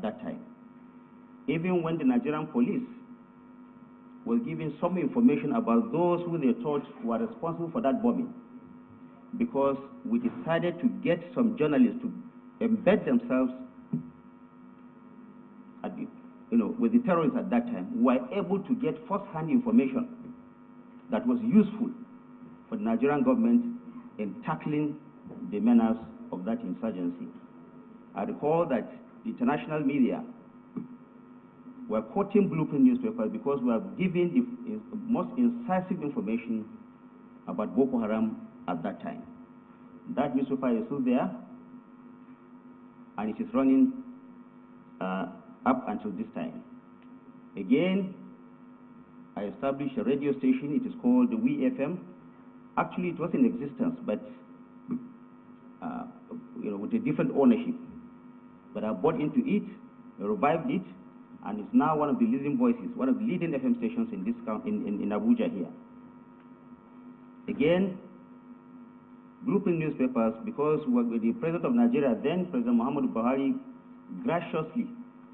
at that time. Even when the Nigerian police was giving some information about those who they thought were responsible for that bombing, because we decided to get some journalists to embed themselves at the, with the terrorists at that time, we were able to get first-hand information that was useful for the Nigerian government in tackling the menace of that insurgency. I recall that the international media were quoting Blueprint newspapers because we were giving the most incisive information about Boko Haram at that time. That newspaper is still there, and it is running up until this time. Again, I established a radio station. It is called the We FM. Actually, it was in existence, but with a different ownership. But I bought into it, revived it, and it's now one of the leading voices, one of the leading FM stations in this in Abuja here. Again, Blueprint newspapers, because the President of Nigeria, then President Muhammadu Buhari, graciously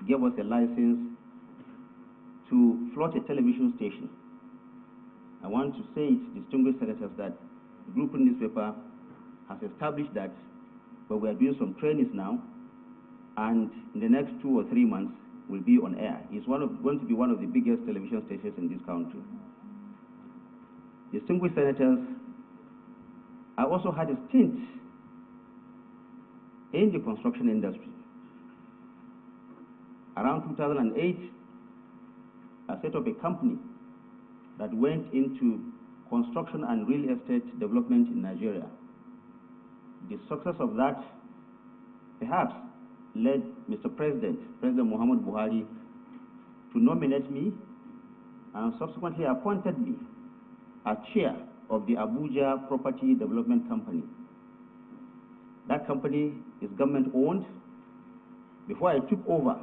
gave us a license to float a television station. I want to say it, distinguished senators, that the Blueprint newspaper has established that, but we are doing some trainings now, and in the next 2 or 3 months, will be on air. It's going to be one of the biggest television stations in this country. Distinguished senators, I also had a stint in the construction industry. Around 2008, I set up a company that went into construction and real estate development in Nigeria. The success of that perhaps led Mr. President Muhammadu Buhari, to nominate me and subsequently appointed me as chair of the Abuja Property Development Company. That company is government owned. Before I took over,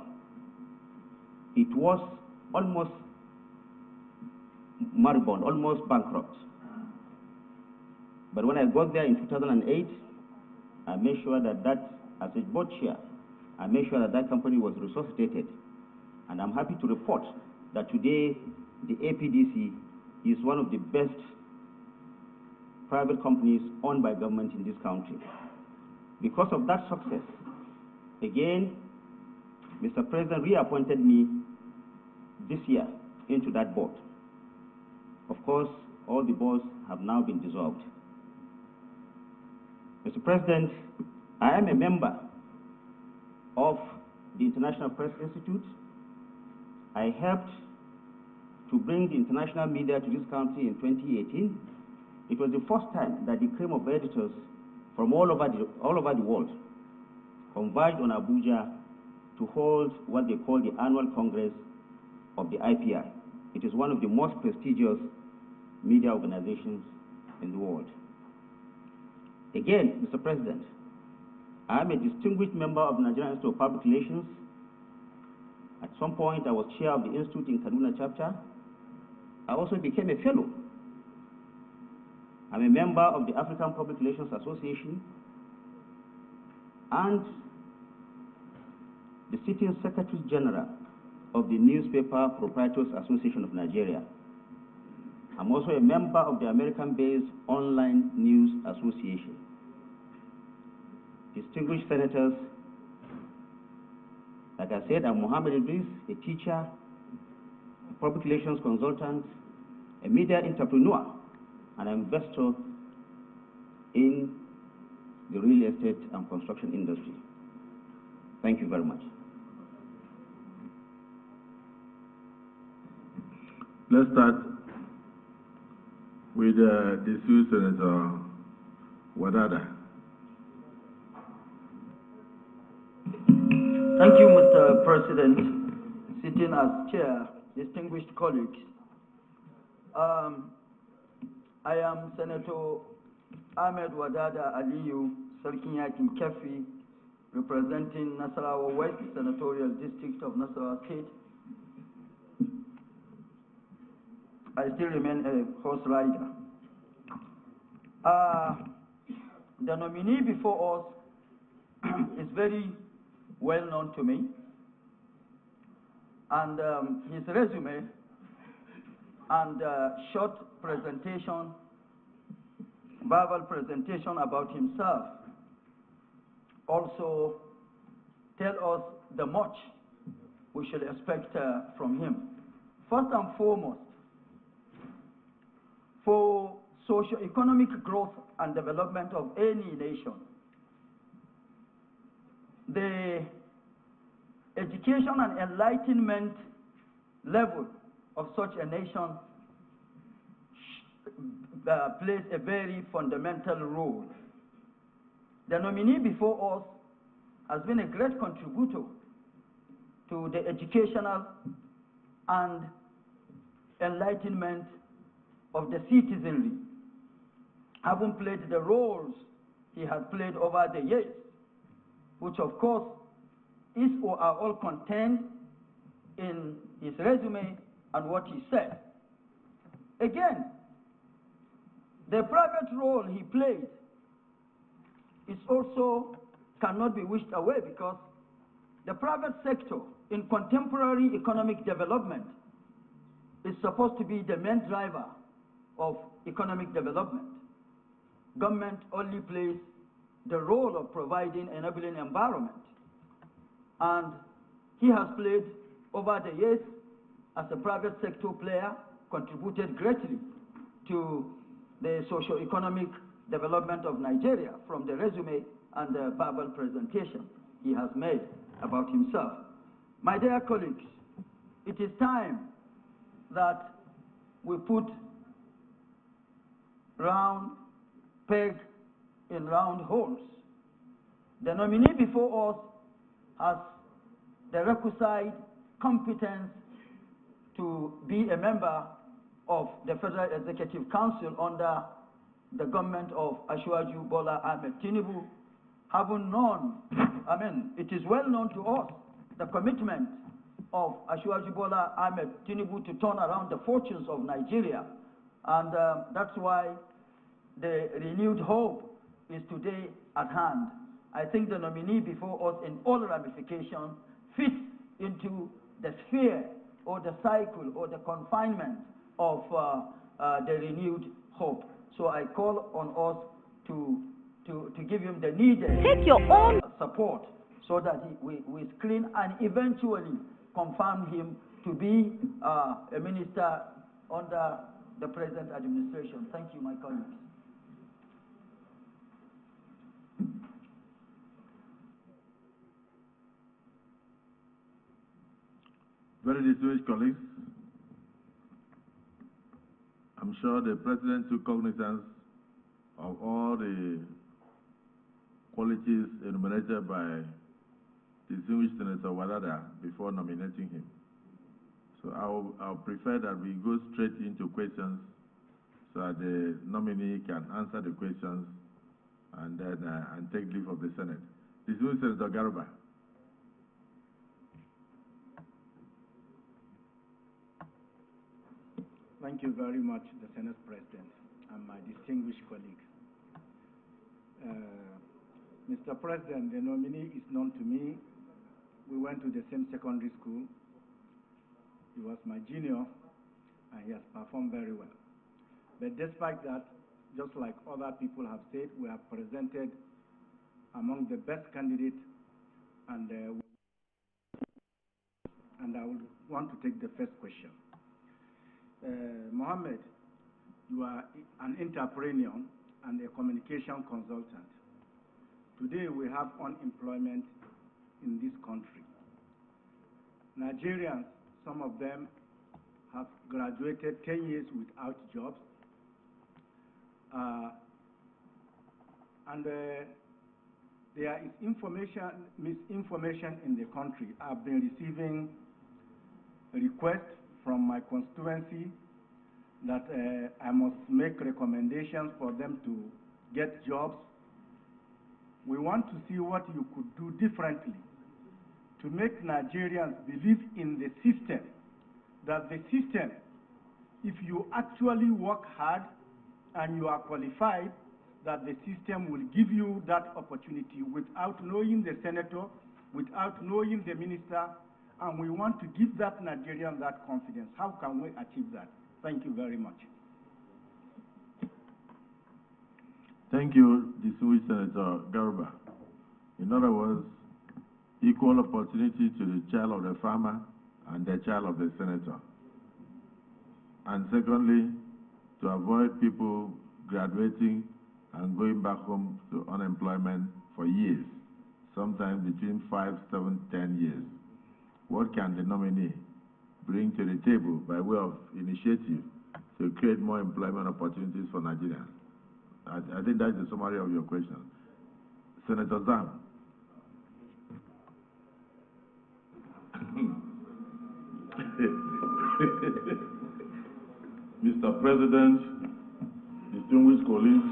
it was almost moribund, almost bankrupt. But when I got there in 2008, I made sure that as a board chair, I made sure that company was resuscitated. And I'm happy to report that today the APDC is one of the best private companies owned by government in this country. Because of that success, again, Mr. President reappointed me this year into that board. Of course, all the boards have now been dissolved. Mr. President, I am a member of the International Press Institute. I helped to bring the international media to this country in 2018. It was the first time that the cream of editors from all over the world converged on Abuja to hold what they call the annual Congress of the IPI. It is one of the most prestigious media organizations in the world. Again, Mr. President, I am a distinguished member of the Nigerian Institute of Public Relations. At some point, I was chair of the Institute in Kaduna chapter. I also became a fellow. I'm a member of the African Public Relations Association and the sitting Secretary General of the Newspaper Proprietors Association of Nigeria. I'm also a member of the American-based Online News Association. Distinguished senators, like I said, I'm Mohammed Idris, a teacher, a public relations consultant, a media entrepreneur, and an investor in the real estate and construction industry. Thank you very much. Let's start with the distinguished Senator Wadada. Thank you, Mr. President. Sitting as chair, distinguished colleagues. I am Senator Ahmed Wadada Aliyu, Sarkin Yakin Kefi, representing Nasarawa West Senatorial District of Nasarawa State. I still remain a horse rider. The nominee before us is very well known to me. and his resume and short presentation, verbal presentation about himself also tell us the much we should expect from him. First and foremost, for socio-economic growth and development of any nation, the education and enlightenment level of such a nation plays a very fundamental role. The nominee before us has been a great contributor to the educational and enlightenment of the citizenry, having played the roles he has played over the years, which of course is or are all contained in his resume and what he said. Again, the private role he played is also cannot be wished away, because the private sector in contemporary economic development is supposed to be the main driver of economic development. Government only plays the role of providing enabling environment. And he has played over the years as a private sector player, contributed greatly to the socio-economic development of Nigeria from the resume and the verbal presentation he has made about himself. My dear colleagues, it is time that we put round peg in round holes. The nominee before us has the requisite competence to be a member of the Federal Executive Council under the government of Asiwaju Bola Ahmed Tinubu, having known, it is well known to us, the commitment of Asiwaju Bola Ahmed Tinubu to turn around the fortunes of Nigeria. And that's why the renewed hope is today at hand. I think the nominee before us in all ramifications fits into the sphere or the cycle or the confinement of the renewed hope. So I call on us to give him the needed support so that we screen and eventually confirm him to be a minister under the present administration. Thank you, my colleagues. Very distinguished colleagues, I'm sure the President took cognizance of all the qualities enumerated by distinguished Senator Wadada before nominating him. So I'll prefer that we go straight into questions so that the nominee can answer the questions and then and take leave of the Senate. Distinguished Senator Garuba. Thank you very much, the Senate President, and my distinguished colleagues. Mr. President, the nominee is known to me. We went to the same secondary school. He was my junior, and he has performed very well. But despite that, just like other people have said, we have presented among the best candidates, and I would want to take the first question. Mohammed, you are an entrepreneur and a communication consultant. Today we have unemployment in this country. Nigerians, some of them have graduated 10 years without jobs. There is misinformation in the country. I've been receiving requests from my constituency that I must make recommendations for them to get jobs. We want to see what you could do differently to make Nigerians believe in the system, that the system, if you actually work hard and you are qualified, that the system will give you that opportunity without knowing the senator, without knowing the minister, and we want to give that Nigerian that confidence. How can we achieve that? Thank you very much. Thank you, distinguished Senator Garuba. In other words, equal opportunity to the child of the farmer and the child of the senator. And secondly, to avoid people graduating and going back home to unemployment for years, sometimes between 5, 7, 10 years. What can the nominee bring to the table by way of initiative to create more employment opportunities for Nigerians? I think that's the summary of your question. Senator Zam. Mr. President, distinguished colleagues,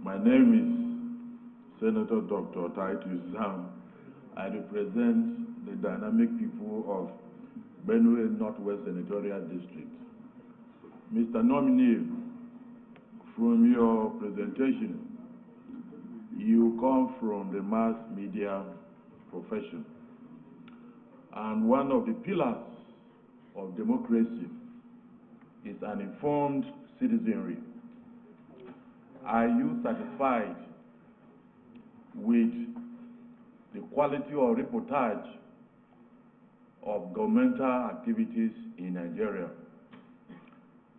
my name is Senator Dr. Titus Zam. I represent the dynamic people of Benue Northwest Senatorial District. Mr. Nominee, from your presentation, you come from the mass media profession. And one of the pillars of democracy is an informed citizenry. Are you satisfied with the quality of reportage of governmental activities in Nigeria?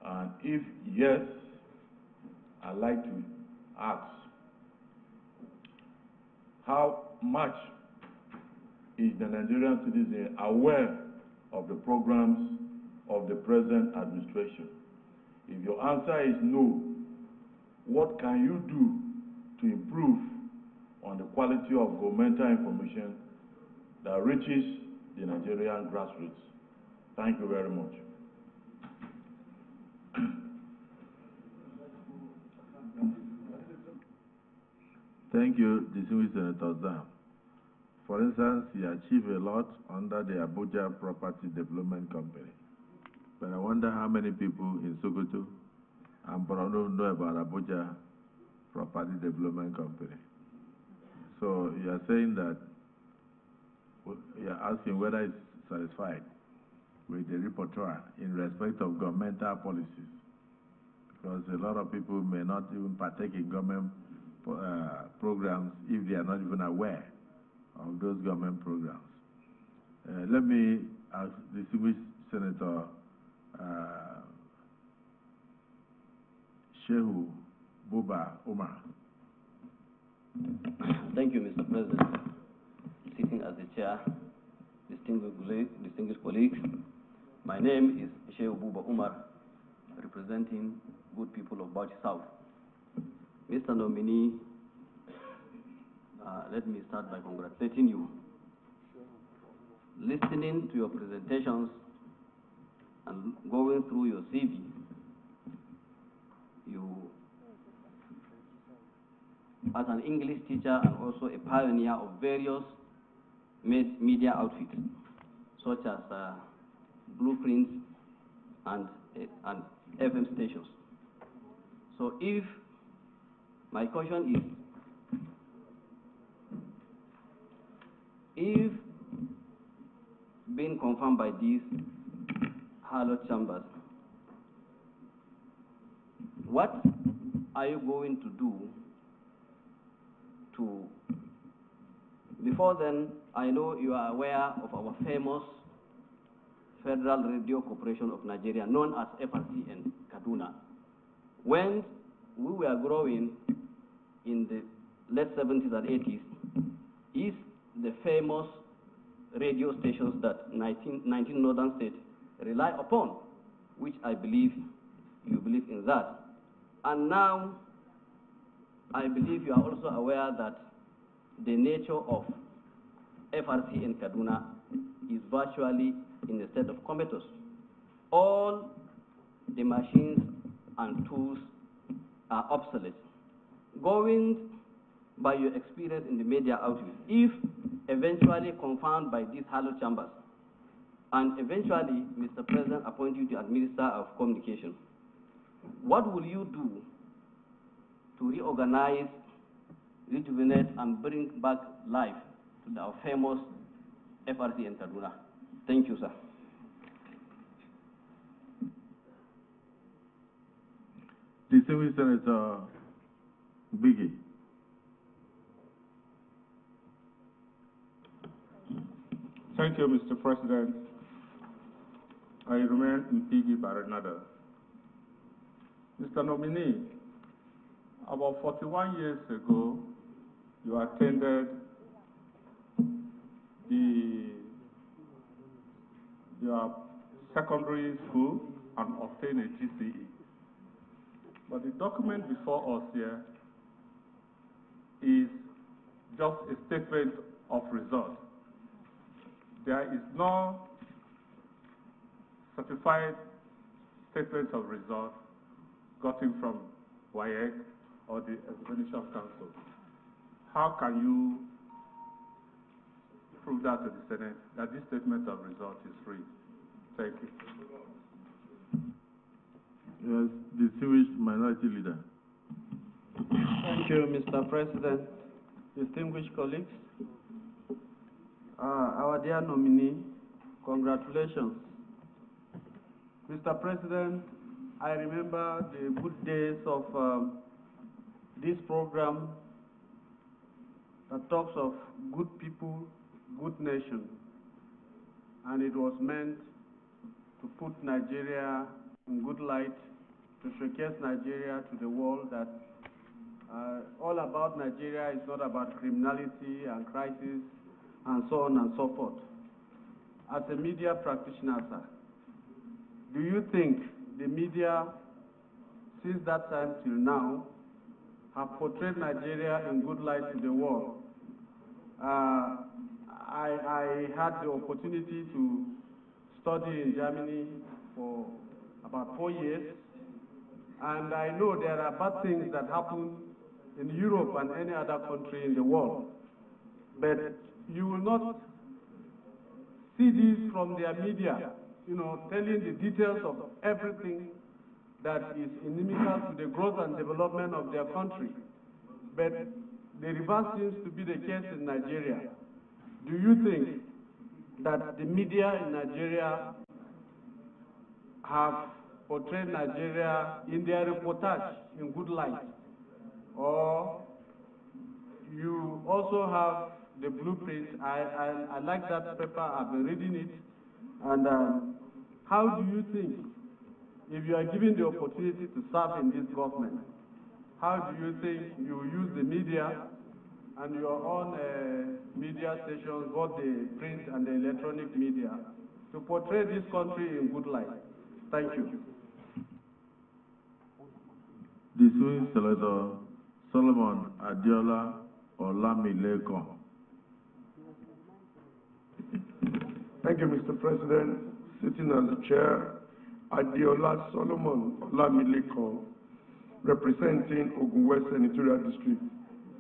And if yes, I'd like to ask, how much is the Nigerian citizen aware of the programs of the present administration? If your answer is no, what can you do to improve on the quality of governmental information that reaches the Nigerian grassroots? Thank you very much. Thank you, distinguished Senator Zam. For instance, he achieved a lot under the Abuja Property Development Company. But I wonder how many people in Sokoto and Borno know about Abuja Property Development Company. So you are saying that, you are asking whether it's satisfied with the repertoire in respect of governmental policies. Because a lot of people may not even partake in government programs if they are not even aware of those government programs. Let me ask distinguished Senator Shehu Buba Umar. Thank you, Mr. President. Sitting as the chair, distinguished colleagues, my name is Shehu Buba Umar, representing good people of Bauchi South. Mr. Nominee, let me start by congratulating you. Listening to your presentations and going through your CV, you, as an English teacher and also a pioneer of various media outfits, such as Blueprints and FM stations. So if my question is, if being confirmed by these hallowed chambers, what are you going to do to, before then, I know you are aware of our famous Federal Radio Corporation of Nigeria, known as FRC in Kaduna. When we were growing in the late 70s and 80s, is the famous radio stations that 19 northern states rely upon, which I believe you believe in that. And now, I believe you are also aware that the nature of FRC in Kaduna is virtually in a state of comatose. All the machines and tools are obsolete. Going by your experience in the media outreach, if eventually confirmed by these hallowed chambers, and eventually Mr. President appoint you to as Minister of Communication, what will you do to reorganize, rejuvenate, and bring back life to our famous FRC in Kaduna. Thank you, sir. Distinguished Senator Biggie. Thank you, Mr. President. I remain Mpigi Baranada. Mr. Nominee, about 41 years ago, you attended your secondary school and obtained a GCE. But the document before us here is just a statement of result. There is no certified statement of result gotten from WAEC or the Examination Council. How can you prove that to the Senate, that this statement of result is free? Thank you. Yes, distinguished minority leader. Thank you, Mr. President. Distinguished colleagues, our dear nominee, congratulations. Mr. President, I remember the good days of this program that talks of good people, good nation, and it was meant to put Nigeria in good light, to showcase Nigeria to the world that all about Nigeria is not about criminality and crisis and so on and so forth. As a media practitioner, sir, do you think the media, since that time till now, have portrayed Nigeria in good light to the world? I had the opportunity to study in Germany for about 4 years, and I know there are bad things that happen in Europe and any other country in the world. But you will not see this from their media, telling the details of everything that is inimical to the growth and development of their country. But the reverse seems to be the case in Nigeria. Do you think that the media in Nigeria have portrayed Nigeria in their reportage in good light? Or you also have the blueprint? I like that paper, I've been reading it. And how do you think, if you are given the opportunity to serve in this government, how do you think you use the media and your own media stations, both the print and the electronic media, to portray this country in good light? Thank you. Distinguished Senator Solomon Adiola Olamileko. Thank you, Mr. President. Sitting as the chair, Adiola Solomon Olamileko, representing Ogun West Senatorial District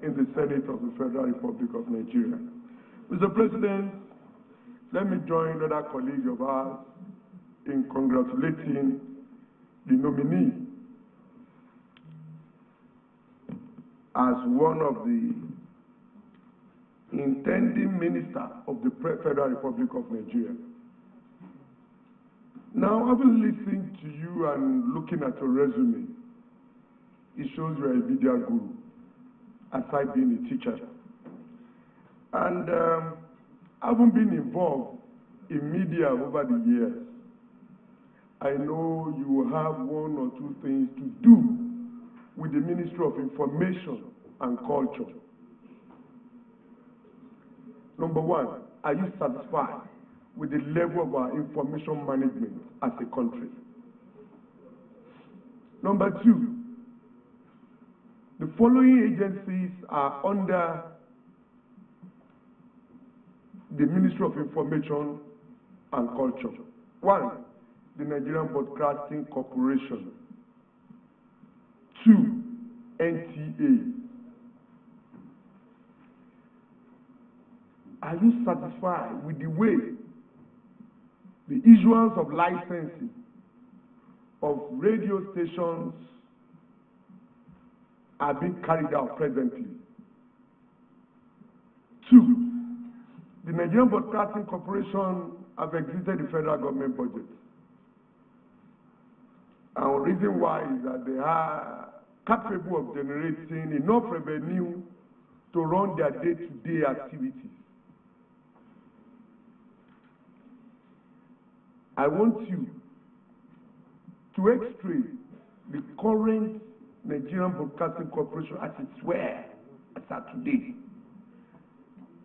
in the Senate of the Federal Republic of Nigeria. Mr. President, let me join other colleagues of ours in congratulating the nominee as one of the intending minister of the Federal Republic of Nigeria. Now, having listened to you and looking at your resume, it shows you are a media guru, aside being a teacher. And having been involved in media over the years, I know you will have one or two things to do with the Ministry of Information and Culture. Number one, are you satisfied with the level of our information management as a country? Number two, the following agencies are under the Ministry of Information and Culture. One, the Nigerian Broadcasting Corporation. Two, NTA. Are you satisfied with the way the issuance of licensing of radio stations are being carried out presently? Two, the Nigerian Broadcasting Corporation have exited the federal government budget. And the reason why is that they are capable of generating enough revenue to run their day-to-day activities. I want you to x-ray the current Nigerian Broadcasting Corporation as it's where as at today.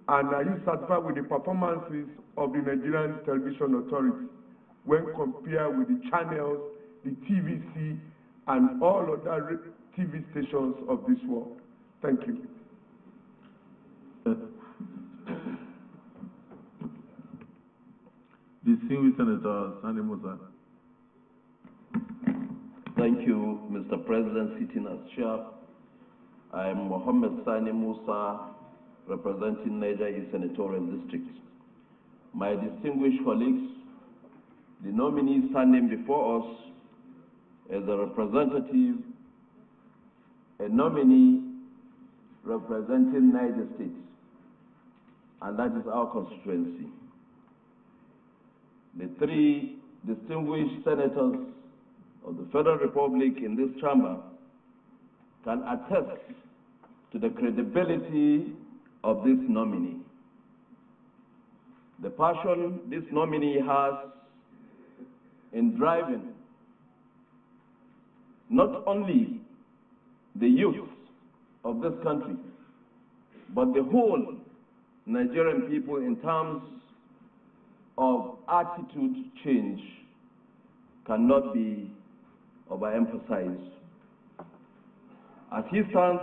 And are you satisfied with the performances of the Nigerian Television Authority when compared with the channels, the TVC, and all other TV stations of this world? Thank you. Distinguished Senator Sani Musa. Thank you, Mr. President, sitting as chair. I am Mohammed Sani Musa, representing Niger East Senatorial District. My distinguished colleagues, the nominee standing before us is a representative, a nominee representing Niger State, and that is our constituency. The three distinguished senators of the Federal Republic in this chamber can attest to the credibility of this nominee. The passion this nominee has in driving not only the youth of this country, but the whole Nigerian people in terms of attitude change cannot be overemphasized. As he stands,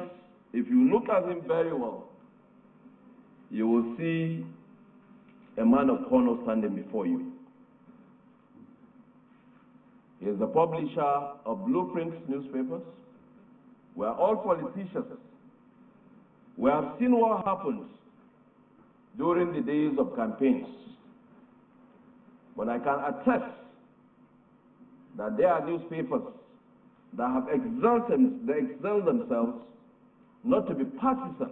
if you look at him very well, you will see a man of honor standing before you. He is the publisher of Blueprint newspapers. We are all politicians. We have seen what happens during the days of campaigns. But I can attest that there are newspapers that have excelled themselves not to be partisan,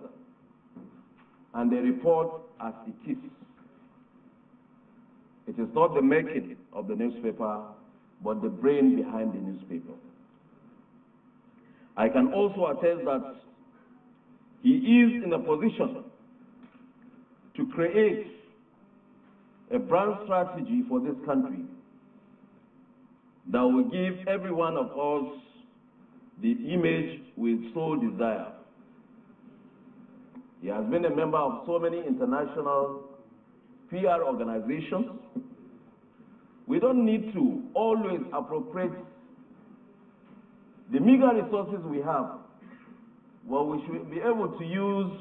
and they report as it is. It is not the making of the newspaper, but the brain behind the newspaper. I can also attest that he is in a position to create a brand strategy for this country that will give every one of us the image we so desire. He has been a member of so many international PR organizations. We don't need to always appropriate the meager resources we have. Well, we should be able to use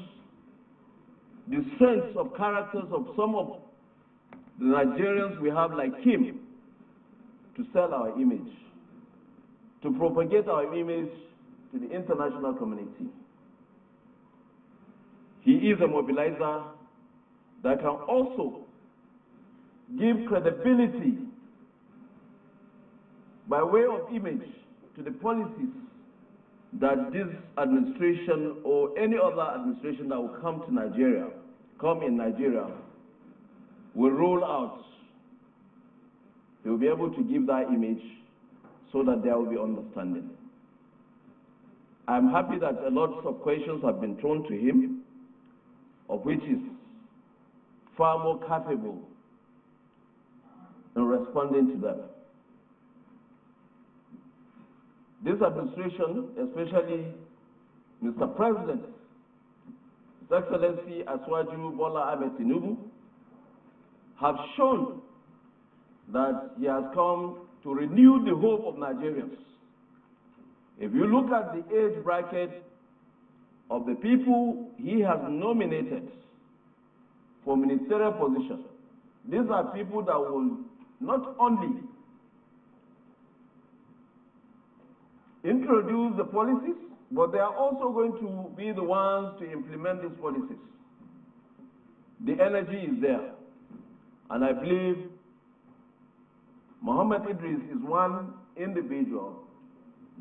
the sense of characters of some of the Nigerians we have like him to sell our image, to propagate our image to the international community. He is a mobilizer that can also give credibility by way of image to the policies that this administration or any other administration that will come in Nigeria, will roll out. He will be able to give that image so that there will be understanding. I'm happy that a lot of questions have been thrown to him, of which is far more capable in responding to them. This administration, especially Mr. President, His Excellency Asiwaju Bola Ahmed Tinubu, have shown that he has come to renew the hope of Nigerians. If you look at the age bracket of the people he has nominated for ministerial positions, these are people that will not only introduce the policies, but they are also going to be the ones to implement these policies. The energy is there. And I believe Mohammed Idris is one individual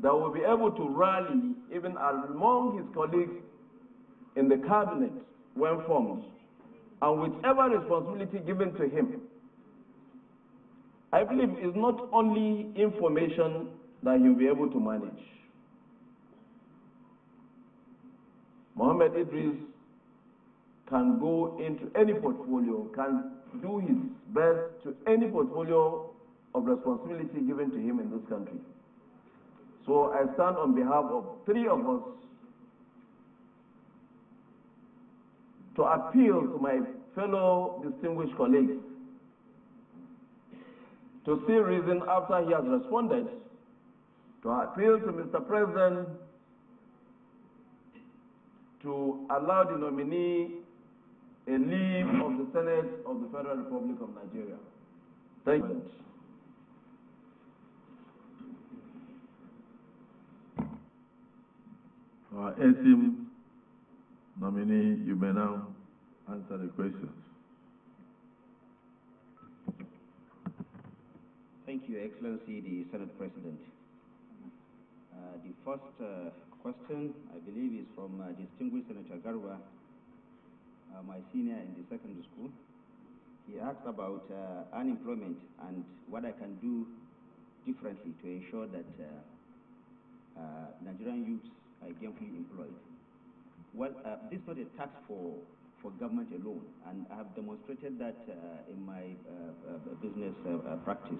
that will be able to rally even among his colleagues in the cabinet when formed and whichever responsibility given to him, I believe is not only information that he'll be able to manage. Mohammed Idris can go into any portfolio, can do his best to any portfolio of responsibility given to him in this country. So I stand on behalf of three of us to appeal to my fellow distinguished colleagues to see reason after he has responded to appeal to Mr. President to allow the nominee a leave of the Senate of the Federal Republic of Nigeria. Thank you. Our esteemed nominee, you may now answer the questions. Thank you, Excellency, the Senate President. The first question, I believe, is from distinguished Senator Garba, my senior in the secondary school. He asked about unemployment and what I can do differently to ensure that Nigerian youths are gainfully employed. Well, this is not a task for government alone, and I have demonstrated that in my business practice.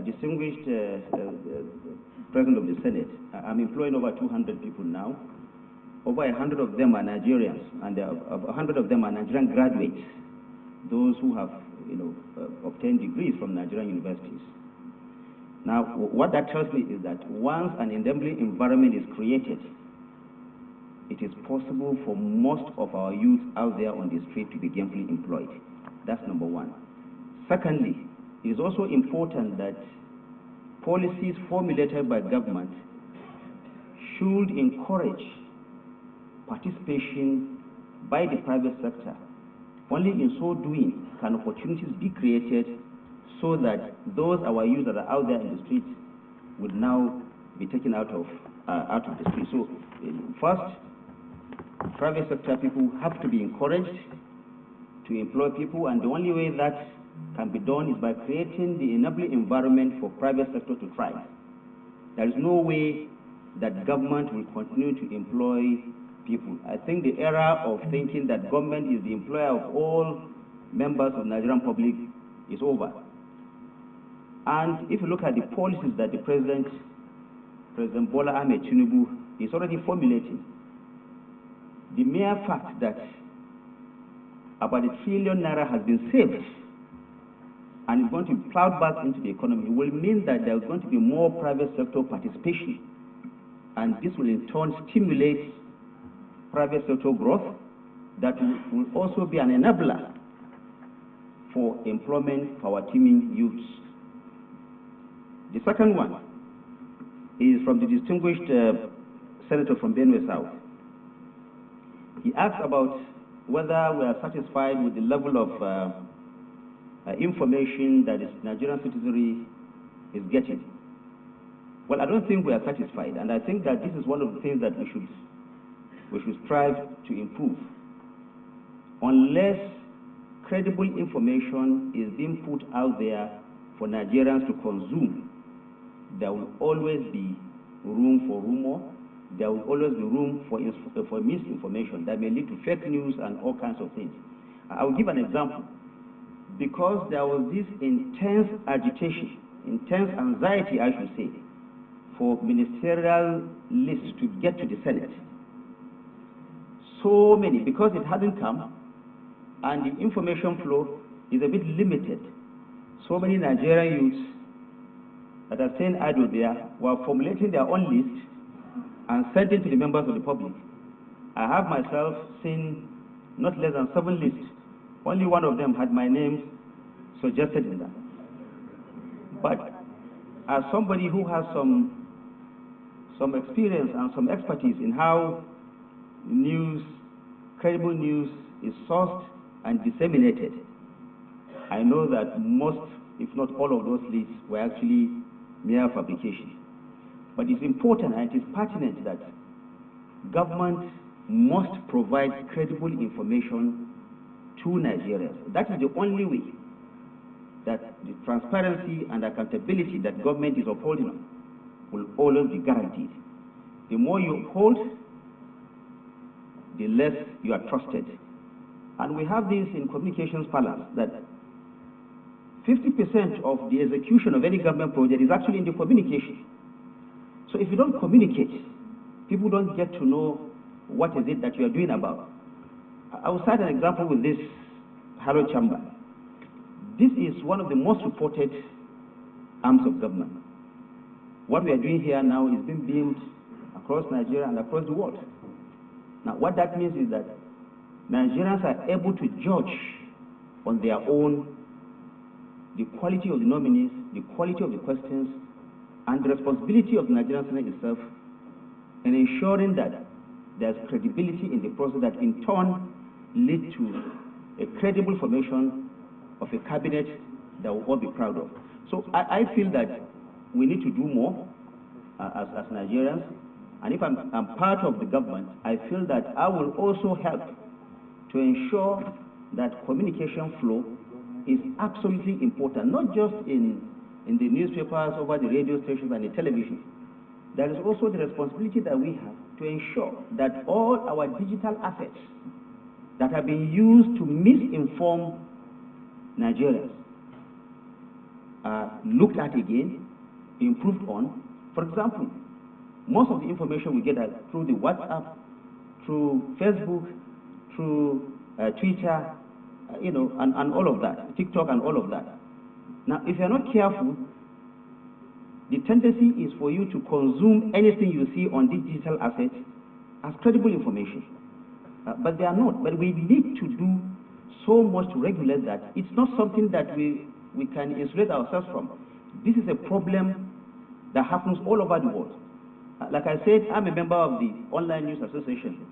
Distinguished President of the Senate, I'm employing over 200 people now. Over 100 of them are Nigerians, and 100 of them are Nigerian graduates, those who have, obtained degrees from Nigerian universities. Now, what that tells me is that once an enabling environment is created, it is possible for most of our youth out there on the street to be gainfully employed. That's number one. Secondly, it is also important that policies formulated by government should encourage participation by the private sector. Only in so doing can opportunities be created so that those our youth that are out there in the streets would now be taken out of the street. So first, private sector people have to be encouraged to employ people, and the only way that can be done is by creating the enabling environment for private sector to thrive. There is no way that government will continue to employ people. I think the era of thinking that government is the employer of all members of the Nigerian public is over. And if you look at the policies that the President Bola Ahmed Tinubu is already formulating, the mere fact that about ₦1 trillion has been saved and is going to be plowed back into the economy will mean that there is going to be more private sector participation, and this will in turn stimulate private sector growth that will also be an enabler for employment for our teeming youths. The second one is from the distinguished senator from Benue South. He asked about whether we are satisfied with the level of information that the Nigerian citizenry is getting. Well, I don't think we are satisfied, and I think that this is one of the things that we should strive to improve. Unless credible information is being put out there for Nigerians to consume, there will always be room for rumor. There will always be room for misinformation that may lead to fake news and all kinds of things. I will give an example. Because there was this intense agitation, intense anxiety, I should say, for ministerial lists to get to the Senate. So many, because it hadn't come, and the information flow is a bit limited. So many Nigerian youths that are staying idle there were formulating their own list and sending to the members of the public. I have myself seen not less than 7 lists. Only one of them had my name suggested in that. But as somebody who has some experience and some expertise in how news, credible news is sourced and disseminated, I know that most, if not all of those lists were actually mere fabrication. But it's important and it is pertinent that government must provide credible information to Nigerians. That is the only way that the transparency and accountability that government is upholding on will always be guaranteed. The more you uphold, the less you are trusted. And we have this in communications parlance, that 50% of the execution of any government project is actually in the communication. So if you don't communicate, people don't get to know what is it that you are doing about. I will cite an example with this Harrow Chamber. This is one of the most reported arms of government. What we are doing here now is being beamed across Nigeria and across the world. Now, what that means is that Nigerians are able to judge on their own the quality of the nominees, the quality of the questions, and the responsibility of the Nigerian Senate itself in ensuring that there's credibility in the process that in turn lead to a credible formation of a cabinet that we'll all be proud of. So I feel that we need to do more as Nigerians, and if I'm part of the government, I feel that I will also help to ensure that communication flow is absolutely important, not just in the newspapers, over the radio stations and the television. There is also the responsibility that we have to ensure that all our digital assets that are being used to misinform Nigerians are looked at again, improved on. For example, most of the information we get through the WhatsApp, through Facebook, through Twitter, and all of that, TikTok and all of that. Now, if you're not careful, the tendency is for you to consume anything you see on these digital assets as credible information. But they are not. But we need to do so much to regulate that. It's not something that we can insulate ourselves from. This is a problem that happens all over the world. Like I said, I'm a member of the Online News Association,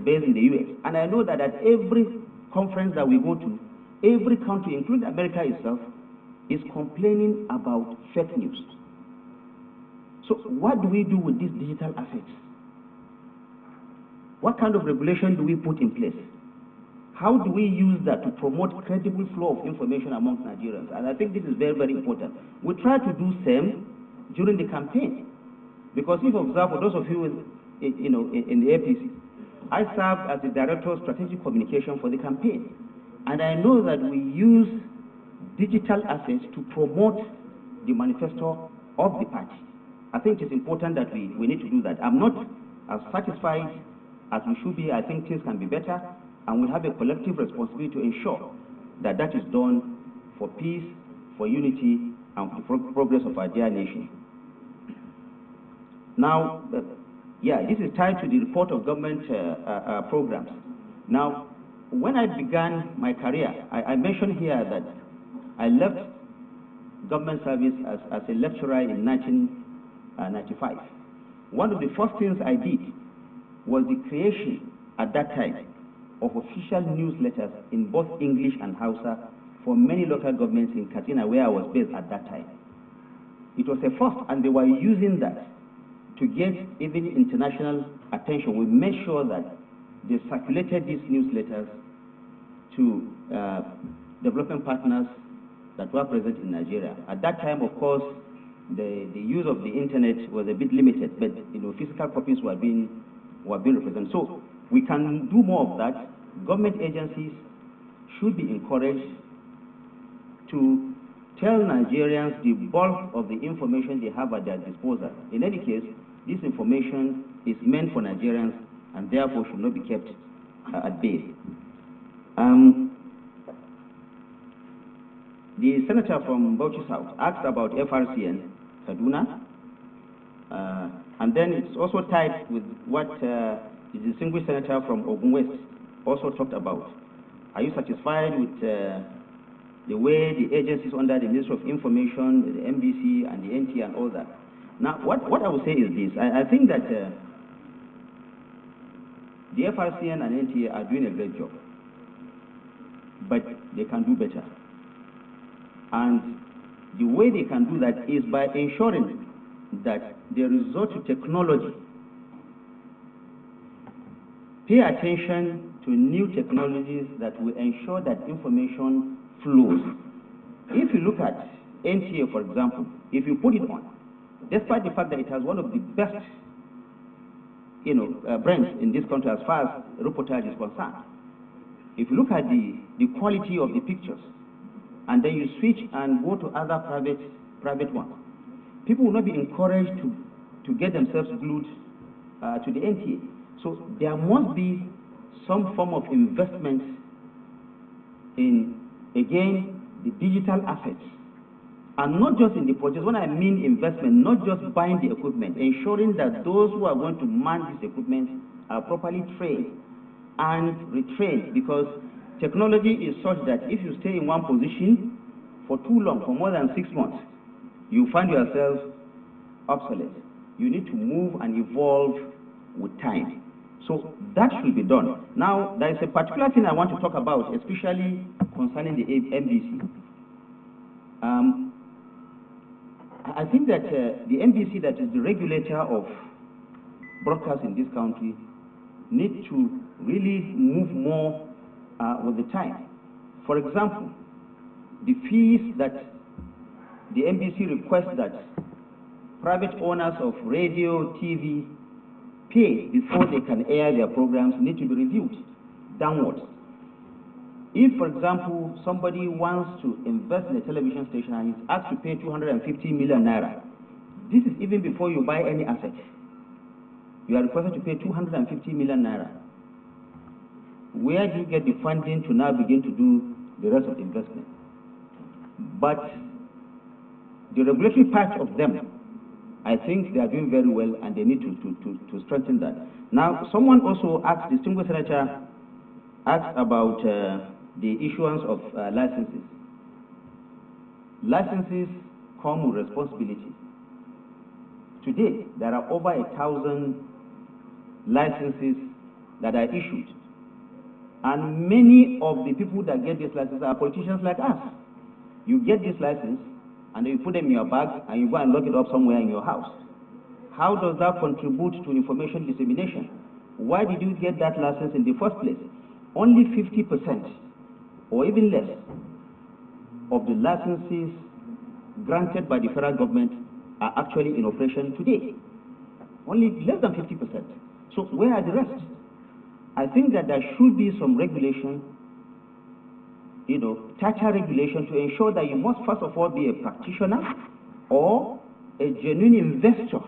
based in the US. And I know that at every conference that we go to, every country, including America itself, is complaining about fake news. So what do we do with these digital assets? What kind of regulation do we put in place? How do we use that to promote credible flow of information amongst Nigerians? And I think this is very, very important. We try to do same during the campaign. Because if you observe, for those of you in the APC, I served as the Director of Strategic Communication for the campaign. And I know that we use digital assets to promote the manifesto of the party. I think it's important that we need to do that. I'm not as satisfied as we should be. I think things can be better, and we have a collective responsibility to ensure that that is done for peace, for unity, and for the progress of our dear nation. Now, this is tied to the report of government programs. Now, when I began my career, I mentioned here that I left government service as a lecturer in 1995. One of the first things I did was the creation at that time of official newsletters in both English and Hausa for many local governments in Katsina, where I was based at that time. It was a first, and they were using that to get even international attention. We made sure that they circulated these newsletters to development partners that were present in Nigeria. At that time, of course, the use of the internet was a bit limited, but physical copies were being represented. So we can do more of that. Government agencies should be encouraged to tell Nigerians the bulk of the information they have at their disposal. In any case, this information is meant for Nigerians and therefore should not be kept at bay. The senator from Bauchi South asked about FRCN, Kaduna, and then it's also tied with what the distinguished senator from Ogun West also talked about. Are you satisfied with the way the agencies under the Ministry of Information, the MBC and the NTA and all that? Now, what I would say is this. I think that the FRCN and NTA are doing a great job, but they can do better. And the way they can do that is by ensuring that they resort to technology, pay attention to new technologies that will ensure that information flows. If you look at NTA, for example, if you put it on, despite the fact that it has one of the best brands in this country as far as reportage is concerned, if you look at the quality of the pictures, and then you switch and go to other private ones, people will not be encouraged to get themselves glued to the NTA. So there must be some form of investment in, again, the digital assets. And not just in the purchase. When I mean investment, not just buying the equipment, ensuring that those who are going to man this equipment are properly trained and retrained, because technology is such that if you stay in one position for too long, for more than 6 months, you find yourself obsolete. You need to move and evolve with time. So that should be done. Now, there is a particular thing I want to talk about, especially concerning the MBC. I think that the MBC, that is the regulator of broadcast in this country, need to really move more with the time. For example, the fees that the MBC requests that private owners of radio, TV pay before they can air their programs need to be reviewed downwards. If, for example, somebody wants to invest in a television station and is asked to pay 250 million naira, this is even before you buy any asset. You are requested to pay 250 million naira. Where do you get the funding to now begin to do the rest of the investment? But the regulatory part of them, I think they are doing very well, and they need to strengthen that. Now, someone also asked, distinguished senator asked about the issuance of licenses. Licenses come with responsibility. Today, there are over 1,000 licenses that are issued. And many of the people that get these licenses are politicians like us. You get this license, and then you put them in your bag, and you go and lock it up somewhere in your house. How does that contribute to information dissemination? Why did you get that license in the first place? Only 50% or even less of the licenses granted by the federal government are actually in operation today. Only less than 50%. So where are the rest? I think that there should be some regulation, tighter regulation, to ensure that you must first of all be a practitioner or a genuine investor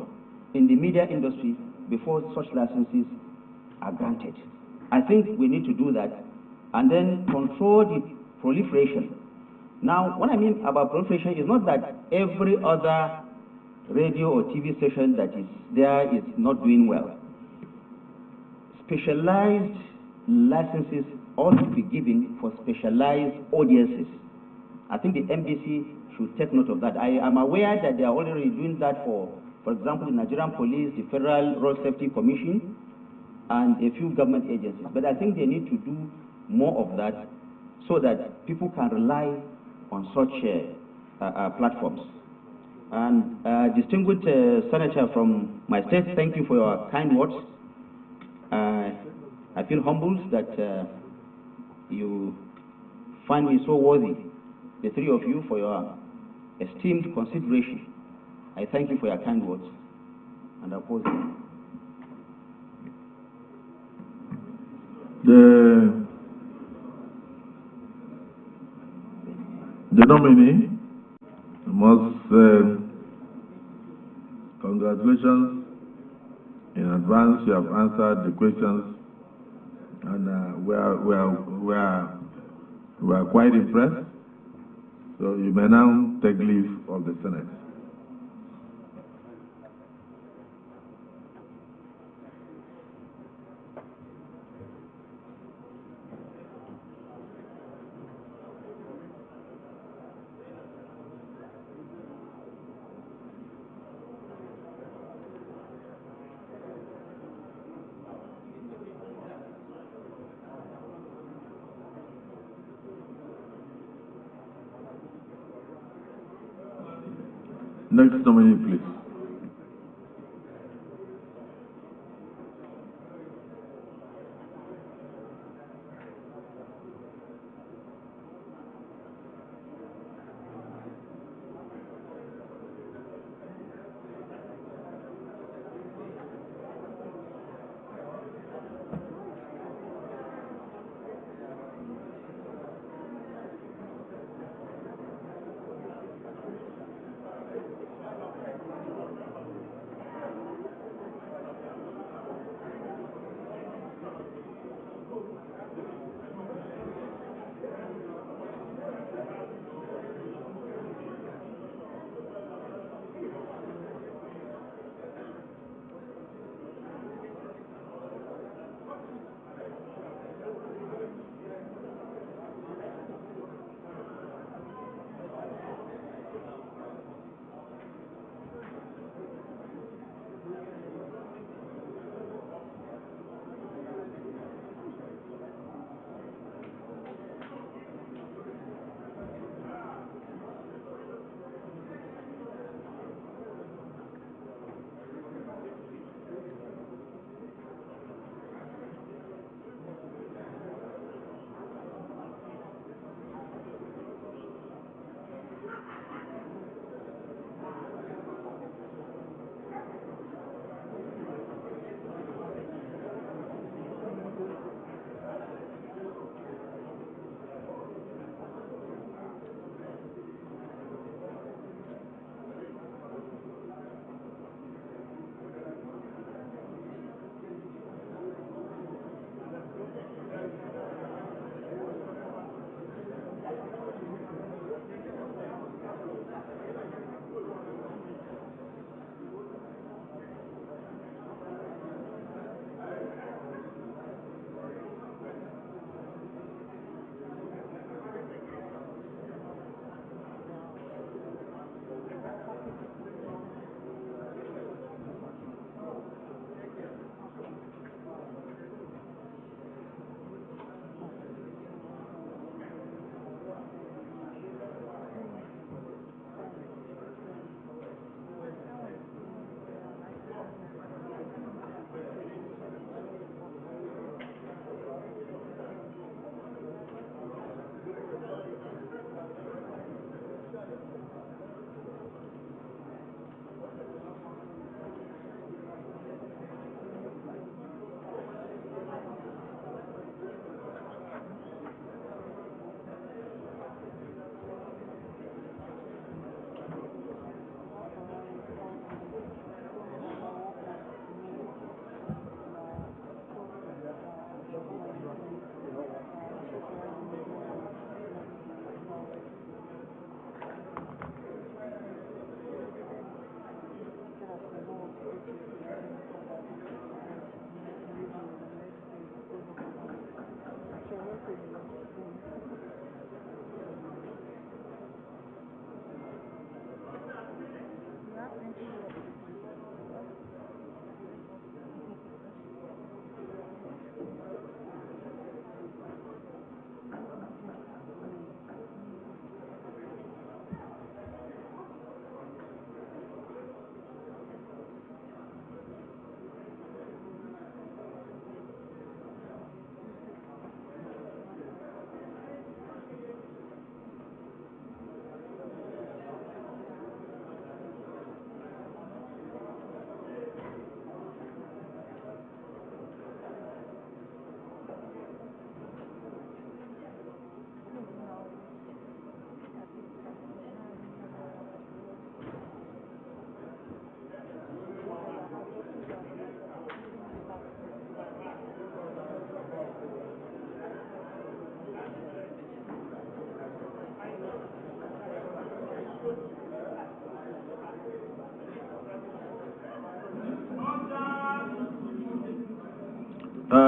in the media industry before such licenses are granted. I think we need to do that, and then control the proliferation. Now, what I mean about proliferation is not that every other radio or TV station that is there is not doing well. Specialized licenses ought to be given for specialized audiences. I think the MBC should take note of that. I am aware that they are already doing that for example, the Nigerian Police, the Federal Road Safety Commission, and a few government agencies. But I think they need to do more of that so that people can rely on such platforms. And distinguished senator from my state, thank you for your kind words. I feel humbled that you find me so worthy, the three of you, for your esteemed consideration. I thank you for your kind words, and I oppose them. The nominee must congratulations in advance. You have answered the questions, and we are quite impressed. So you may now take leave of the Senate. Next nominee, please.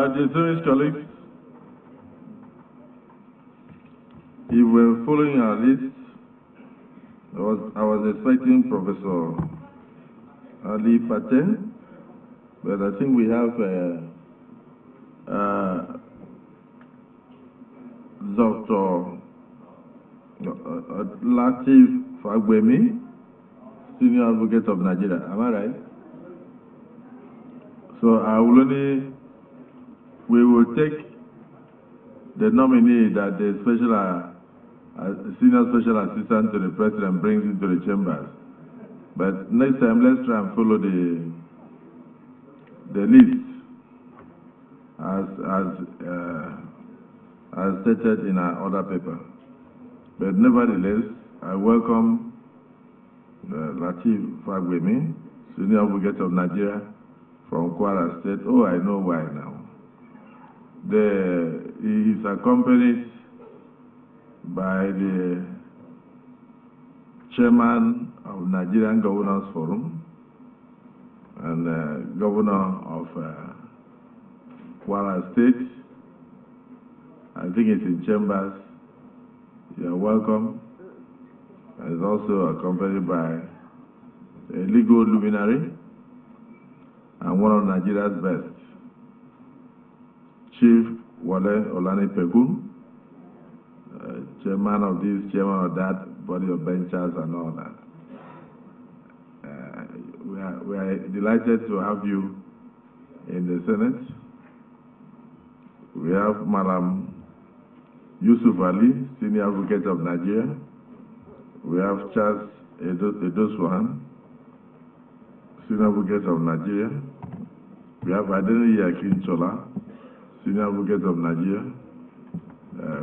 Distinguished colleagues, if we're following our list, I was expecting Professor Ali Patel, but I think we have Dr. Latif Fagbemi, Senior Advocate of Nigeria. Am I right? So we will take the nominee that the Senior Special Assistant to the President brings into the chambers. But next time, let's try and follow the list as stated in our other paper. But nevertheless, I welcome Latif Fagbemi, Senior Advocate of Nigeria from Kwara State. Oh, I know why now. He is accompanied by the Chairman of Nigerian Governors Forum and Governor of Kwara State. I think it's in chambers. You're welcome. And it's also accompanied by a legal luminary and one of Nigeria's best, Chief Wale Olani Pegun, chairman of this, chairman of that, body of benchers and all that. We are delighted to have you in the Senate. We have Madam Yusuf Ali, Senior Advocate of Nigeria. We have Charles Edoswan, Senior Advocate of Nigeria. We have Adeni Yakin-Chola, Senior Advocate of Nigeria.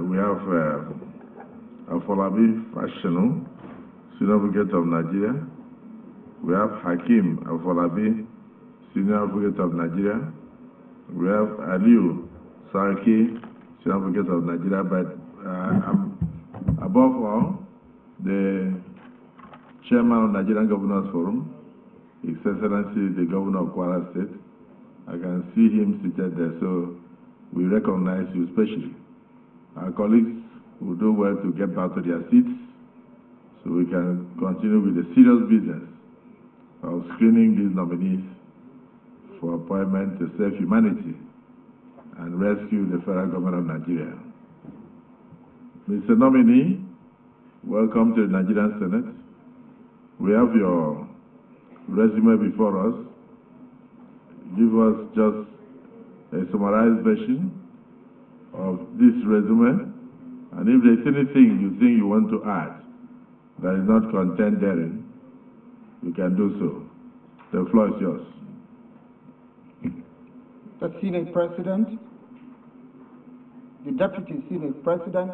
We have Afolabi Fashenu, Senior Advocate of Nigeria. We have Hakim Afolabi, Senior Advocate of Nigeria. We have Aliu Sarki, Senior Advocate of Nigeria. But above all, the Chairman of Nigerian Governors Forum, His Excellency the Governor of Kwara State. I can see him seated there, so we recognize you especially. Our colleagues will do well to get back to their seats so we can continue with the serious business of screening these nominees for appointment to serve humanity and rescue the federal government of Nigeria. Mr. Nominee, welcome to the Nigerian Senate. We have your resume before us. Give us just a summarized version of this resume, and if there's anything you think you want to add that is not contained therein, you can do so. The floor is yours. The Senate President, the Deputy Senate President,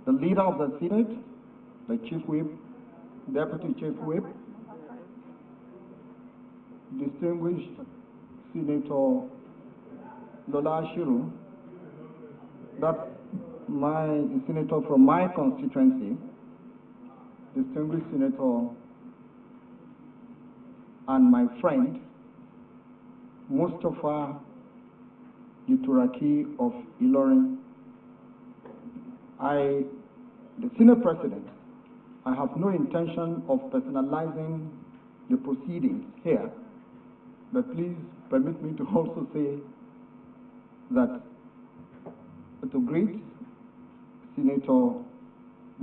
the Leader of the Senate, the Chief Whip, Deputy Chief Whip, distinguished Senator Lola Ashiru, that's my senator from my constituency, distinguished Senator and my friend, Mustafa Yuturaki of Ilorin. The Senate President, I have no intention of personalizing the proceedings here, but please permit me to also say that to greet Senator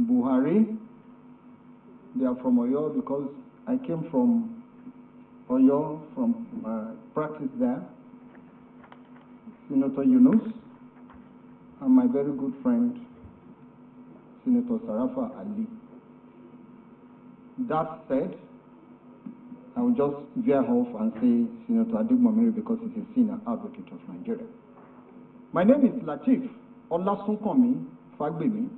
Buhari, they are from Oyo because I came from Oyo from practice there, Senator Yunus, and my very good friend, Senator Sarafa Ali. That said, I will just veer off and say Senator Adigmamiri because he's a senior advocate of Nigeria. My name is Latif Olasunkanmi Fagbemi.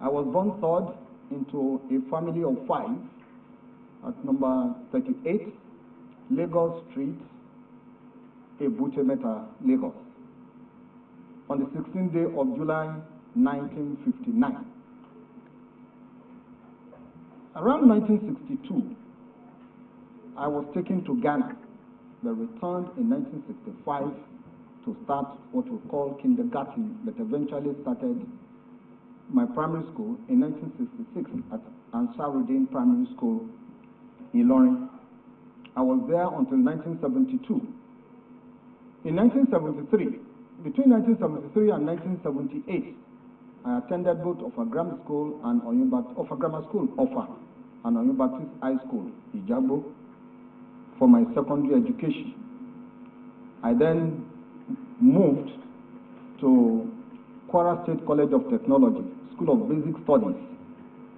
I was born third into a family of 5 at number 38, Lagos Street, Ebutemeta, Lagos, on the 16th day of July, 1959. Around 1962, I was taken to Ghana but returned in 1965 to start what we call kindergarten, but eventually started my primary school in 1966 at Ansaruddin Primary School in Ilorin. I was there until 1972. In 1973, between 1973 and 1978, I attended both Offa Grammar School and Offa Grammar School, Offa, and Oyo Baptist High School, Ijabo, for my secondary education. I then moved to Kwara State College of Technology, School of Basic Studies,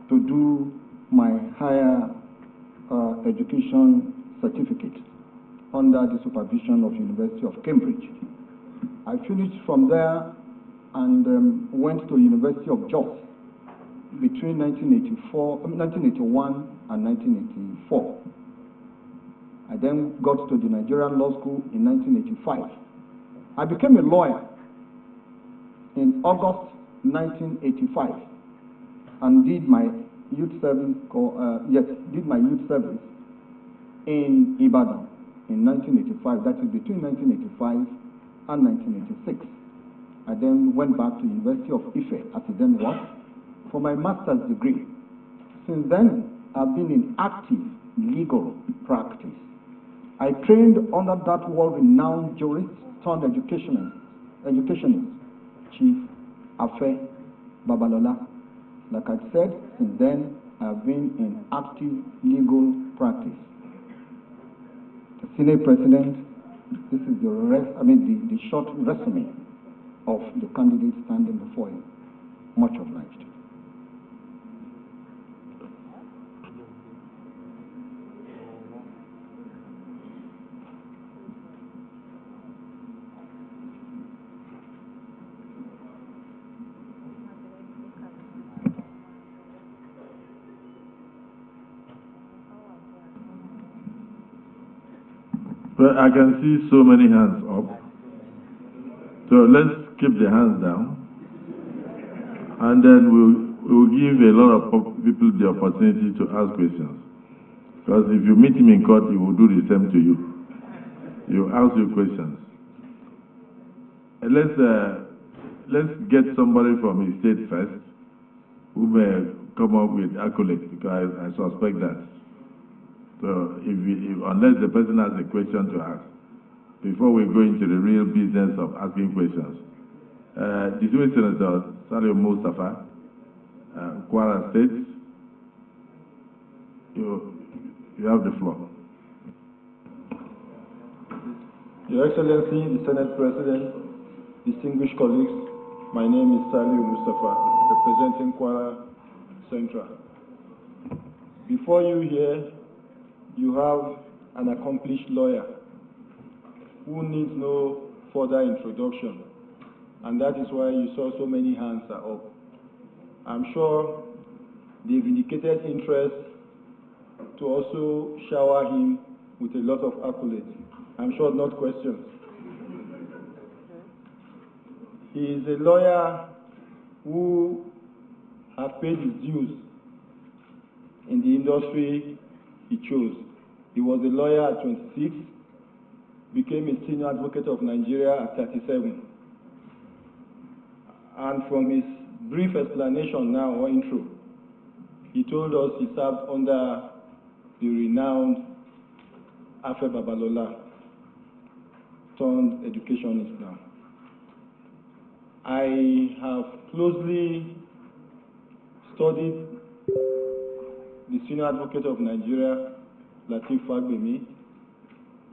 to do my higher education certificate under the supervision of University of Cambridge. I finished from there and went to University of Jos between 1981 and 1984. I then got to the Nigerian Law School in 1985. I became a lawyer in August 1985 and did my youth service, in Ibadan in 1985. That is between 1985 and 1986. I then went back to University of Ife as it then was for my master's degree. Since then, I've been in active legal practice. I trained under that world-renowned jurist turned educationist, Chief Afe Babalola. Like I said, since then, I've been in active legal practice. The Senate President, this is the short resume of the candidate standing before you. Much obliged. Well, I can see so many hands up. So let's keep the hands down. And then we'll give a lot of people the opportunity to ask questions. Because if you meet him in court, he will do the same to you. He will ask you questions. And let's get somebody from his state first, who may come up with accolades, because I suspect that. So unless the person has a question to ask, before we go into the real business of asking questions. Distinguished Senator Salio Mustafa, Kwara State, you have the floor. Your Excellency, the Senate President, distinguished colleagues, my name is Salio Mustafa, representing Kwara Central. Before you here, you have an accomplished lawyer who needs no further introduction, and that is why you saw so many hands are up. I'm sure they've indicated interest to also shower him with a lot of accolades. I'm sure not questions. He is a lawyer who has paid his dues in the industry he chose. He was a lawyer at 26, became a senior advocate of Nigeria at 37. And from his brief explanation now, or intro, he told us he served under the renowned Afe Babalola, turned educationist now. I have closely studied the senior advocate of Nigeria, Lateef Fagbemi,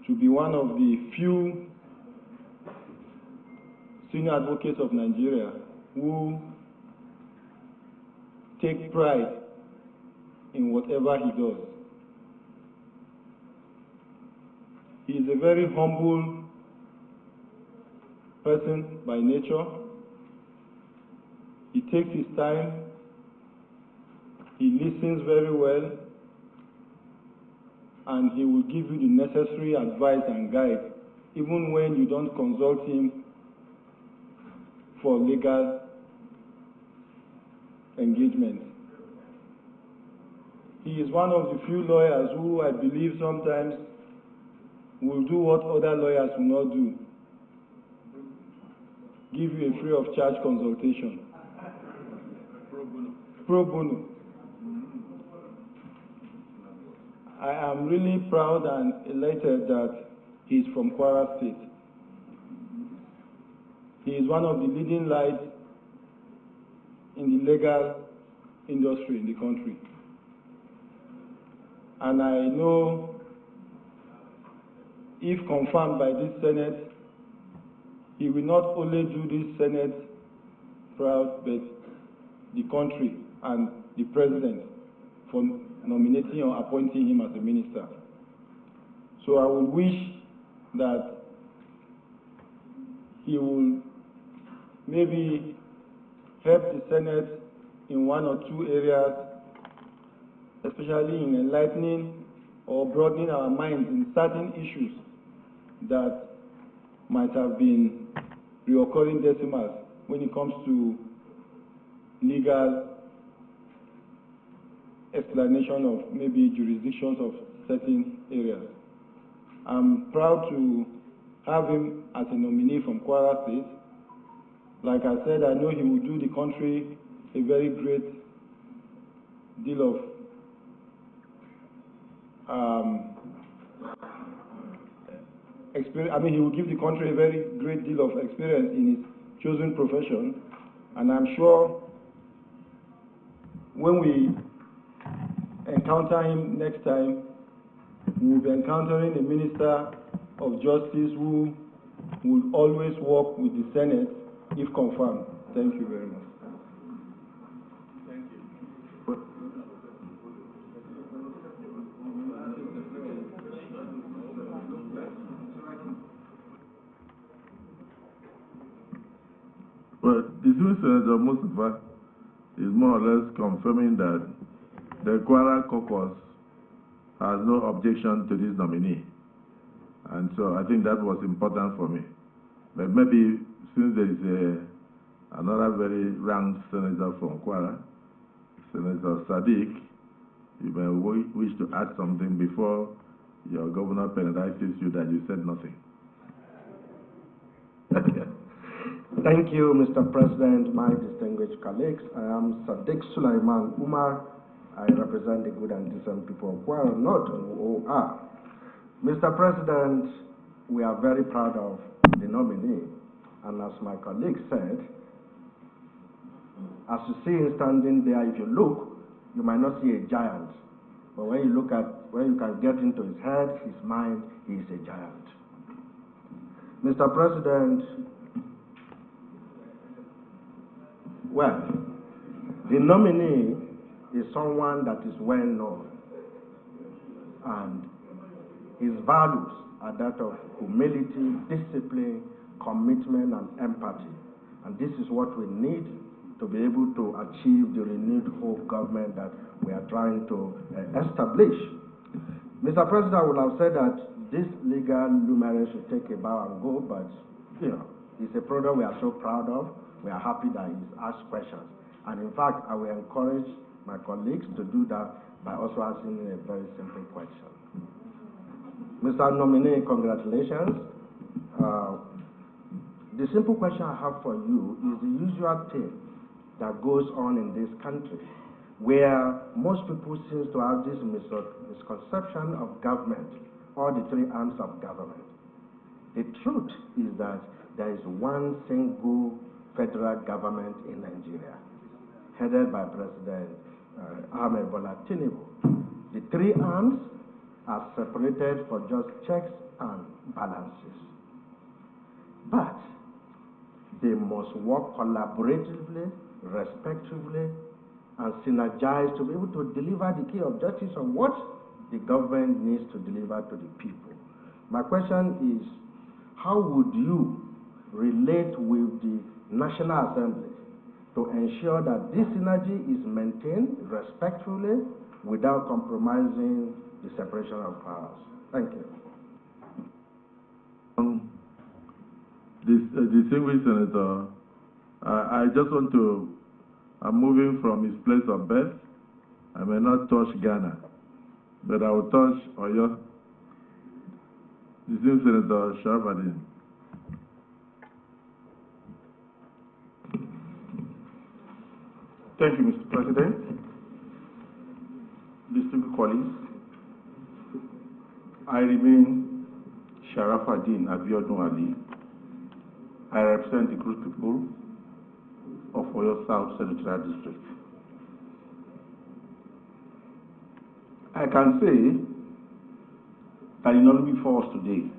to be one of the few senior advocates of Nigeria who take pride in whatever he does. He is a very humble person by nature. He takes his time. He listens very well, and he will give you the necessary advice and guide, even when you don't consult him for legal engagement. He is one of the few lawyers who I believe sometimes will do what other lawyers will not do. Give you a free of charge consultation. Pro bono. I am really proud and elated that he is from Kwara State. He is one of the leading lights in the legal industry in the country. And I know if confirmed by this Senate, he will not only do this Senate proud, but the country and the President for nominating or appointing him as a minister. So I would wish that he will maybe help the Senate in one or two areas, especially in enlightening or broadening our minds in certain issues that might have been reoccurring decimals when it comes to legal explanation of maybe jurisdictions of certain areas. I'm proud to have him as a nominee from Kwara State. Like I said, I know he will do the country a very great deal of experience. I mean, he will give the country a very great deal of experience in his chosen profession. And I'm sure when we encounter him next time, we will be encountering a minister of justice who will always work with the Senate if confirmed. Thank you very much. Thank you. Well, dismissed Senator Mustafa is more or less confirming that the Kwara caucus has no objection to this nominee. And so I think that was important for me. But maybe since there is another very ranked senator from Kwara, Senator Sadiq, you may wish to add something before your governor penalizes you that you said nothing. Thank you, Mr. President, my distinguished colleagues. I am Sadiq Sulaiman Umar. I represent the good and decent people of Kwara North and OR. Mr. President, we are very proud of the nominee. And as my colleague said, as you see him standing there, if you look, you might not see a giant. But when you look at, when you can get into his head, his mind, he is a giant. Mr. President, well, the nominee is someone that is well known, and his values are that of humility, discipline, commitment, and empathy. And this is what we need to be able to achieve the renewed hope government that we are trying to establish. Mr. President, I would have said that this legal luminary should take a bow and go, but you know, it's a product we are so proud of. We are happy that he's asked questions. And in fact, I will encourage my colleagues to do that by also asking a very simple question. Mr. Nominee, congratulations. The simple question I have for you is the usual thing that goes on in this country, where most people seem to have this misconception of government, or the three arms of government. The truth is that there is one single federal government in Nigeria, headed by President Ahmed Bola Tinubu. The three arms are separated for just checks and balances. But they must work collaboratively, respectively, and synergize to be able to deliver the key objectives of what the government needs to deliver to the people. My question is, how would you relate with the National Assembly to ensure that this synergy is maintained respectfully without compromising the separation of powers? Thank you. Distinguished Senator, I just want to, I'm moving from his place of birth. I may not touch Ghana, but I will touch Oyo. Distinguished Senator Sharafadin. Thank you, Mr. President. Distinguished colleagues, I remain Sharafadin Abiodun Ali. I represent the group people of Oyo South Senatorial District. I can say that the nominee before us today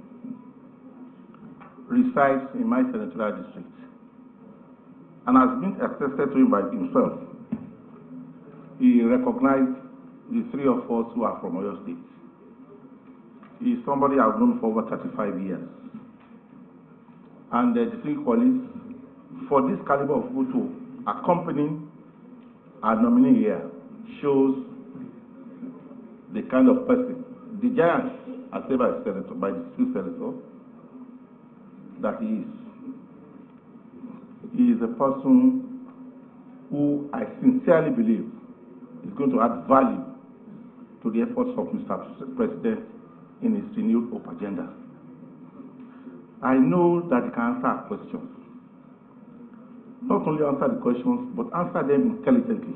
resides in my senatorial district and has been attested to him by himself. He recognized the three of us who are from Oyo State. He is somebody I've known for over 35 years. And the three colleagues, for this caliber of people to accompany our nominee here shows the kind of person, the giant, as said by the two senators, that he is. He is a person who I sincerely believe is going to add value to the efforts of Mr. President in his renewed hope agenda. I know that he can answer our questions. Not only answer the questions, but answer them intelligently.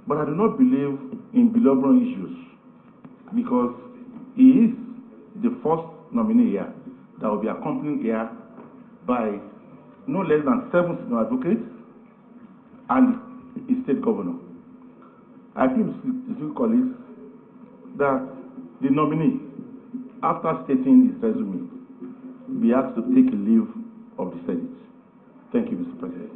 But I do not believe in belaboring issues because he is the first nominee here that will be accompanied here by no less than 7 senior advocates and a state governor. I feel, distinguished colleagues, that the nominee, after stating his resume, be asked to take a leave of the Senate. Thank you, Mr. President.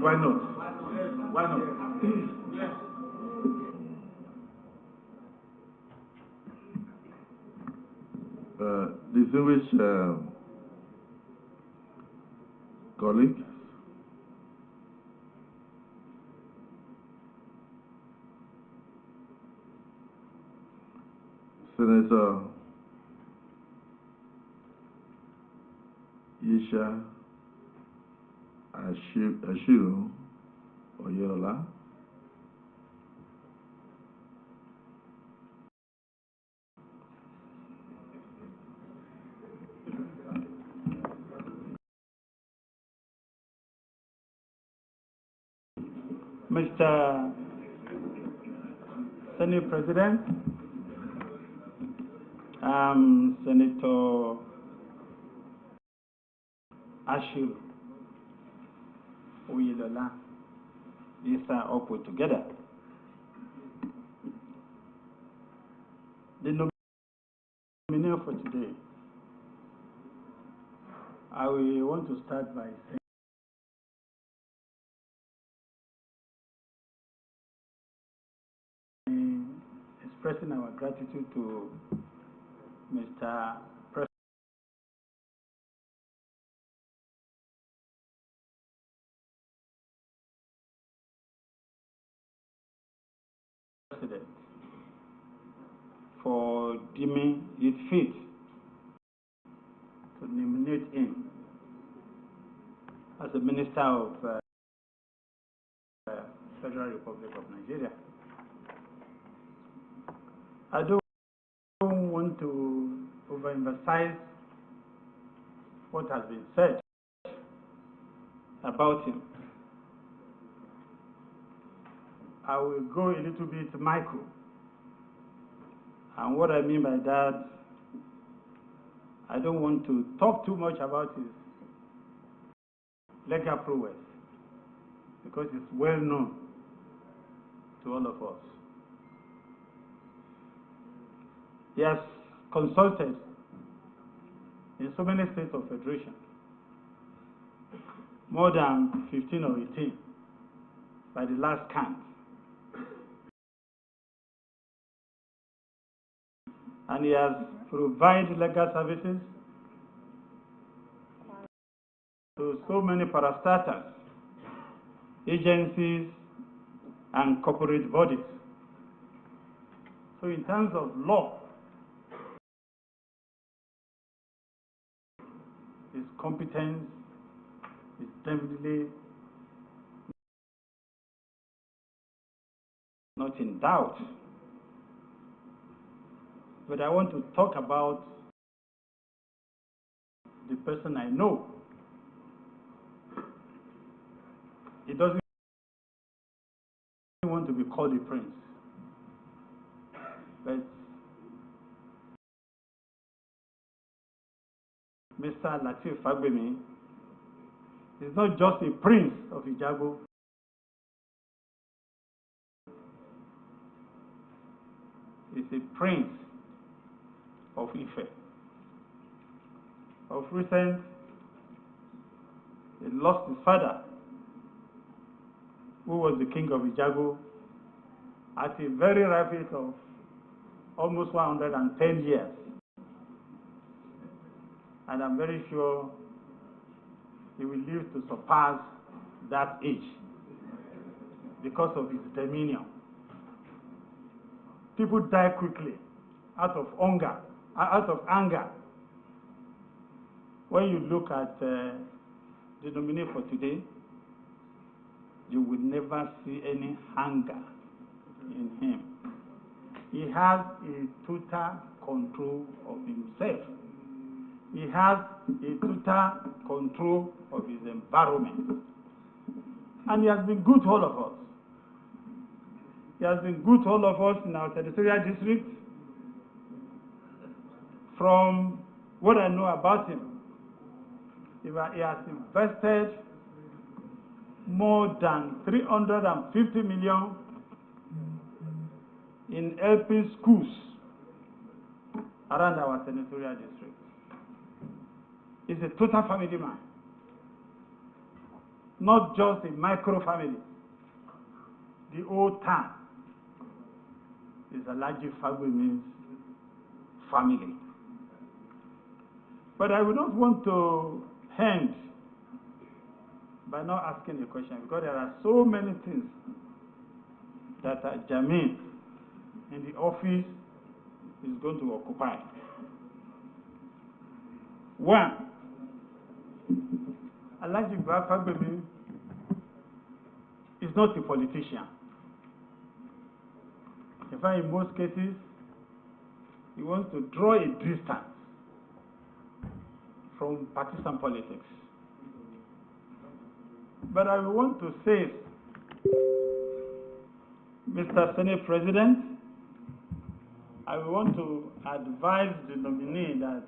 Why not? Why not? Distinguished colleagues, Senator Yisha Ashiru Oyelola, Mr. Senate President, Senator Ashiru Oyelola, these are all put together. The nominee for today, I will want to start by saying, expressing our gratitude to Mr. President for deeming it fit to nominate him as the Minister of Federal Republic of Nigeria. I don't want to overemphasize what has been said about him. I will go a little bit micro. And what I mean by that, I don't want to talk too much about his legal prowess because it's well known to all of us. He has consulted in so many states of federation, more than 15 or 18 by the last count. And he has provided legal services to so many parastatals, agencies, and corporate bodies. So in terms of law, his competence is definitely not in doubt. But I want to talk about the person I know. He doesn't want to be called a prince. But Mr. Lateef Fagbemi is not just a prince of Ijago. He's a prince of Ife. Of recent, he lost his father, who was the king of Ijago, at a very ripe age of almost 110 years. And I'm very sure he will live to surpass that age because of his demeanor. People die quickly out of anger. When you look at the nominee for today, you will never see any anger in him. He has a total control of himself. He has a total control of his environment. And he has been good to all of us. He has been good to all of us in our Ministerial district. From what I know about him, he has invested more than 350 million in helping schools around our senatorial district. He's a total family man, not just a micro family. The whole town is Alhaji Fagbemi's family. But I would not want to end by not asking a question, because there are so many things that are germane in the office is going to occupy. One, Alhaji Fagbemi is not a politician. In fact, in most cases, he wants to draw a distance from partisan politics. But I want to say, Mr. Senate President, I want to advise the nominee that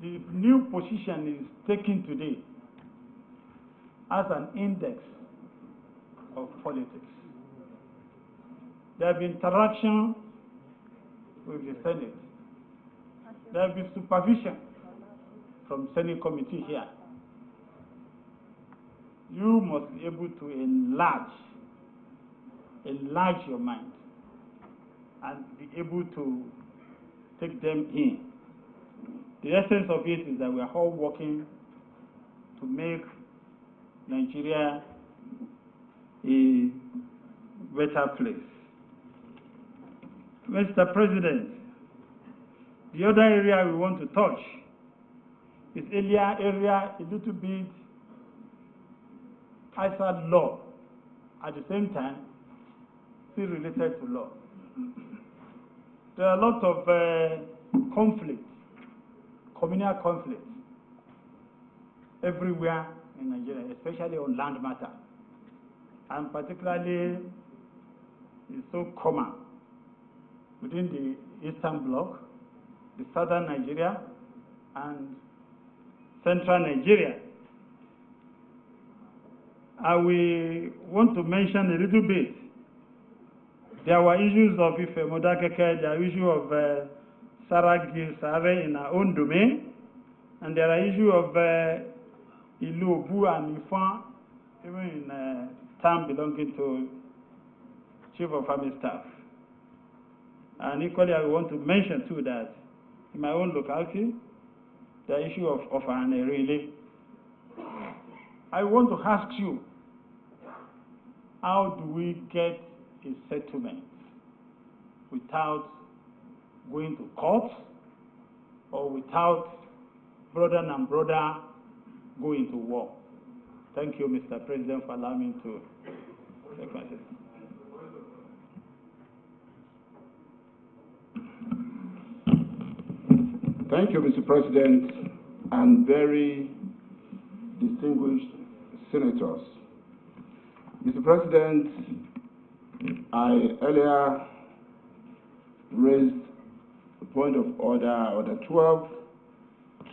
the new position is taken today as an index of politics. There have been interaction with the Senate. There have been supervision from Senate committee here. You must be able to enlarge your mind and be able to take them in. The essence of it is that we are all working to make Nigeria a better place. Mr. President, the other area we want to touch is area a little bit outside law, at the same time still related to law. There are a lot of conflicts, communal conflicts, everywhere in Nigeria, especially on land matter. And particularly, it's so common within the Eastern Bloc, the Southern Nigeria, and Central Nigeria. And we want to mention a little bit. There were issues of Ife Modakeke, there are issues of Saragi Sare in our own domain, and there are issues of Ilu Obu and Ifan, even in town belonging to Chief of Army Staff. And equally, I want to mention too that in my own locality, the issue of Ofanerele. I want to ask you, how do we get a settlement without going to court or without brother and brother going to war? Thank you, Mr. President, for allowing me to take my seat. Thank you, Mr. President, and very distinguished senators. Mr. President, I earlier raised a point of order 12,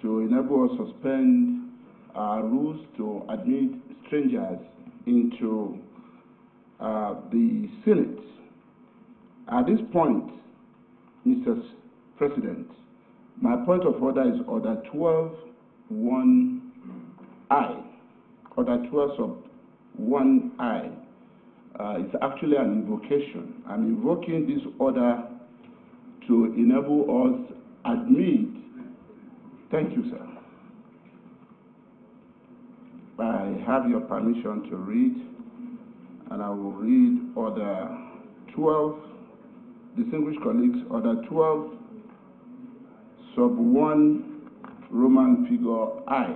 to enable us to suspend rules to admit strangers into the Senate. At this point, Mr. President, my point of order is order 12(1)(I). Order 12(1)(I). It's actually an invocation. I'm invoking this order to enable us admit. Thank you, sir. I have your permission to read, and I will read order 12. Distinguished colleagues, order 12, sub 1, Roman figure I.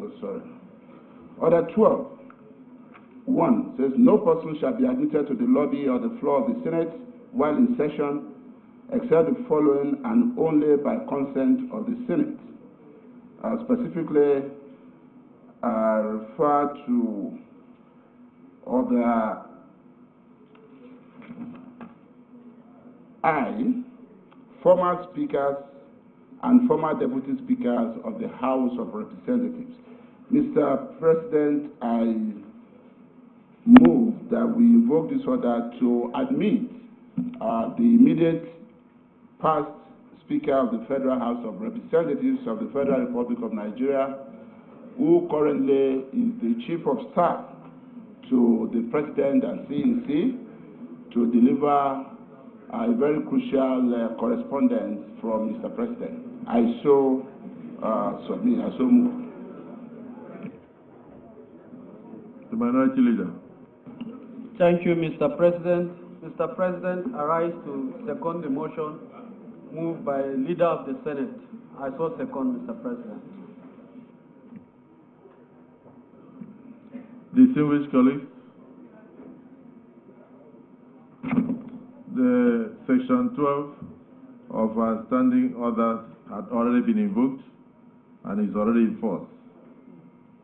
Oh, sorry. Order 12, 1 says, no person shall be admitted to the lobby or the floor of the Senate while in session, except the following and only by consent of the Senate. Specifically, refer to order I, former speakers and former deputy speakers of the House of Representatives. Mr. President, I move that we invoke this order to admit the immediate past Speaker of the Federal House of Representatives of the Federal Republic of Nigeria, who currently is the Chief of Staff to the President and CNC, to deliver a very crucial correspondence from Mr. President. I so submit, I so move. The Minority Leader. Thank you, Mr. President. Mr. President, I rise to second the motion moved by Leader of the Senate. I so second, Mr. President. Distinguished colleagues, the Section 12 of our standing orders had already been invoked and is already in force,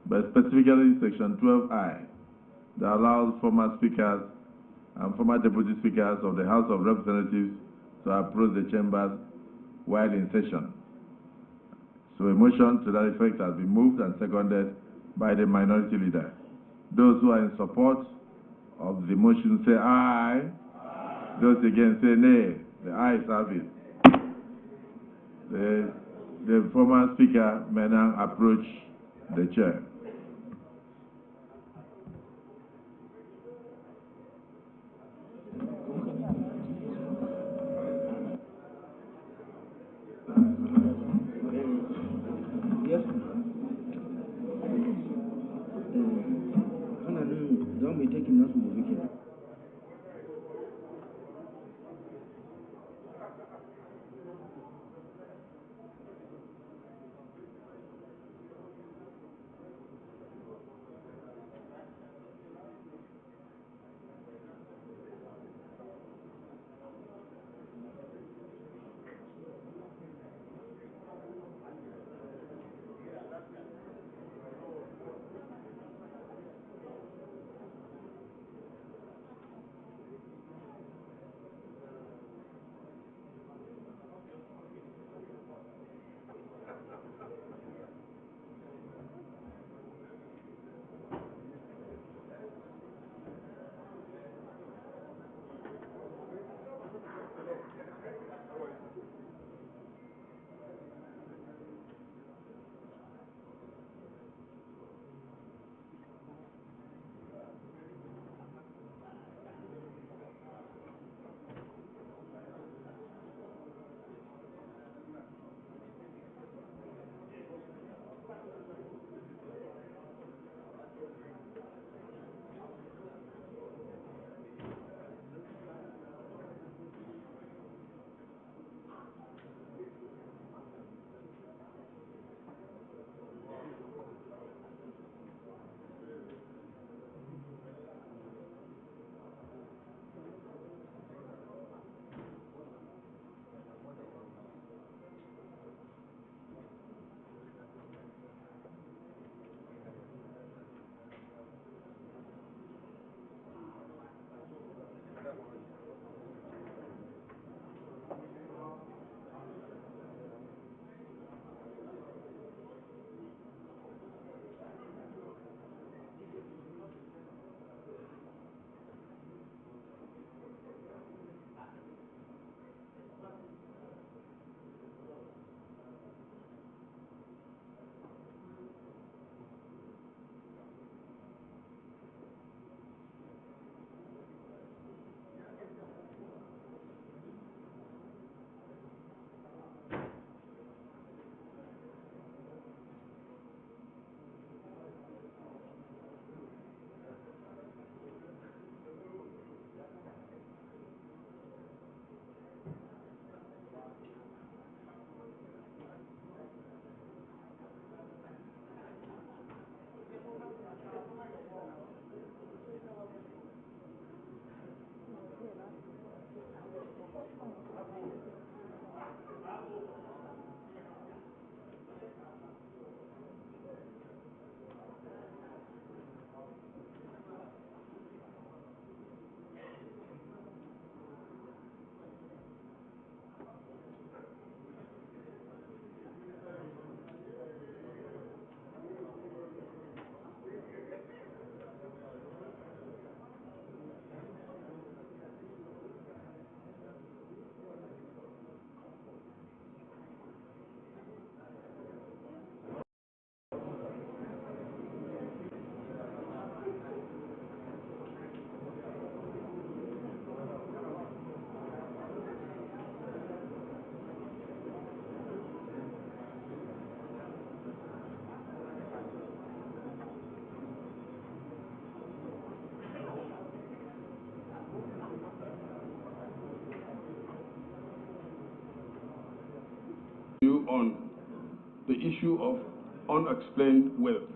but specifically Section 12(I) that allows former speakers and former deputy speakers of the House of Representatives to approach the chambers while in session. So a motion to that effect has been moved and seconded by the Minority Leader. Those who are in support of the motion say aye. Aye. Those against say nay. The ayes have it. The former speaker may now approach the chair. Yes. Don't be taking us to the weekend. You on the issue of Unexplained Wealth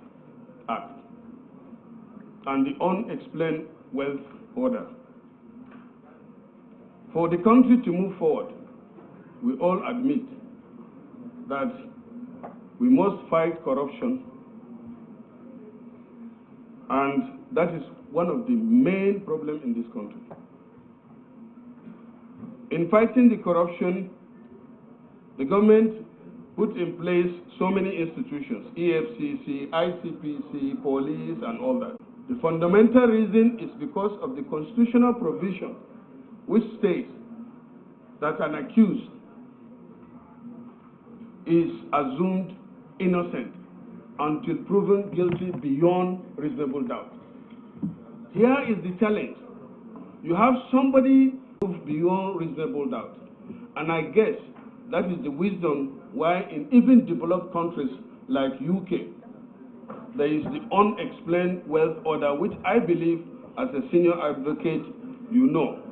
Act and the Unexplained Wealth Order. For the country to move forward, we all admit that we must fight corruption, and that is one of the main problems in this country. In fighting the corruption, the government put in place so many institutions, EFCC, ICPC, police, and all that. The fundamental reason is because of the constitutional provision which states that an accused is assumed innocent until proven guilty beyond reasonable doubt. Here is the challenge. You have somebody proved beyond reasonable doubt. And I guess that is the wisdom why in even developed countries like UK, there is the Unexplained Wealth Order, which I believe as a senior advocate, you know.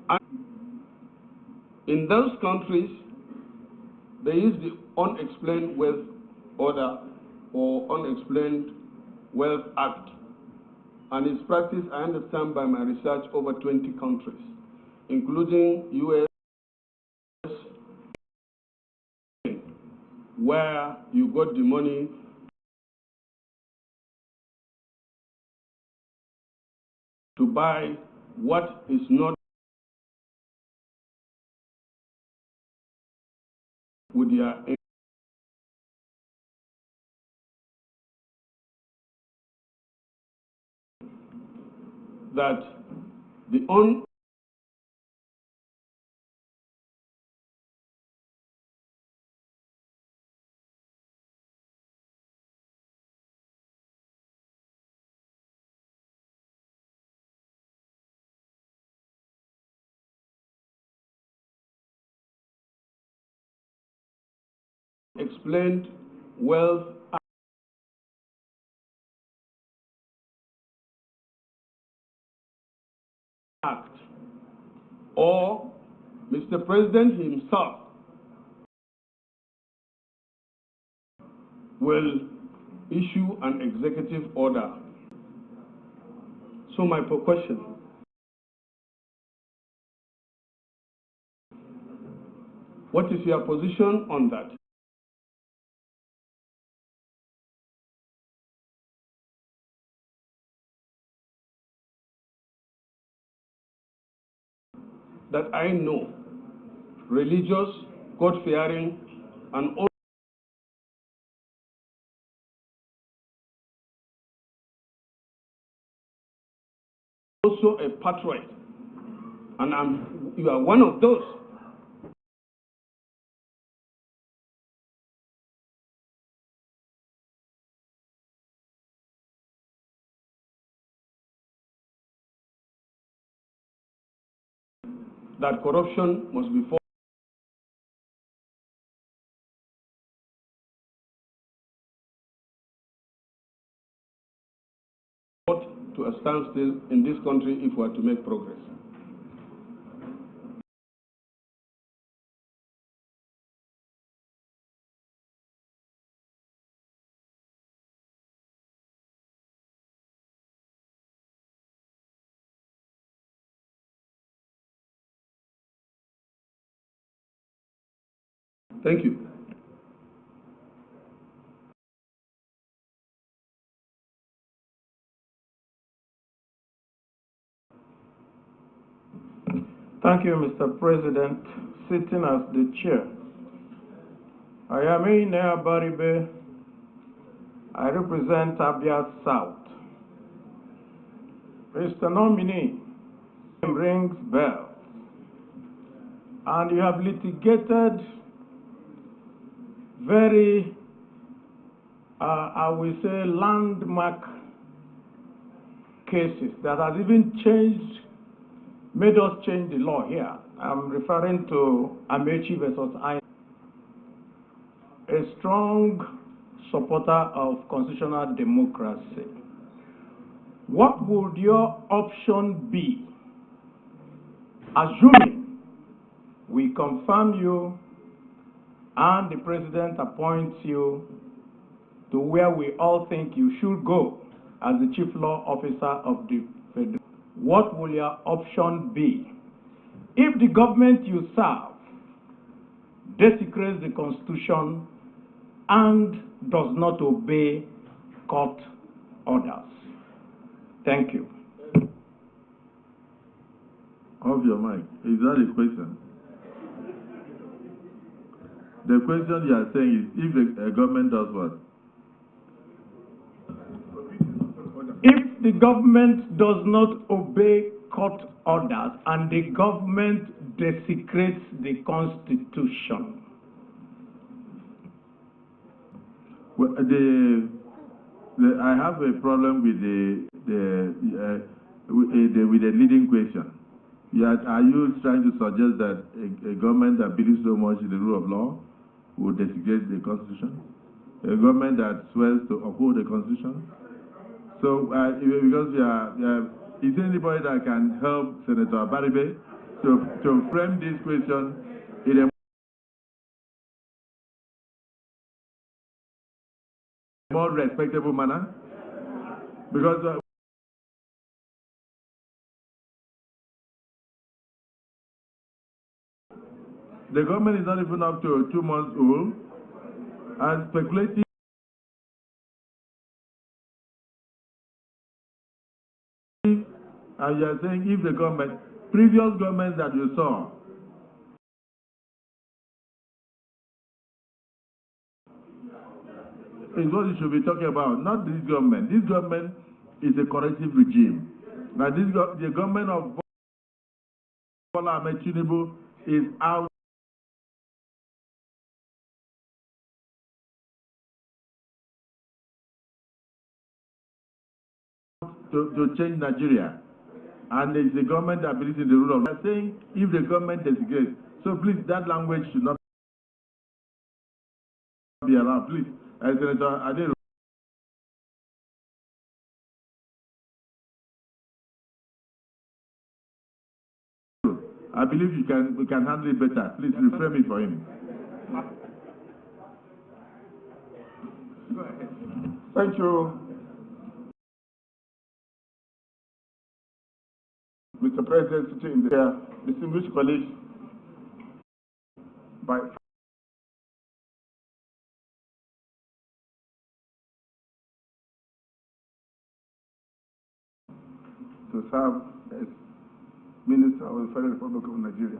And in those countries, there is the Unexplained Wealth Order or Unexplained Wealth Act. And its practice, I understand by my research, over 20 countries, including US, where you got the money to buy what is not with their that the Unexplained Wealth Act, or Mr. President himself will issue an executive order. So my question, what is your position on that? That I know, religious, God-fearing, and also a patriot, and you are one of those. That corruption must be brought to a standstill in this country if we are to make progress. Thank you. Thank you, Mr. President. Sitting as the chair, I am Inea Baribe. I represent Abia South. Mr. Nominee, rings bells, and you have litigated very, I will say, landmark cases that has even made us change the law here. I'm referring to Amechi versus I. A strong supporter of constitutional democracy. What would your option be, assuming we confirm you and the president appoints you to where we all think you should go as the chief law officer of the federation, what will your option be? If the government you serve desecrates the Constitution and does not obey court orders. Thank you. Off your mic. Is that a question? The question you are saying is if the government does what? If the government does not obey court orders and the government desecrates the Constitution. Well, I have a problem with with the leading question. Are you trying to suggest that a government that believes so much in the rule of law will desecrate the Constitution? A government that swears to uphold the Constitution? So, because is there anybody that can help Senator Abaribe to frame this question in a more respectable manner? Because the government is not even up to 2 months old, and speculating and you are saying if the government, previous governments that you saw, is what you should be talking about, not this government. This government is a corrective regime. Now the government of Bola Ahmed Tinubu is out to change Nigeria. And it's the government that believes in the rule of law. They are saying if the government desecrates. So please, that language should not be allowed. Please, Senator Adero. I believe we can handle it better. Please reframe it for him. Go ahead. Thank you, Mr. President, sitting in the chair, distinguished colleagues, by to serve as Minister of the Federal Republic of Nigeria.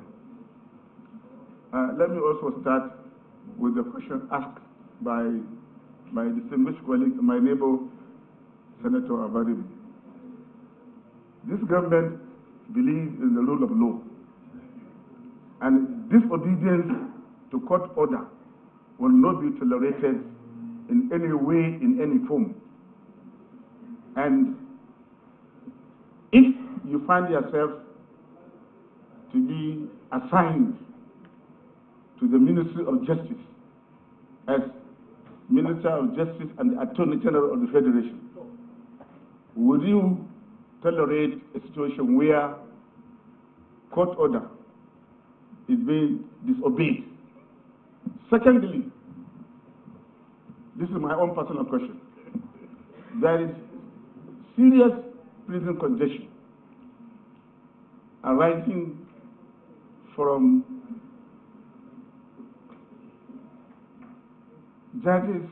Let me also start with the question asked by my distinguished colleague, my neighbor, Senator Abaribe. This government believes in the rule of law, and disobedience to court order will not be tolerated in any way, in any form. And if you find yourself to be assigned to the Ministry of Justice as Minister of Justice and Attorney General of the Federation, would you tolerate a situation where court order is being disobeyed? Secondly, this is my own personal question. There is serious prison congestion arising from judges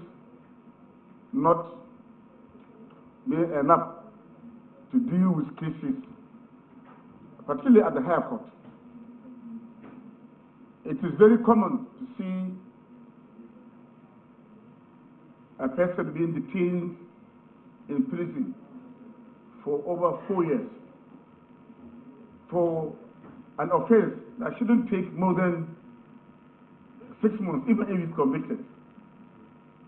not being enough to deal with cases, particularly at the higher court. It is very common to see a person being detained in prison for over 4 years for an offense that shouldn't take more than 6 months, even if he's convicted.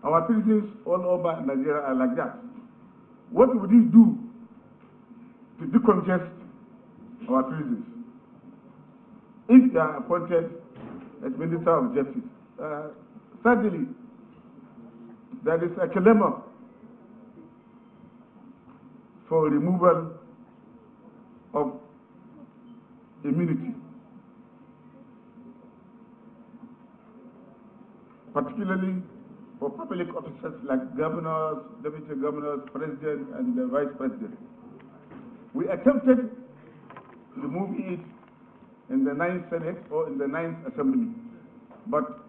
Our prisons all over Nigeria are like that. What would you do to decongest our prisons if they are appointed as Minister of Justice? Thirdly, there is a dilemma for removal of immunity. particularly for public officers like governors, deputy governors, president, and the vice president. We attempted removing it in the 9th Senate or in the 9th Assembly, but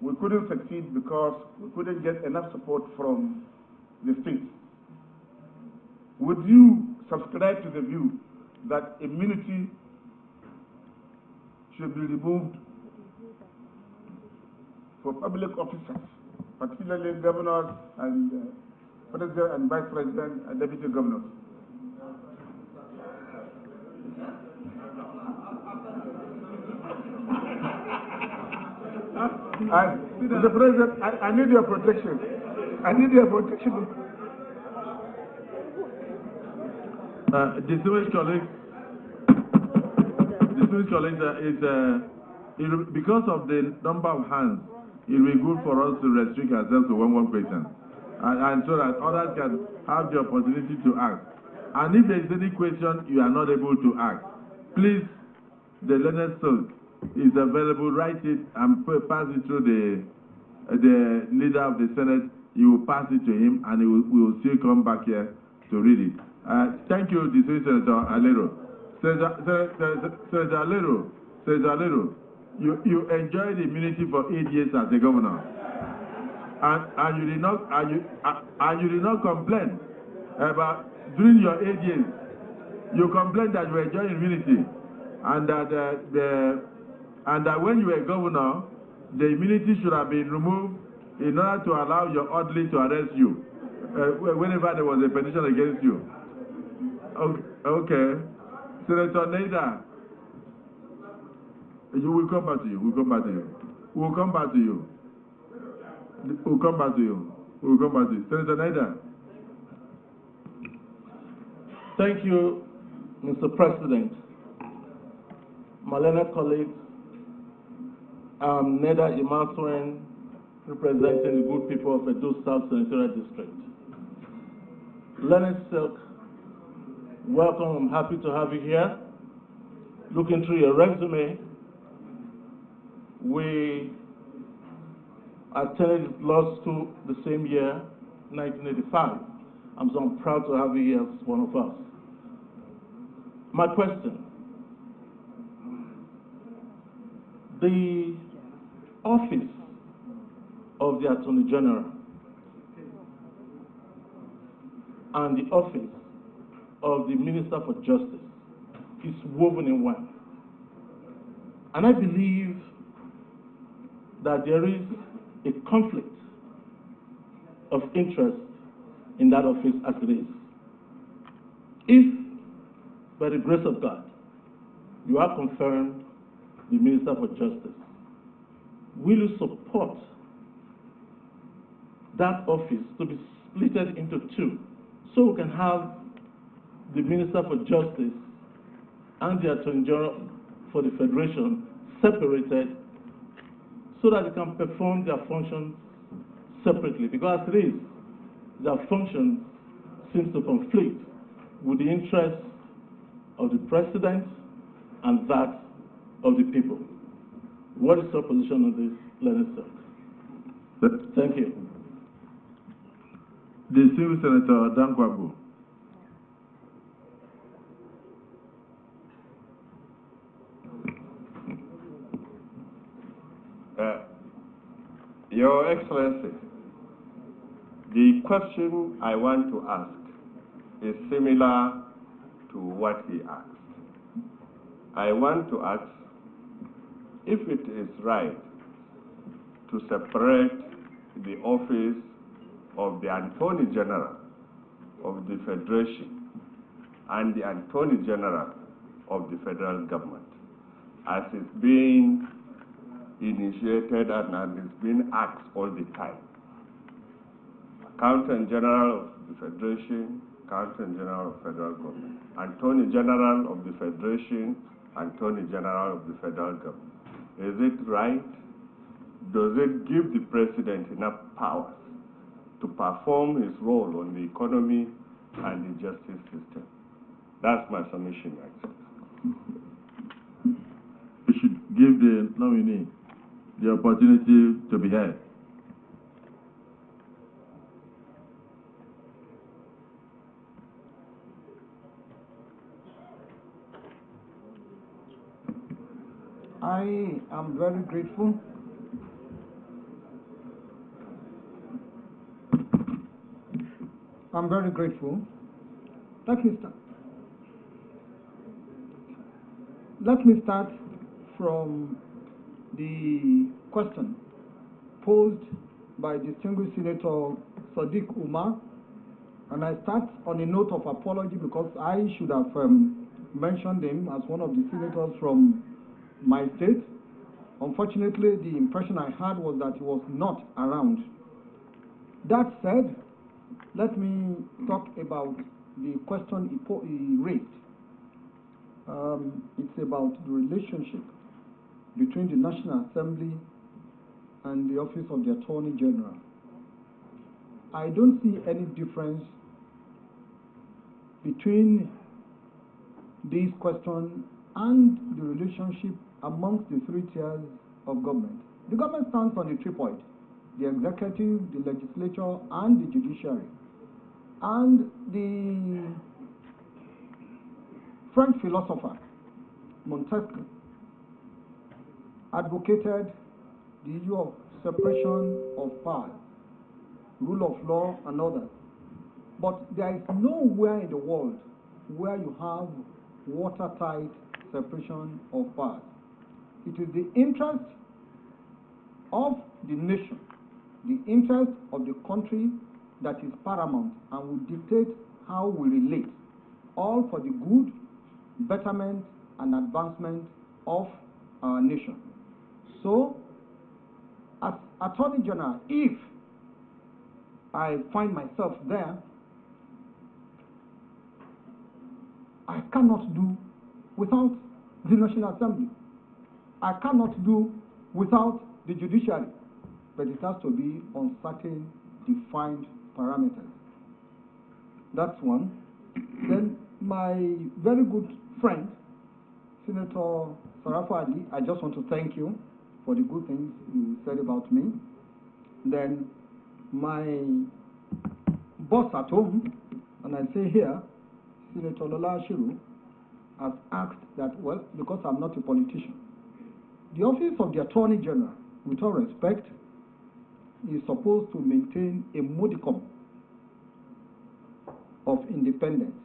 we couldn't succeed because we couldn't get enough support from the states. Would you subscribe to the view that immunity should be removed for public officers, particularly governors and president and vice president and deputy governors? Mr. President, I need your protection. I need your protection. Distinguished colleagues, because of the number of hands, it will be good for us to restrict ourselves to one question, and so that others can have the opportunity to ask. And if there is any question you are not able to ask, please, the learned silk is available. Write it and pass it through the leader of the Senate. You will pass it to him, and we will still come back here to read it. Thank you, distinguished Senator Alero. Senator Alero, you enjoyed immunity for 8 years as a governor, and you did not complain about during your 8 years. You complained that you were enjoying immunity, and that when you were governor, the immunity should have been removed in order to allow your orderly to arrest you whenever there was a petition against you. Okay. Senator Nader, we'll come back to you. We'll come back to you. Senator Nader. Thank you, Mr. President. My learned colleagues, I'm Neda Imaswen, representing the good people of Edo South Senatorial District. Learned Silk, welcome. I'm happy to have you here. Looking through your resume, we attended law school the same year, 1985. I'm so proud to have you here as one of us. My question, the office of the Attorney General and the office of the Minister for Justice is woven in one. And I believe that there is a conflict of interest in that office as it is. If, by the grace of God, you are confirmed the Minister for Justice, will you support that office to be split into two so we can have the Minister for Justice and the Attorney General for the Federation separated so that they can perform their functions separately? Because as it is, their function seems to conflict with the interests of the President and that of the people. What is your position on this, Leonard Silk? Thank you. Distinguished Senator Dankwabu. Your Excellency, the question I want to ask is similar to what he asked. I want to ask if it is right to separate the office of the Attorney General of the Federation and the Attorney General of the federal government, as is being initiated and is being asked all the time. Accountant General of the Federation, Accountant General of federal government, Attorney General of the Federation, Attorney General of the federal government. Is it right? Does it give the President enough powers to perform his role on the economy and the justice system? That's my submission, Your Excellency. We should give the nominee. the opportunity to be heard. I am very grateful I'm very grateful. Let me start from the question posed by distinguished Senator Sadiq Umar, and I start on a note of apology because I should have mentioned him as one of the senators from my state. Unfortunately, the impression I had was that he was not around. That said, let me talk about the question he raised. It's about the relationship between the National Assembly and the Office of the Attorney General. I don't see any difference between this question and the relationship amongst the three tiers of government. The government stands on the tripod: the executive, the legislature, and the judiciary. And the French philosopher Montesquieu advocated the issue of separation of powers, rule of law, and others. But there is nowhere in the world where you have watertight separation of powers. It is the interest of the nation, the interest of the country that is paramount and will dictate how we relate, all for the good, betterment, and advancement of our nation. So, as Attorney General, if I find myself there, I cannot do without the National Assembly. I cannot do without the judiciary, but it has to be on certain defined parameters. That's one. Then my very good friend, Senator Sarafa Ali, I just want to thank you for the good things you said about me. Then my boss at home, and I say here, Senator Lola Ashiru, has asked that, well, because I'm not a politician, the Office of the Attorney General, with all respect, is supposed to maintain a modicum of independence.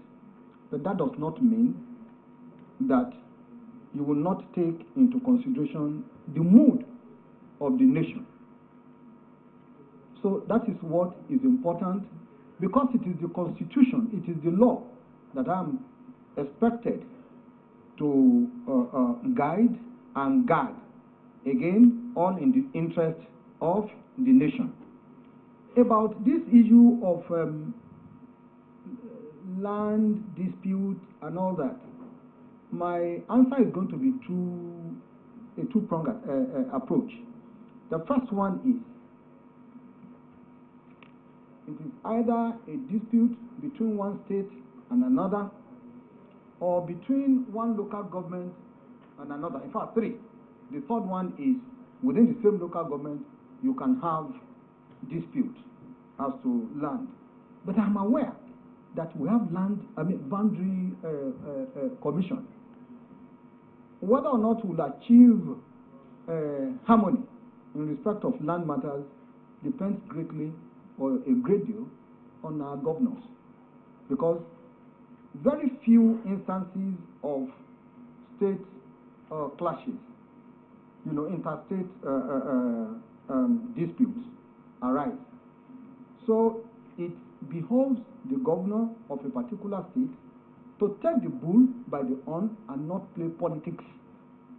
But that does not mean that you will not take into consideration the mood of the nation. So that is what is important, because it is the Constitution, it is the law that I am expected to guide and guard, again, all in the interest of the nation. About this issue of land dispute and all that, my answer is going to be a two-pronged approach. The first one is, it is either a dispute between one state and another, or between one local government and another. In fact, three. The third one is, within the same local government, you can have dispute as to land. But I'm aware that we have boundary commission. Whether or not we'll achieve harmony in respect of land matters depends greatly, or a great deal, on our governors. Because very few instances of state clashes, interstate disputes arise. So it behoves the governor of a particular state to take the bull by the horn and not play politics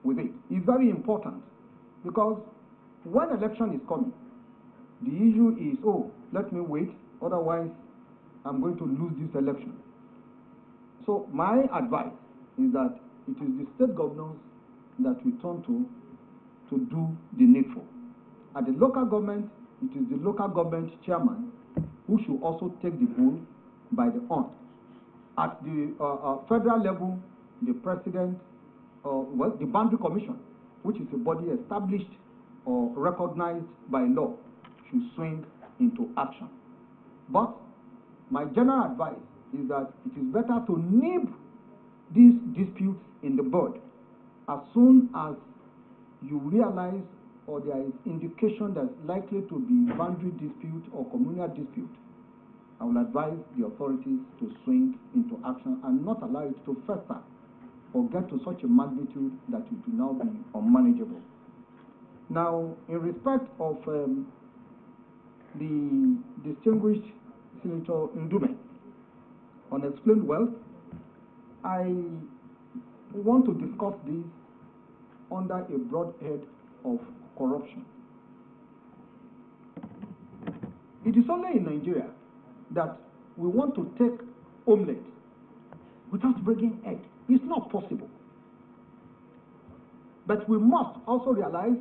with it. It's very important, because when election is coming, the issue is, oh, let me wait, otherwise I'm going to lose this election. So my advice is that it is the state governors that we turn to do the needful. At the local government, it is the local government chairman who should also take the bull by the horn. At the federal level, the president, the boundary commission, which is a body established or recognized by law should swing into action. But my general advice is that it is better to nib these disputes in the bud as soon as you realize or there is indication that's likely to be boundary dispute or communal dispute. I will advise the authorities to swing into action and not allow it to fester or get to such a magnitude that it will now be unmanageable. Now, in respect of the distinguished Senator Ndume on explained wealth, I want to discuss this under a broad head of corruption. It is only in Nigeria that we want to take omelette without breaking egg. It's not possible. But we must also realize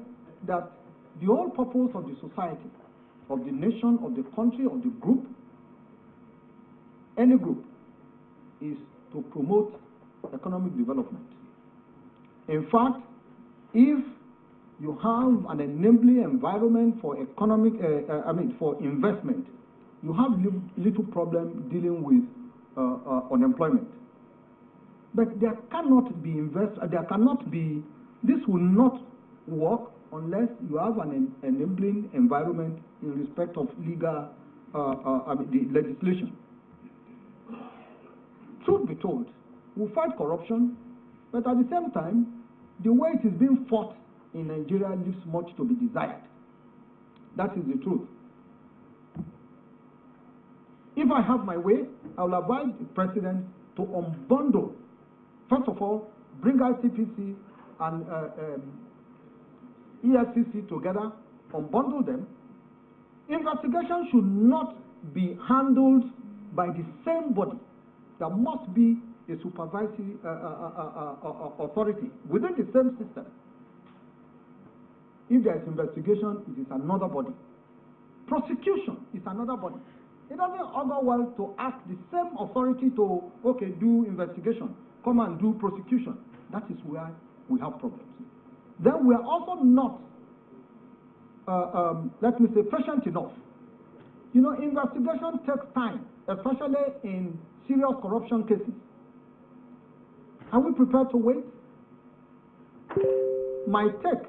that the whole purpose of the society, of the nation, of the country, of the group, any group, is to promote economic development. In fact, if you have an enabling environment for economic, for investment, you have little problem dealing with unemployment. But there cannot be this will not work unless you have an enabling environment in respect of legal, the legislation. Truth be told, we fight corruption, but at the same time, the way it is being fought in Nigeria leaves much to be desired. That is the truth. If I have my way, I will advise the president to unbundle. First of all, bring ICPC and EFCC together, unbundle them. Investigation should not be handled by the same body. There must be a supervisory authority within the same system. If there is investigation, it is another body. Prosecution is another body. It doesn't augur well to ask the same authority to, okay, do investigation, come and do prosecution. That is where we have problems. Then we are also not, let me say, patient enough. You know, investigation takes time, especially in serious corruption cases. Are we prepared to wait? My take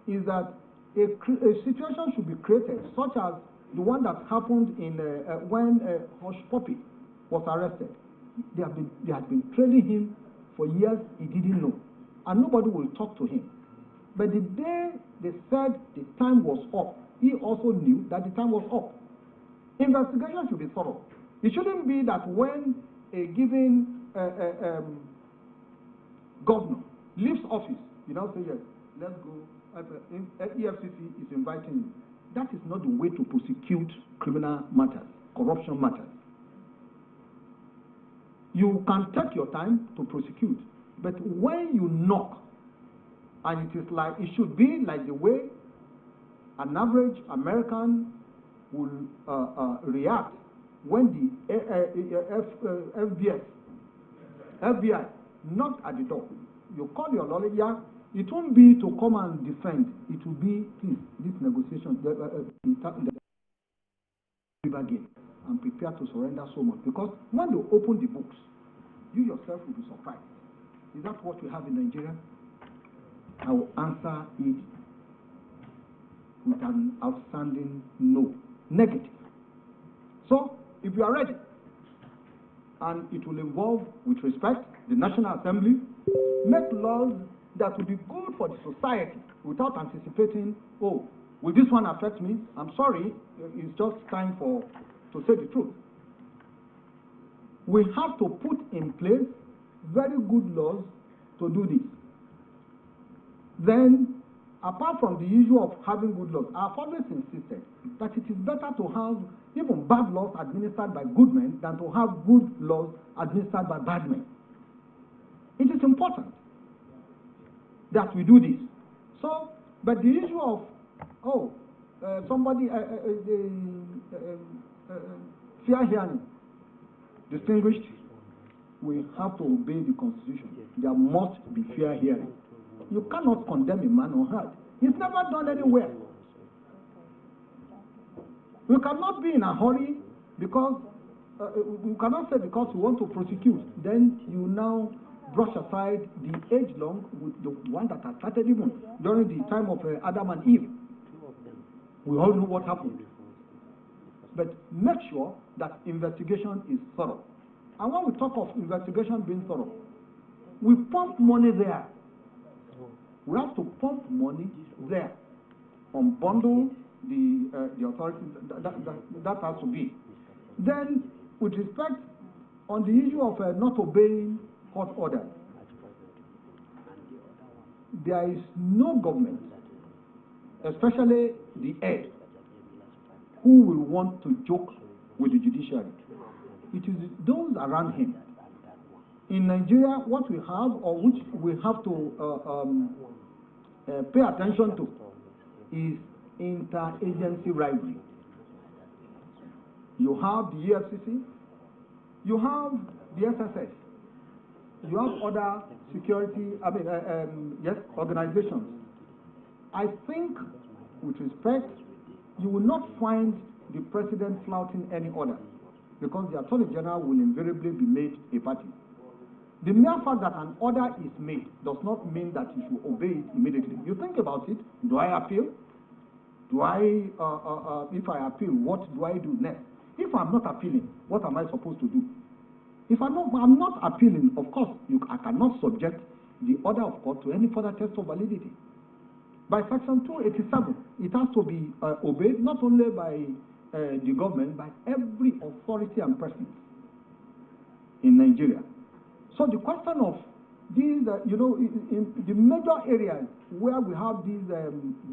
is that a situation should be created, such as the one that happened in when Hush Puppy was arrested. They had been trailing him for years. He didn't know, and nobody will talk to him. But the day they said the time was up, he also knew that the time was up. Investigation should be thorough. It shouldn't be that when a given governor leaves office, you now say, yes, let's go. EFCC is inviting you. That is not the way to prosecute criminal matters, corruption matters. You can take your time to prosecute, but when you knock, and it is like, it should be like the way an average American will react when the FBI knock at the door. You call your lawyer. Yeah, it won't be to come and defend. It will be, please, this negotiation, again, and prepare to surrender so much. Because when you open the books, you yourself will be surprised. Is that what we have in Nigeria? I will answer it with an outstanding no, negative. So, if you are ready, and it will involve, with respect, the National Assembly, make laws that will be good for the society without anticipating, oh, will this one affect me? I'm sorry, it's just time to say the truth. We have to put in place very good laws to do this. Then, apart from the issue of having good laws, I've always insisted that it is better to have even bad laws administered by good men than to have good laws administered by bad men. It is important that we do this. So, but the issue of, fair hearing, distinguished, we have to obey the Constitution. There must be fair hearing. You cannot condemn a man unheard. It's never done anywhere. We cannot be in a hurry because we cannot say because we want to prosecute, then you now brush aside the age long with the one that has started even during the time of Adam and Eve. We all know what happened. But make sure that investigation is thorough. And when we talk of investigation being thorough, we pump money there. We have to pump money there, unbundle the authorities. That has to be. Then, with respect on the issue of not obeying court orders, there is no government, especially the head, who will want to joke with the judiciary. It is those around him. In Nigeria, what we have, or which we have to pay attention to, is interagency rivalry. You have the EFCC, you have the SSS, you have other security, organizations. I think, with respect, you will not find the president flouting any order, because the Attorney General will invariably be made a party. The mere fact that an order is made does not mean that you should obey it immediately. You think about it. Do I appeal? Do I, if I appeal, what do I do next? If I'm not appealing, what am I supposed to do? If I'm not appealing, of course, I cannot subject the order of court to any further test of validity. By Section 287, it has to be obeyed not only by the government, by every authority and person in Nigeria. So the question of these, in the major areas where we have these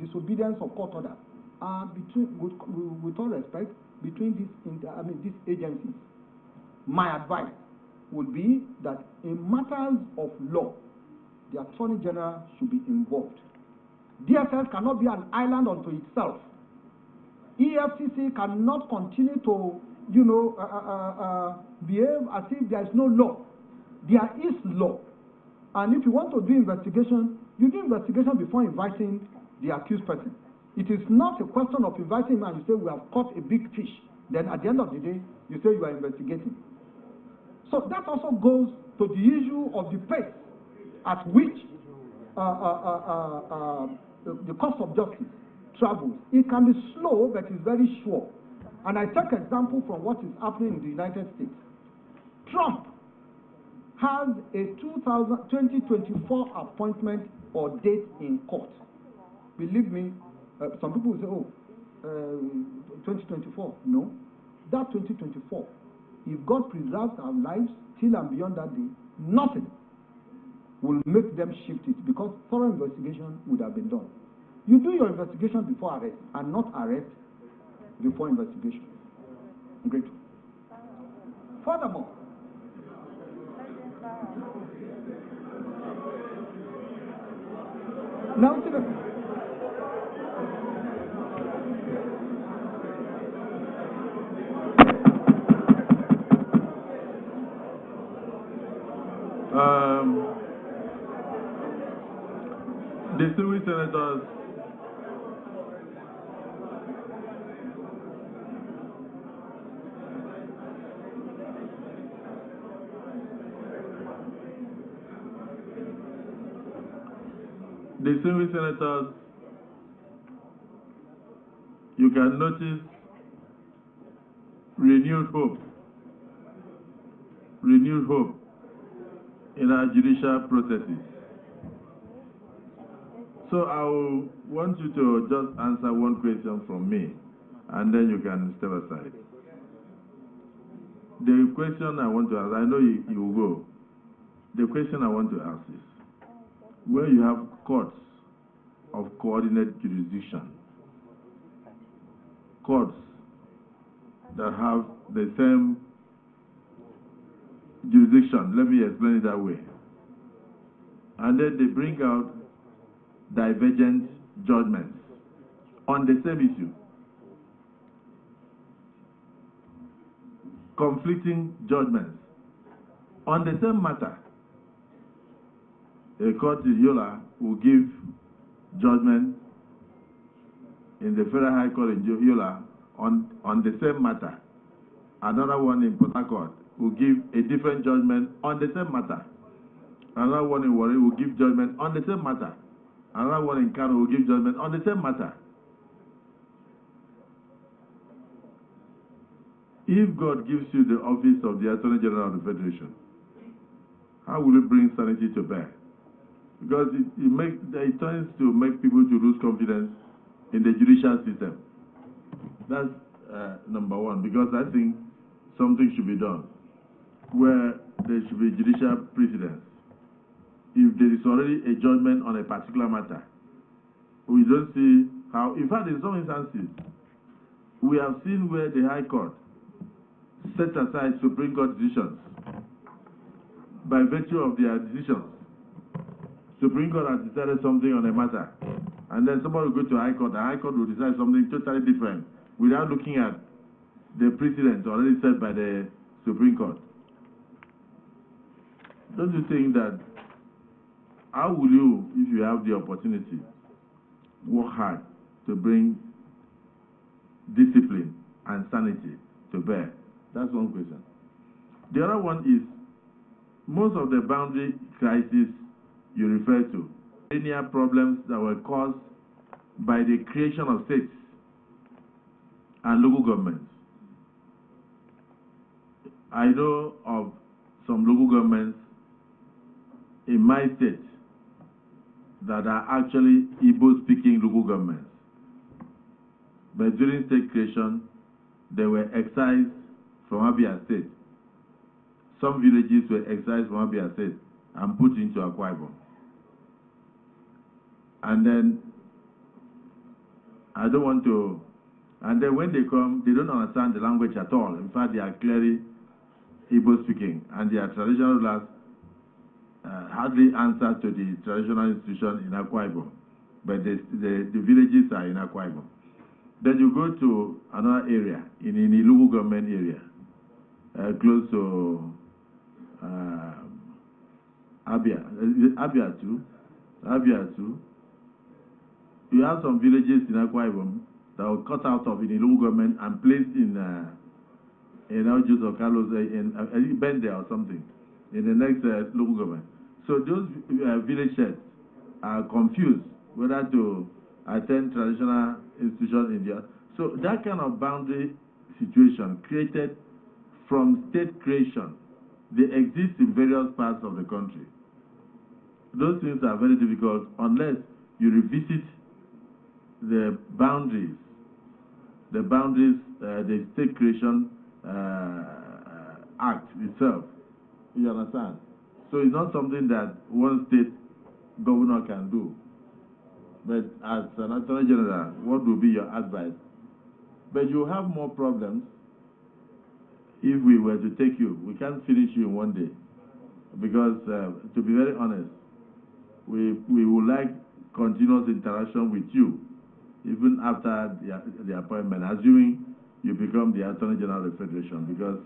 disobedience of court order are with all respect, between these agencies. My advice would be that in matters of law, the Attorney General should be involved. DSS cannot be an island unto itself. EFCC cannot continue to, behave as if there is no law. There is law. And if you want to do investigation, you do investigation before inviting the accused person. It is not a question of inviting him and you say, we have caught a big fish. Then at the end of the day, you say you are investigating. So that also goes to the issue of the pace at which the course of justice travels. It can be slow, but it's very sure. And I take example from what is happening in the United States. Trump has a 2024 appointment or date in court. Believe me, some people will say, 2024. No. That 2024, if God preserves our lives till and beyond that day, nothing will make them shift it, because thorough investigation would have been done. You do your investigation before arrest and not arrest before investigation. I'm grateful. Furthermore, now to the distinguished senators, you can notice renewed hope in our judicial processes. So I will want you to just answer one question from me, and then you can step aside. The question I want to ask, I know you will go. The question I want to ask is, where you have courts of coordinate jurisdiction, courts that have the same jurisdiction, let me explain it that way, and then they bring out divergent judgments on the same issue, conflicting judgments on the same matter. A court in Yola will give judgment in the Federal High Court in Yola on the same matter. Another one in Port Harcourt will give a different judgment on the same matter. Another one in Warri will give judgment on the same matter. Another one in Kano will give judgment on the same matter. If God gives you the office of the Attorney General of the Federation, how will it bring sanity to bear? Because it tends to make people to lose confidence in the judicial system. That's number one, because I think something should be done where there should be judicial precedence. If there is already a judgment on a particular matter, we don't see how, in fact, in some instances, we have seen where the High Court set aside Supreme Court decisions by virtue of their decisions. Supreme Court has decided something on a matter, and then somebody will go to High Court, and High Court will decide something totally different without looking at the precedent already set by the Supreme Court. Don't you think that, how will you, if you have the opportunity, work hard to bring discipline and sanity to bear? That's one question. The other one is, most of the boundary crises you refer to, linear problems that were caused by the creation of states and local governments. I know of some local governments in my state that are actually Igbo-speaking local governments. But during state creation, they were excised from Abia State. Some villages were excised from Abia State and put into Akwa Ibom. And then, I don't want to, and then when they come, they don't understand the language at all. In fact, they are clearly Igbo-speaking, and their traditional rulers hardly answer to the traditional institution in Akwa Ibom, but the villages are in Akwa Ibom. Then you go to another area, in the local government area, close to Abia too. You have some villages in Akwa Ibom that were cut out of in the local government and placed in Aljus or Carlos, in Bende or something, in the next local government. So those village heads are confused whether to attend traditional institution in India. So that kind of boundary situation created from state creation, they exist in various parts of the country. Those things are very difficult unless you revisit the boundaries, the state creation act itself. You understand? So it's not something that one state governor can do. But as an Attorney General, what will be your advice? But you have more problems if we were to take you. We can't finish you in one day. Because, to be very honest, we would like continuous interaction with you, even after the appointment, assuming you become the Attorney General of the Federation, because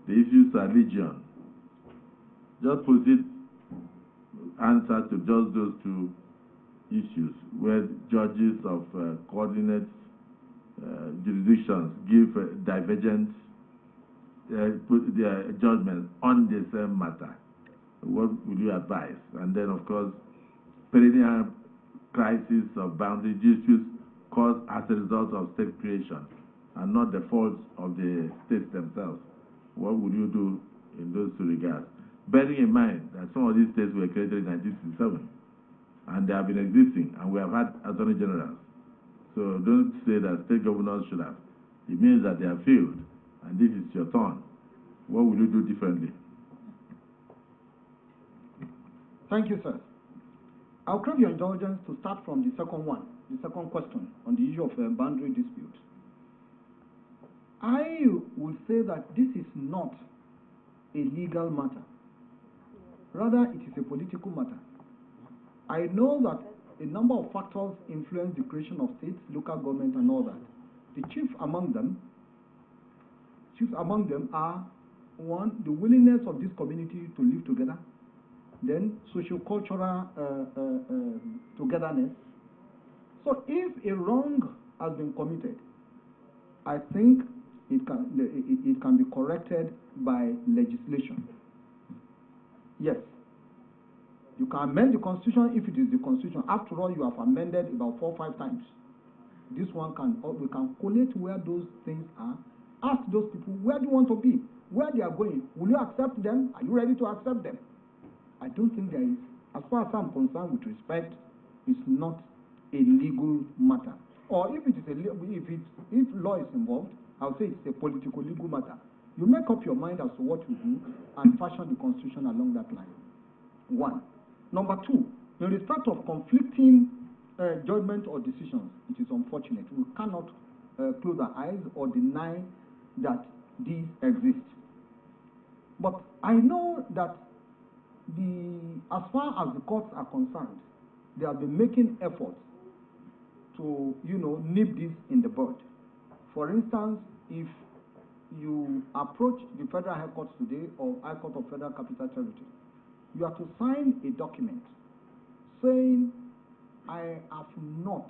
the issues are legion. Just proceed, answer to just those two issues, where judges of coordinate jurisdictions give divergent put their judgment on the same matter. What would you advise? And then, of course, perennial crisis of boundary disputes caused as a result of state creation and not the faults of the states themselves. What would you do in those two regards? Bearing in mind that some of these states were created in 1967 and they have been existing, and we have had attorney generals. So don't say that state governors should have. It means that they have failed, and this is your turn. What will you do differently? Thank you, sir. I'll crave your indulgence to start from the second one, the second question on the issue of boundary dispute. I would say that this is not a legal matter. Rather, it is a political matter. I know that a number of factors influence the creation of states, local government, and all that. The chief among them are, one, the willingness of this community to live together. then socio-cultural togetherness. So if a wrong has been committed, I think it can be corrected by legislation. Yes. You can amend the Constitution if it is the Constitution. After all, you have amended about 4 or 5 times. This one we can collate where those things are. Ask those people, where do you want to be? Where they are going? Will you accept them? Are you ready to accept them? I don't think there is, as far as I'm concerned with respect, it's not a legal matter. Or if it is if law is involved, I'll say it's a political legal matter. You make up your mind as to what you do and fashion the Constitution along that line. 1. Number 2, in respect of conflicting judgment or decisions, it is unfortunate. We cannot close our eyes or deny that these exist. But I know that as far as the courts are concerned, they have been making efforts to, nip this in the bud. For instance, if you approach the Federal High Court today or High Court of Federal Capital Territory, you have to sign a document saying, I have not,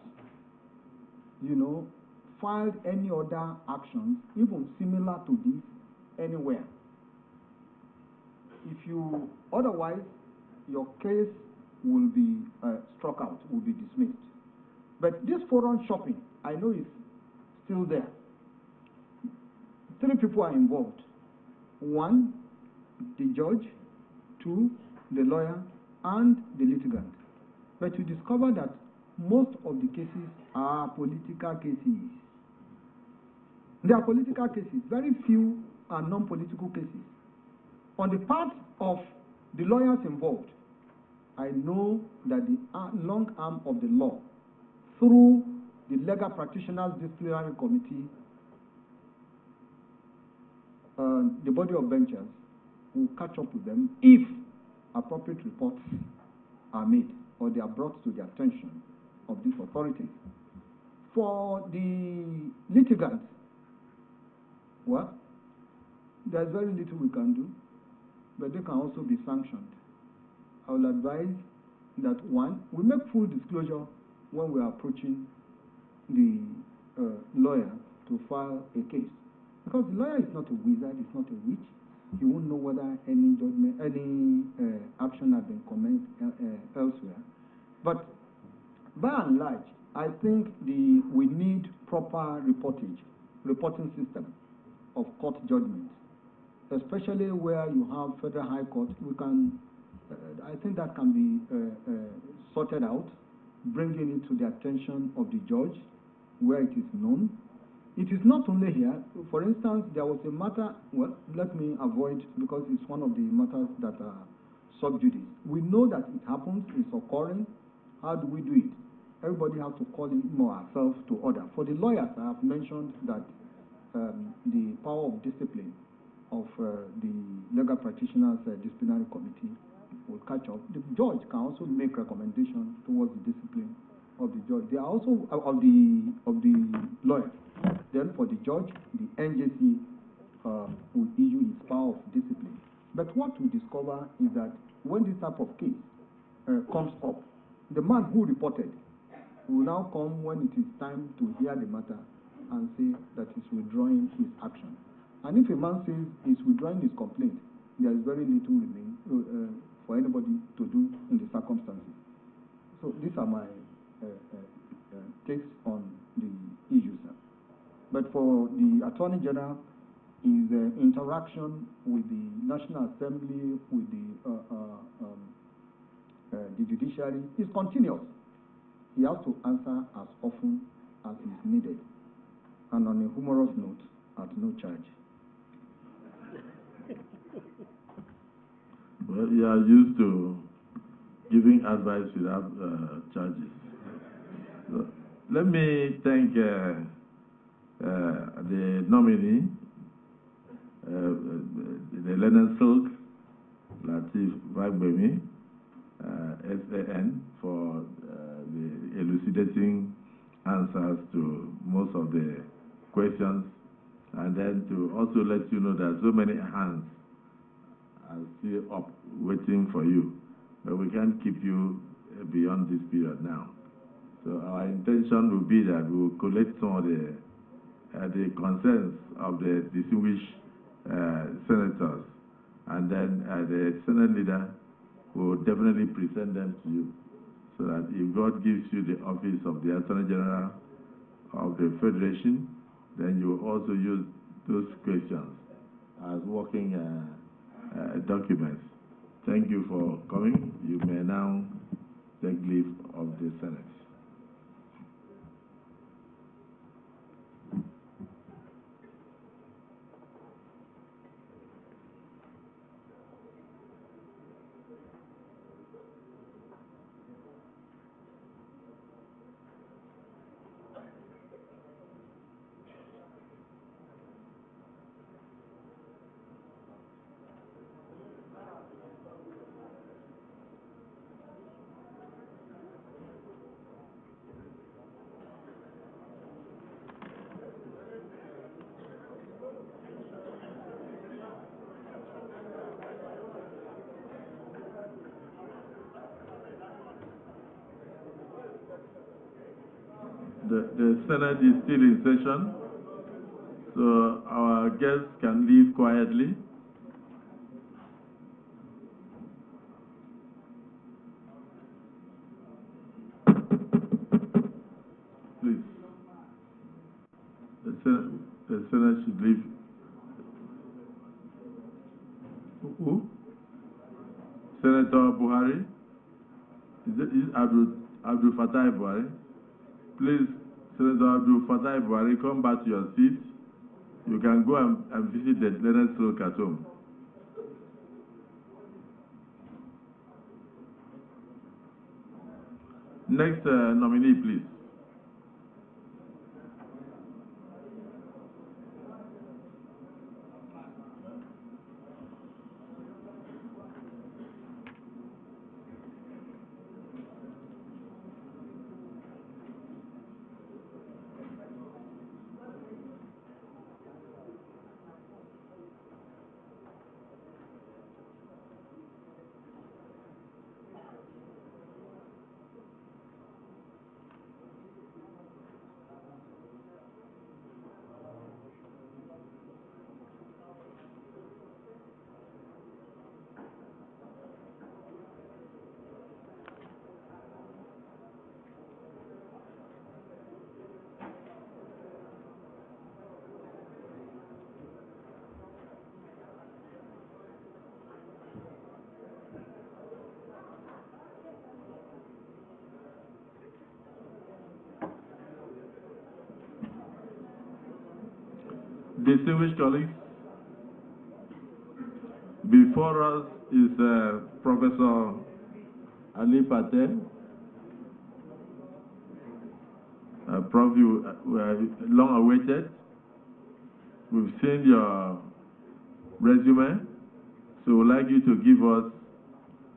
filed any other actions, even similar to this, anywhere. If you, otherwise, your case will be struck out, will be dismissed. But this forum shopping, I know is still there. 3 people are involved. 1, the judge. 2, the lawyer, and the litigant. But you discover that most of the cases are political cases. They are political cases. Very few are non-political cases. On the part of the lawyers involved, I know that the long arm of the law, through the Legal Practitioners Disciplinary Committee, the body of benchers, will catch up with them if appropriate reports are made or they are brought to the attention of these authorities. For the litigants, well, there's very little we can do, but they can also be sanctioned. I will advise that 1, we make full disclosure when we are approaching the lawyer to file a case. Because the lawyer is not a wizard, he's not a witch. He won't know whether any judgment, any action has been commenced elsewhere. But by and large, I think we need proper reporting system of court judgments, especially where you have Federal High Court. We can, I think that can be sorted out, bringing it to the attention of the judge where it is known. It is not only here. For instance, there was a matter, well, let me avoid, because it's one of the matters that are sub judice. We know that it happens, it's occurring. How do we do it? Everybody has to call in more ourselves to order. For the lawyers, I have mentioned that the power of discipline of the Legal Practitioners Disciplinary Committee will catch up. The judge can also make recommendations towards the discipline of the judge. They are also of the lawyers. Then for the judge, the NJC will issue its power of discipline. But what we discover is that when this type of case comes up, the man who reported will now come when it is time to hear the matter and say that he's withdrawing his action. And if a man says he's withdrawing his complaint, there is very little for anybody to do in the circumstances. So these are my takes on the issues. But for the Attorney General, his interaction with the National Assembly, with the judiciary is continuous. He has to answer as often as is needed. And on a humorous note, at no charge. Well, you are used to giving advice without charges. So, let me thank the nominee, the Leonard Silk, Latif Vagbemi, SAN, for the elucidating answers to most of the questions, and then to also let you know that so many hands are still up waiting for you. but we can't keep you beyond this period now. So our intention will be that we will collect some of the concerns of the distinguished senators, and then the Senate leader will definitely present them to you, so that if God gives you the office of the Attorney General of the Federation, then you will also use those questions as working documents. Thank you for coming. You may now take leave of the Senate. The Senate is still in session, so our guests can leave quietly. Please. The Senate should leave. Who? Senator Buhari? Is it Abdul Fattah Buhari? Please, Senator Abdul Fattah Buhari, come back to your seat. You can go and visit the Leonard Slow Khartoum. Next nominee, please. Distinguished colleagues, before us is Professor Ali Patel. Prof, you were long awaited. We've seen your resume, so we'd like you to give us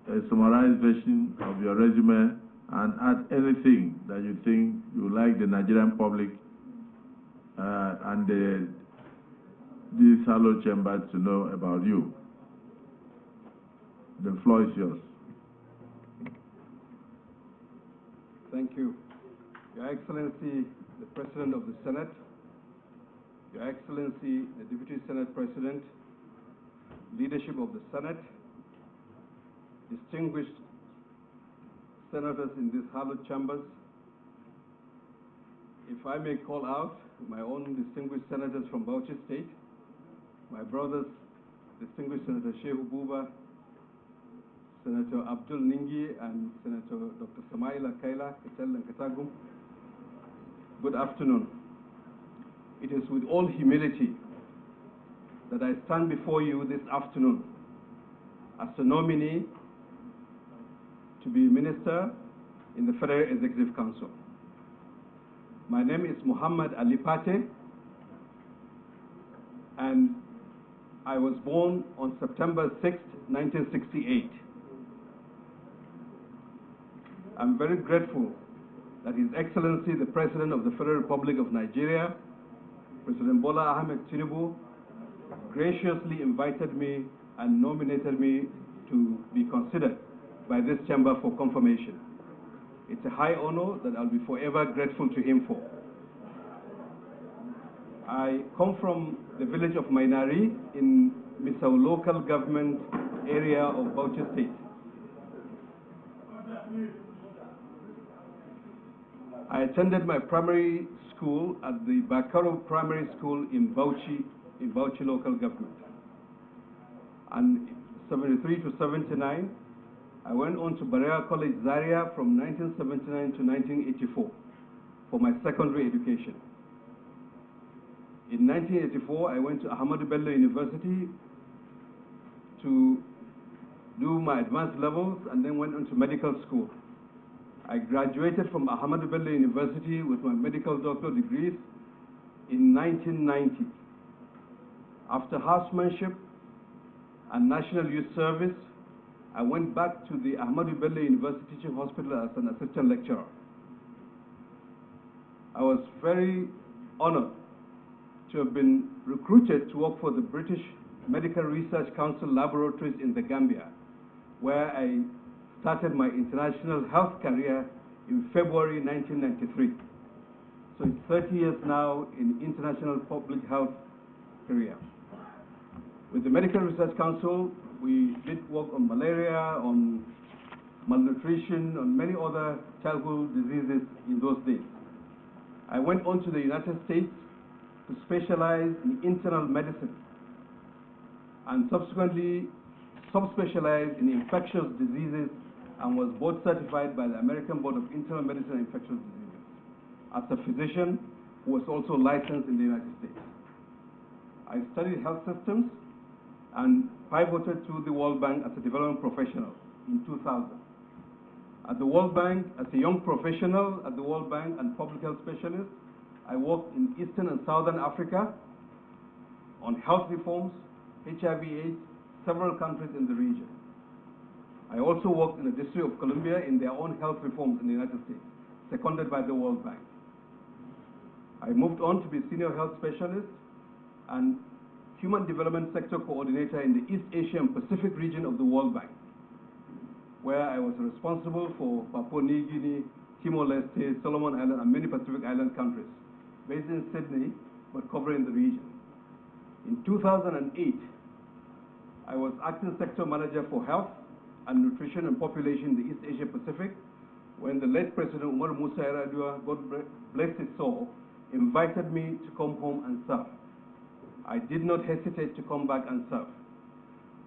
a summarized version of your resume and add anything that you think you would like the Nigerian public and this hallowed chamber to know about you. The floor is yours. Thank you. Your Excellency, the President of the Senate, Your Excellency, the Deputy Senate President, leadership of the Senate, distinguished senators in these hallowed chambers, if I may call out my own distinguished senators from Bauchi State, my brothers, distinguished Senator Shehu Buba, Senator Abdul Ningi, and Senator Dr. Samaila Kaila, Ketel and Katagum. Good afternoon. It is with all humility that I stand before you this afternoon as a nominee to be minister in the Federal Executive Council. My name is Muhammad Ali Pate, and I was born on September 6, 1968. I'm very grateful that His Excellency, the President of the Federal Republic of Nigeria, President Bola Ahmed Tinubu, graciously invited me and nominated me to be considered by this chamber for confirmation. It's a high honor that I'll be forever grateful to him for. I come from the village of Mainari in Misau local government area of Bauchi State. I attended my primary school at the Bakaro Primary School in Bauchi local government. And 73 to 79, I went on to Barea College Zaria from 1979 to 1984 for my secondary education. In 1984, I went to Ahmadu Bello University to do my advanced levels and then went on to medical school. I graduated from Ahmadu Bello University with my medical doctor degrees in 1990. After housemanship and National Youth Service, I went back to the Ahmadu Bello University Teaching Hospital as an assistant lecturer. I was very honored to have been recruited to work for the British Medical Research Council laboratories in the Gambia, where I started my international health career in February 1993. So it's 30 years now in international public health career. With the Medical Research Council, we did work on malaria, on malnutrition, on many other childhood diseases in those days. I went on to the United States to specialize in internal medicine and subsequently subspecialized in infectious diseases and was board certified by the American Board of Internal Medicine and Infectious Diseases as a physician who was also licensed in the United States. I studied health systems and pivoted to the World Bank as a development professional in 2000. At the World Bank, as a young professional at the World Bank and public health specialist, I worked in Eastern and Southern Africa on health reforms, HIV/AIDS, several countries in the region. I also worked in the District of Columbia in their own health reforms in the United States, seconded by the World Bank. I moved on to be senior health specialist and human development sector coordinator in the East Asia and Pacific region of the World Bank, where I was responsible for Papua New Guinea, Timor-Leste, Solomon Island, and many Pacific Island countries, based in Sydney, but covering the region. In 2008, I was acting sector manager for health and nutrition and population in the East Asia Pacific, when the late President Umar Musa Yar'Adua, God bless his soul, invited me to come home and serve. I did not hesitate to come back and serve.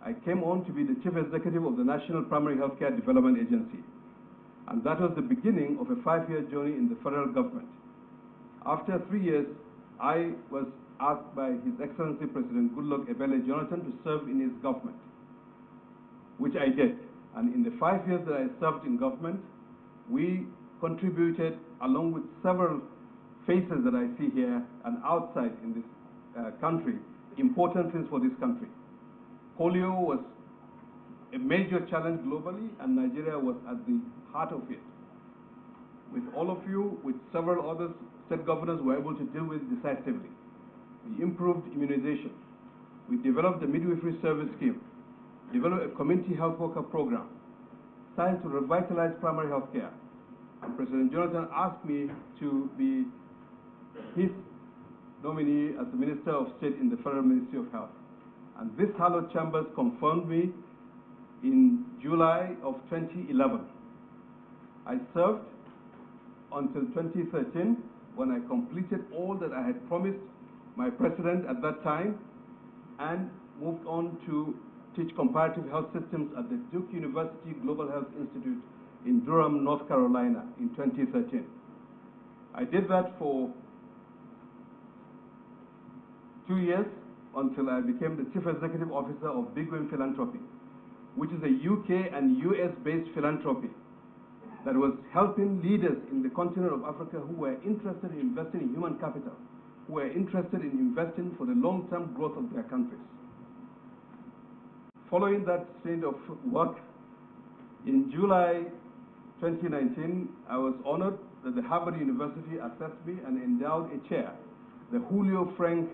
I came on to be the Chief Executive of the National Primary Healthcare Development Agency, and that was the beginning of a 5-year journey in the federal government. After 3 years, I was asked by His Excellency President Goodluck Ebele Jonathan to serve in his government, which I did. And in the 5 years that I served in government, we contributed, along with several faces that I see here and outside in this country, important things for this country. Polio was a major challenge globally, and Nigeria was at the heart of it. With all of you, with several other state governors, we were able to deal with decisively. We improved immunization. We developed the midwifery service scheme, developed a community health worker program, started to revitalize primary health care. And President Jonathan asked me to be his nominee as the Minister of State in the Federal Ministry of Health. And this hallowed chambers confirmed me in July of 2011. I served until 2013, when I completed all that I had promised my president at that time, and moved on to teach comparative health systems at the Duke University Global Health Institute in Durham, North Carolina in 2013. I did that for 2 years until I became the Chief Executive Officer of Big Win Philanthropy, which is a UK and US-based philanthropy that was helping leaders in the continent of Africa who were interested in investing in human capital, who were interested in investing for the long-term growth of their countries. Following that state of work, in July 2019, I was honored that the Harvard University assessed me and endowed a chair, the Julio Frank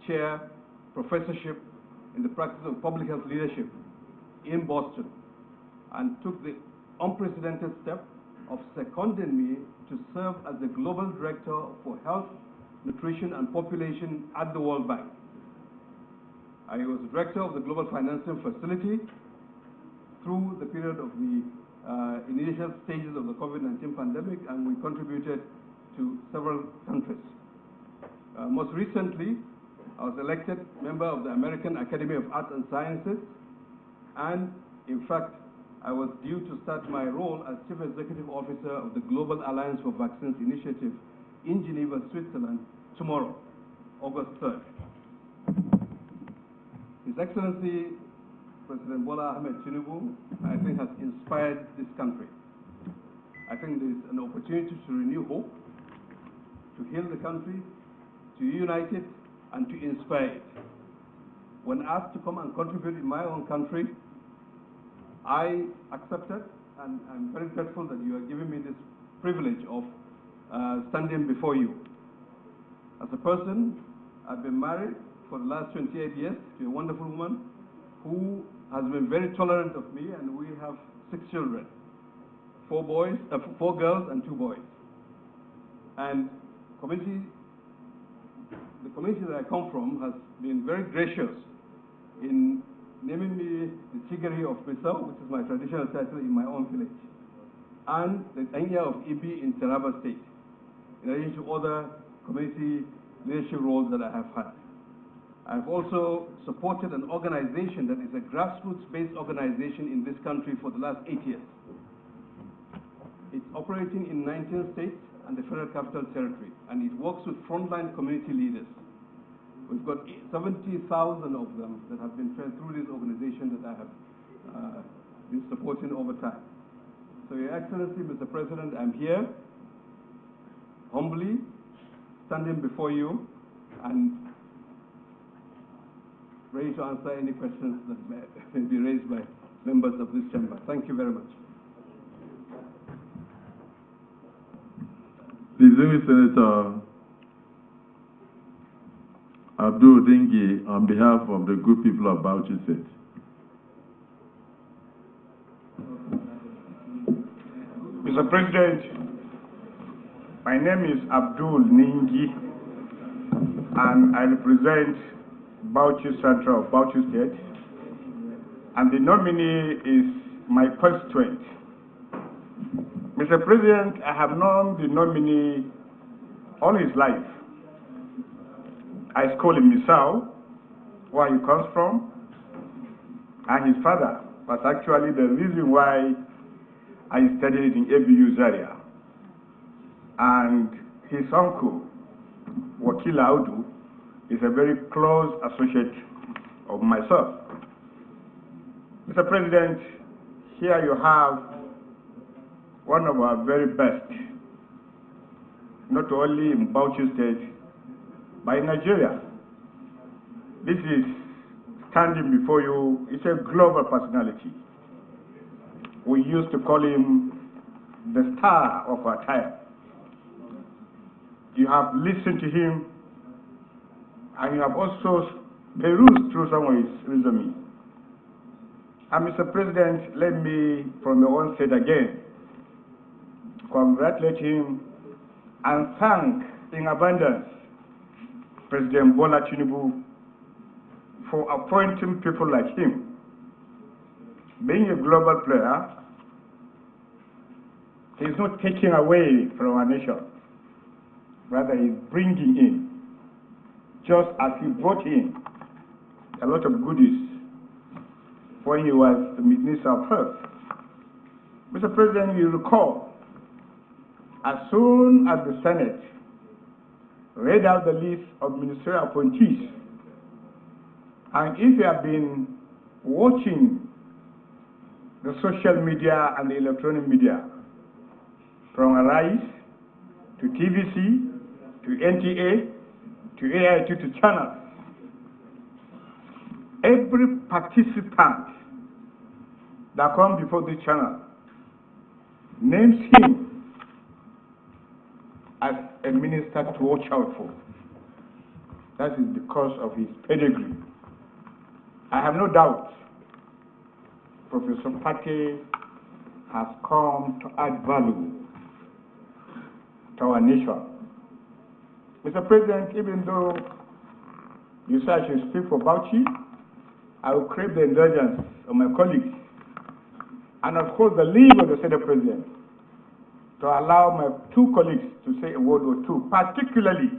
Chair Professorship in the Practice of Public Health Leadership in Boston. and took the unprecedented step of seconding me to serve as the Global Director for Health, Nutrition and Population at the World Bank. I was Director of the Global Financing Facility through the period of the initial stages of the COVID-19 pandemic, and we contributed to several countries. Most recently, I was elected member of the American Academy of Arts and Sciences, and in fact, I was due to start my role as Chief Executive Officer of the Global Alliance for Vaccines Initiative in Geneva, Switzerland, tomorrow, August 3rd. His Excellency, President Bola Ahmed Tinubu, I think has inspired this country. I think there is an opportunity to renew hope, to heal the country, to unite it, and to inspire it. When asked to come and contribute in my own country, I accepted, and I'm very grateful that you are giving me this privilege of standing before you. As a person, I've been married for the last 28 years to a wonderful woman who has been very tolerant of me, and we have 6 children, 4 girls and 2 boys. And the community that I come from has been very gracious in naming me the Chigari of Misau, which is my traditional title in my own village, and the Anya of Ibi in Taraba State, in addition to other community leadership roles that I have had. I've also supported an organization that is a grassroots-based organization in this country for the last 8 years. It's operating in 19 states and the Federal Capital Territory, and it works with frontline community leaders. We've got 70,000 of them that have been fed through this organization that I have been supporting over time. So, Your Excellency, Mr. President, I'm here, humbly, standing before you, and ready to answer any questions that may be raised by members of this chamber. Thank you very much. Distinguished Senator Abdul Dingi, on behalf of the good people of Bauchi State. Mr. President, my name is Abdul Ningi, and I represent Bauchi Central of Bauchi State, and the nominee is my constituent. Mr. President, I have known the nominee all his life. I school in Misau, where he comes from, and his father was actually the reason why I studied in ABU Zaria. And his uncle, Wakil Audu, is a very close associate of myself. Mr. President, here you have one of our very best, not only in Bauchi State, but in Nigeria. This is standing before you, it's a global personality. We used to call him the star of our time. You have listened to him, and you have also perused through some of his resume. And Mr. President, let me, from the onset again, congratulate him and thank in abundance President Bola Tinubu for appointing people like him. Being a global player, he's not taking away from our nation. Rather, he's bringing in, just as he brought in a lot of goodies when he was the Minister of Health. Mr. President, you recall, as soon as the Senate read out the list of ministerial appointees, and if you have been watching the social media and the electronic media, from Arise to TVC to NTA to AIT to channels, every participant that comes before the channel names him as a minister to watch out for. That is because of his pedigree. I have no doubt Professor Pate has come to add value to our nation. Mr. President, even though you say I should speak for Bauchi, I will crave the indulgence of my colleagues and of course the leave of the Senate President to allow my two colleagues to say a word or two, particularly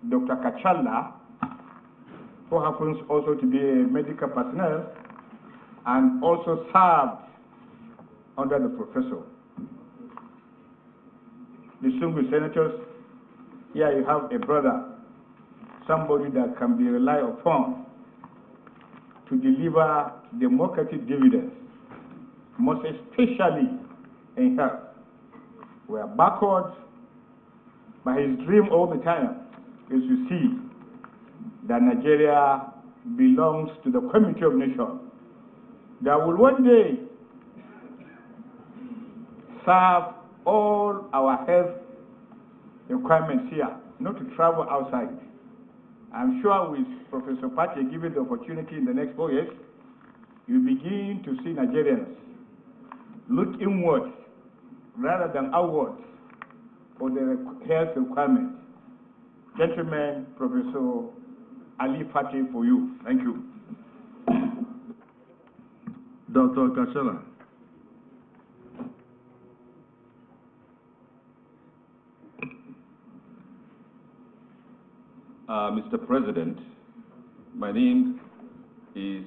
Dr. Kachala, who happens also to be a medical personnel and also served under the professor. Distinguished senators, here you have a brother, somebody that can be relied upon to deliver democratic dividends, most especially in health. We are backward, but his dream all the time is to see that Nigeria belongs to the Community of Nations that will one day serve all our health requirements here, not to travel outside. I'm sure with Professor Pate given the opportunity in the next 4 years, you begin to see Nigerians look inward rather than outward for the health requirements. Gentlemen, Professor Ali Pate for you. Thank you. Dr. Kachala. Mr. President, my name is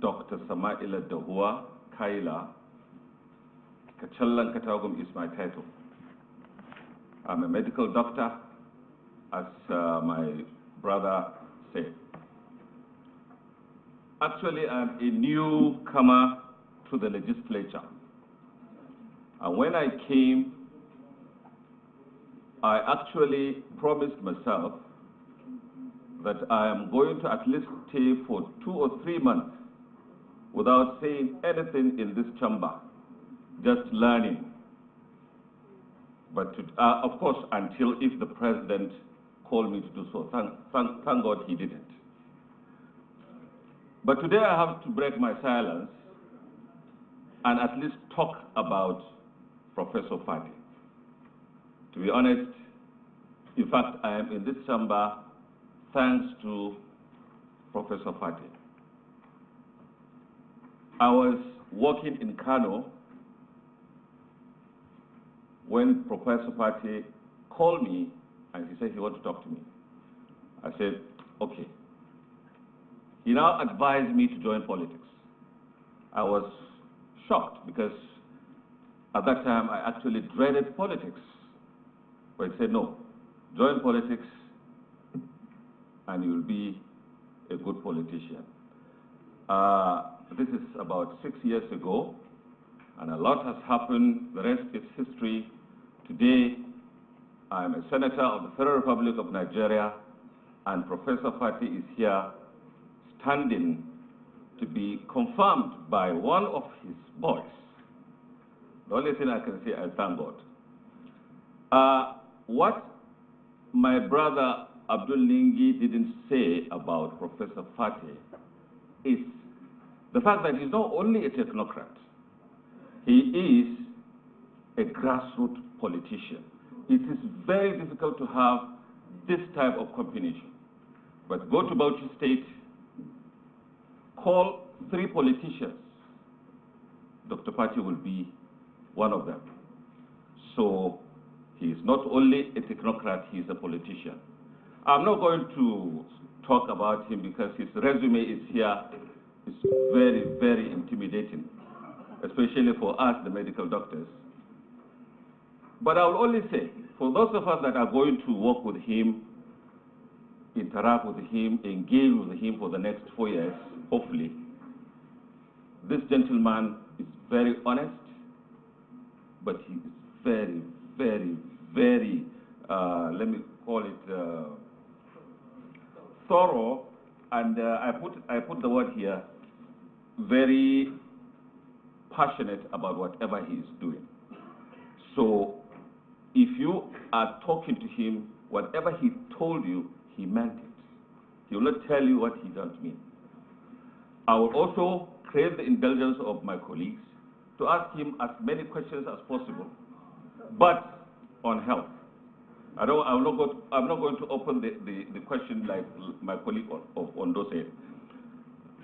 Dr. Samaila Dahua Kaila. Kachallan Katagum is my title. I'm a medical doctor, as my brother said. Actually, I'm a newcomer to the legislature. And when I came, I actually promised myself that I am going to at least stay for 2 or 3 months without saying anything in this chamber, just learning. But of course, until if the president called me to do so. Thank God he didn't. But today I have to break my silence and at least talk about Professor Fati. To be honest, in fact, I am in this chamber thanks to Professor Fati. I was working in Kano when Professor Fati called me and he said he wanted to talk to me. I said, okay. He now advised me to join politics. I was shocked because at that time I actually dreaded politics. But he said, no, join politics and you will be a good politician. This is about 6 years ago, and a lot has happened. The rest is history. Today, I'm a senator of the Federal Republic of Nigeria, and Professor Fati is here standing to be confirmed by one of his boys. The only thing I can say, I thank God. What my brother Abdul Lingi didn't say about Professor Fati is the fact that he's not only a technocrat, he is a grassroots politician. It is very difficult to have this type of combination. But go to Bauchi State, call 3 politicians. Dr. Fati will be one of them. So he is not only a technocrat, he is a politician. I'm not going to talk about him because his resume is here. It's very, very intimidating, especially for us, the medical doctors. But I will only say, for those of us that are going to work with him, interact with him, engage with him for the next 4 years, hopefully, this gentleman is very honest, but he is very, very, very, let me call it, thorough, and I put the word here, very passionate about whatever he is doing. So if you are talking to him, whatever he told you, he meant it. He will not tell you what he doesn't mean. I will also crave the indulgence of my colleagues to ask him as many questions as possible, but on health. I'm not going to open the question like my colleague of Ondo said.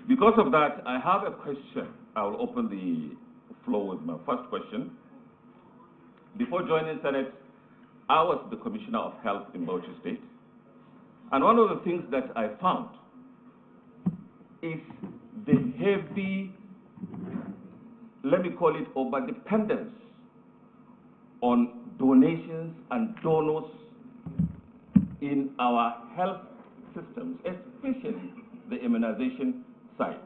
Because of that, I have a question. I will open the floor with my first question. Before joining Senate, I was the Commissioner of Health in Bauchi State. And one of the things that I found is the heavy, let me call it, over-dependence on donations and donors in our health systems, especially the immunization side.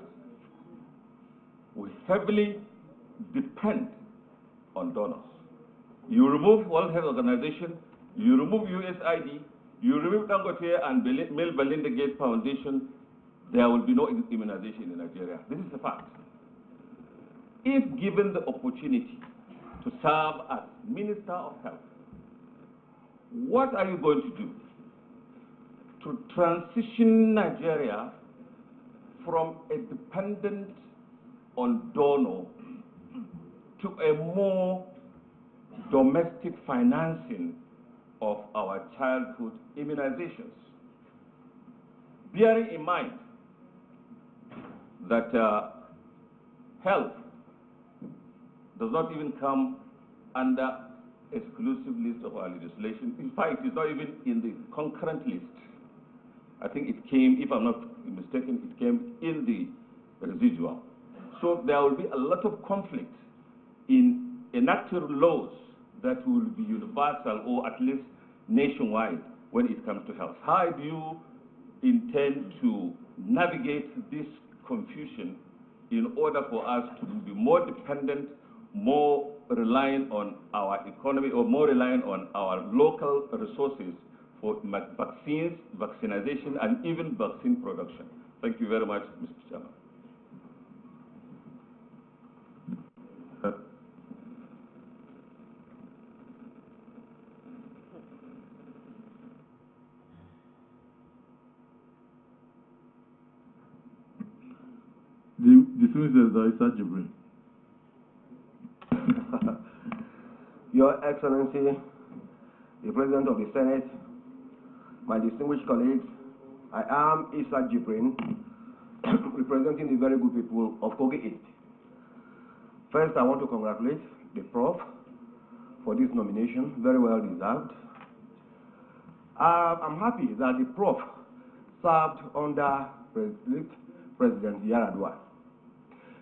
We heavily depend on donors. You remove World Health Organization, you remove USAID, you remove Dangote and Bill Melinda Gates Foundation, there will be no immunization in Nigeria. This is a fact. If given the opportunity to serve as Minister of Health, what are you going to do to transition Nigeria from a dependent on donor to a more domestic financing of our childhood immunizations? Bearing in mind that health does not even come under exclusive list of our legislation. In fact, it's not even in the concurrent list. I think it came, if I'm not mistaken, it came in the residual. So there will be a lot of conflict in enacting laws that will be universal or at least nationwide when it comes to health. How do you intend to navigate this confusion in order for us to be more dependent, more reliant on our economy, or more reliant on our local resources for vaccines, vaccinization, and even vaccine production? Thank you very much, Mr. Chairman. The distinguished Senator Jibrin. Your Excellency, the President of the Senate, my distinguished colleagues, I am Issa Jibrin, representing the very good people of Kogi East. First, I want to congratulate the Prof for this nomination, very well deserved. I'm happy that the Prof served under President Yaradua,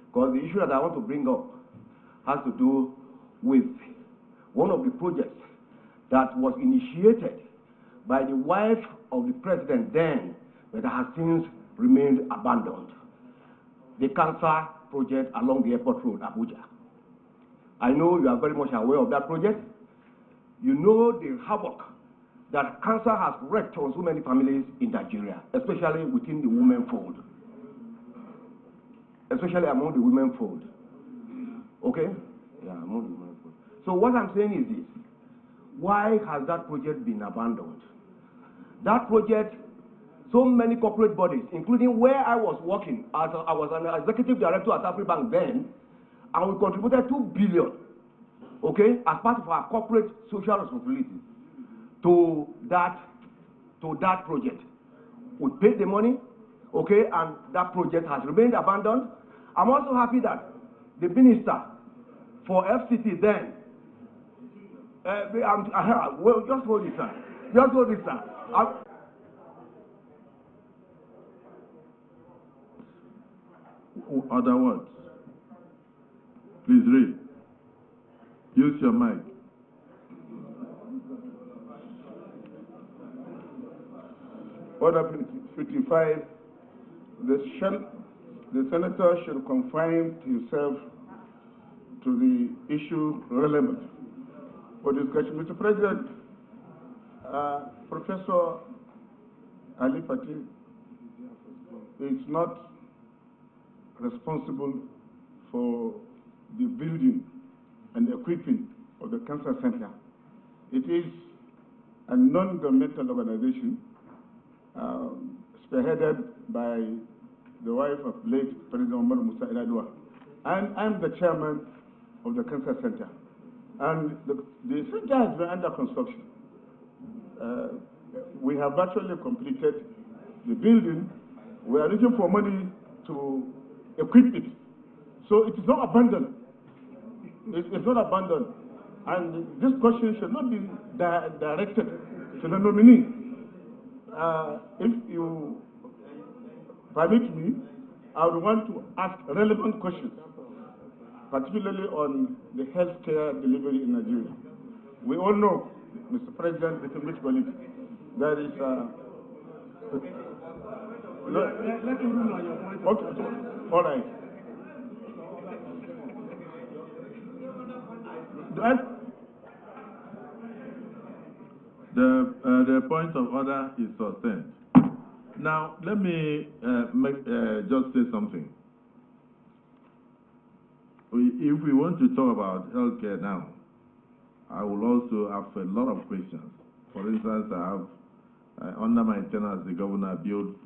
because the issue that I want to bring up has to do with one of the projects that was initiated by the wife of the president then, but has since remained abandoned. The cancer project along the airport road, Abuja. I know you are very much aware of that project. You know the havoc that cancer has wreaked on so many families in Nigeria, especially within the women fold. Especially among the women fold. Okay? Yeah, among the women fold. So what I'm saying is this. Why has that project been abandoned? That project, so many corporate bodies, including where I was working, I was an executive director at AfriBank then, and we contributed 2 billion, okay, as part of our corporate social responsibility to that project. We paid the money, okay, and that project has remained abandoned. I'm also happy that the minister for FCT then, well, just hold it, sir. Just hold it, sir. Other words? Please read. Use your mic. Order 55, the senator should confine himself to the issue relevant for discussion. Mr. President, Professor Ali Pati is not responsible for the building and equipping of the cancer center. It is a non-governmental organization spearheaded by the wife of late President Omar Musa Iradua. And I'm the chairman of the Cancer Center. And the center has been under construction. We have virtually completed the building. We are looking for money to equip it. So it is not abandoned. It's not abandoned. And this question should not be directed to the nominee. If you permit me, I would want to ask relevant questions, particularly on the healthcare delivery in Nigeria. We all know, Mr. President, distinguished colleagues, there is let him rule on your point. Okay, all right. The point of order is sustained. Now, let me just say something. If we want to talk about healthcare now, I will also have a lot of questions. For instance, I have, under my tenure as the governor, built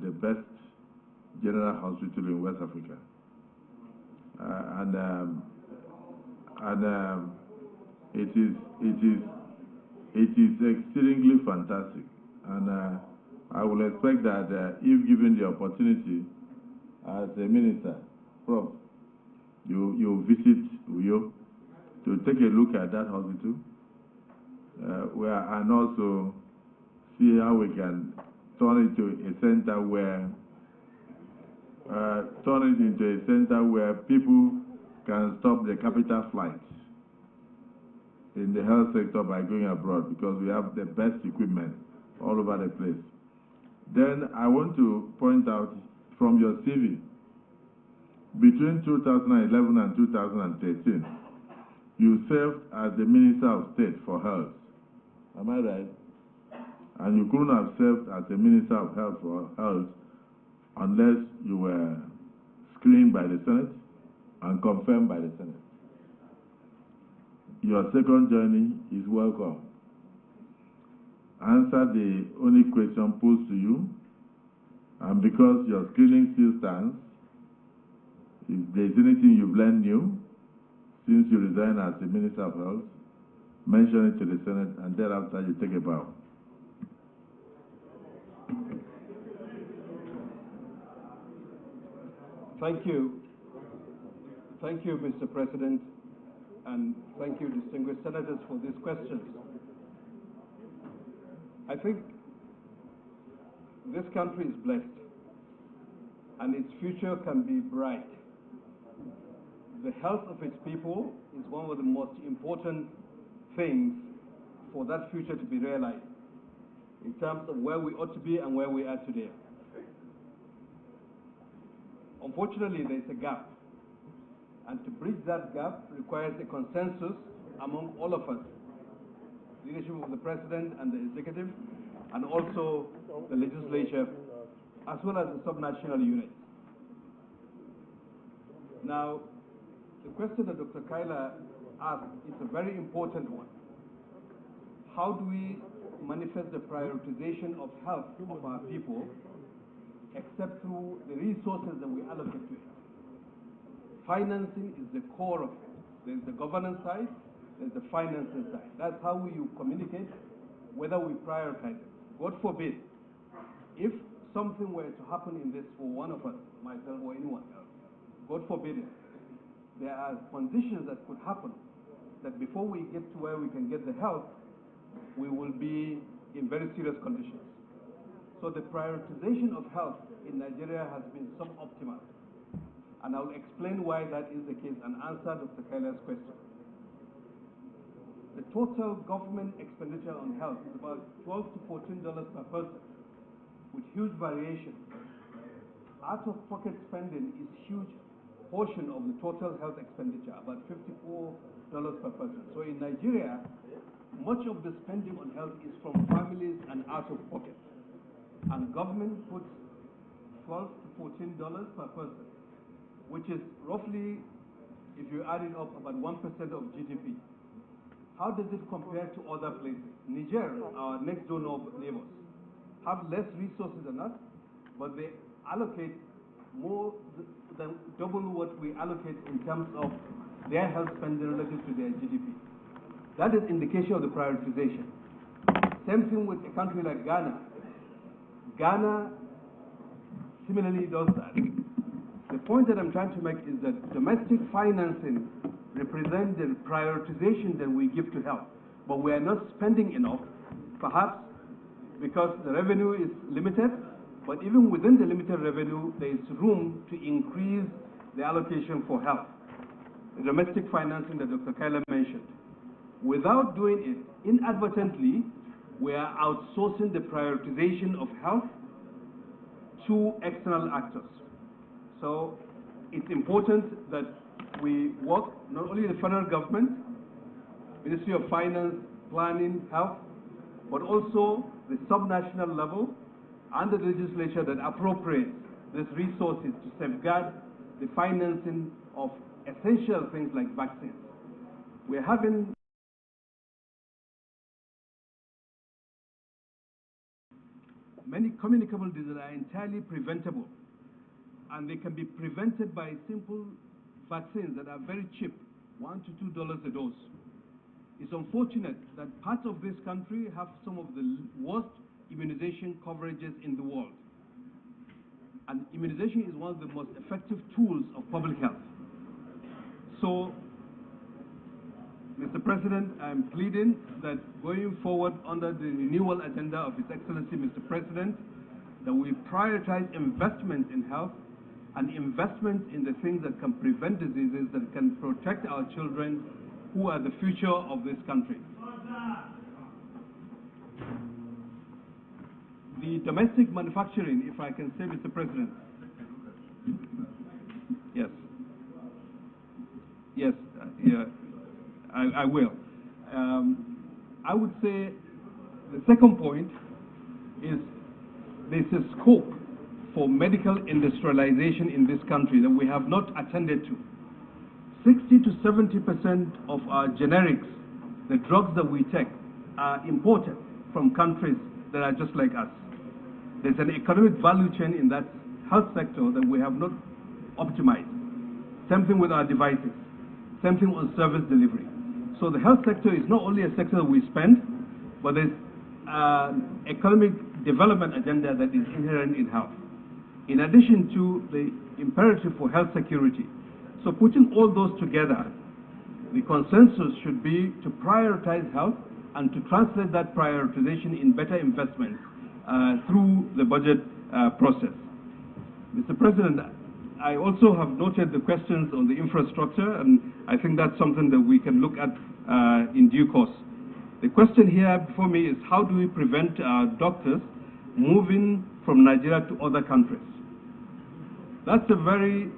the best general hospital in West Africa. It is exceedingly fantastic. And I will expect that if given the opportunity as a minister, Prof, you visit Uyo to take a look at that hospital, and also see how we can turn it into a center where people can stop the capital flight in the health sector by going abroad, because we have the best equipment all over the place. Then I want to point out from your CV, between 2011 and 2013, you served as the Minister of State for Health. Am I right? And you couldn't have served as the Minister of Health for Health unless you were screened by the Senate and confirmed by the Senate. Your second journey is welcome. Answer the only question posed to you, and because your screening still stands, if there's anything you've learned new since you resigned as the Minister of Health, mention it to the Senate, and thereafter you take a bow. Thank you. Thank you, Mr. President, and thank you, distinguished senators, for these questions. I think this country is blessed, and its future can be bright. The health of its people is one of the most important things for that future to be realized in terms of where we ought to be and where we are today. Unfortunately, there is a gap, and to bridge that gap requires a consensus among all of us, leadership of the President and the Executive, and also the legislature, as well as the subnational units. Now, the question that Dr. Kaila asked is a very important one. How do we manifest the prioritization of health of our people except through the resources that we allocate to it? Financing is the core of it. There's the governance side, there's the financing side. That's how you communicate whether we prioritize it. God forbid, if something were to happen in this for one of us, myself or anyone else, God forbid it, there are conditions that could happen that before we get to where we can get the help, we will be in very serious conditions. So the prioritization of health in Nigeria has been suboptimal. And I'll explain why that is the case and answer Dr. Kaila's question. The total government expenditure on health is about $12 to $14 per person, with huge variation. Out-of-pocket spending is huge portion of the total health expenditure, about $54 per person. So in Nigeria, much of the spending on health is from families and out-of-pocket. And government puts $12 to $14 per person, which is roughly, if you add it up, about 1% of GDP. How does it compare to other places? Niger, our next door neighbors, have less resources than us, but they allocate more than double what we allocate in terms of their health spending relative to their GDP. That is indication of the prioritization. Same thing with a country like Ghana. Ghana similarly does that. The point that I'm trying to make is that domestic financing represents the prioritization that we give to health. But we are not spending enough, perhaps because the revenue is limited, but even within the limited revenue, there is room to increase the allocation for health. The domestic financing that Dr. Kyla mentioned. Without doing it, inadvertently, we are outsourcing the prioritization of health to external actors. So it's important that we work, not only the federal government, Ministry of Finance, Planning, Health, but also the subnational level and the legislature that appropriates these resources to safeguard the financing of essential things like vaccines. We're having many communicable diseases that are entirely preventable, and they can be prevented by simple vaccines that are very cheap, $1 to $2 a dose. It's unfortunate that parts of this country have some of the worst immunization coverages in the world. And immunization is one of the most effective tools of public health. So, Mr. President, I'm pleading that going forward under the renewal agenda of His Excellency, Mr. President, that we prioritize investment in health and investment in the things that can prevent diseases, that can protect our children who are the future of this country. The domestic manufacturing, if I can say, Mr. President. Yes. Yes, yeah, I will. I would say the second point is there's a scope for medical industrialization in this country that we have not attended to. 60 to 70% of our generics, the drugs that we take, are imported from countries that are just like us. There's an economic value chain in that health sector that we have not optimized. Same thing with our devices. Same thing on service delivery. So the health sector is not only a sector that we spend, but there's an economic development agenda that is inherent in health. In addition to the imperative for health security. So putting all those together, the consensus should be to prioritize health and to translate that prioritization in better investment through the budget process. Mr. President, I also have noted the questions on the infrastructure, and I think that's something that we can look at in due course. The question here before me is how do we prevent our doctors moving from Nigeria to other countries? That's a very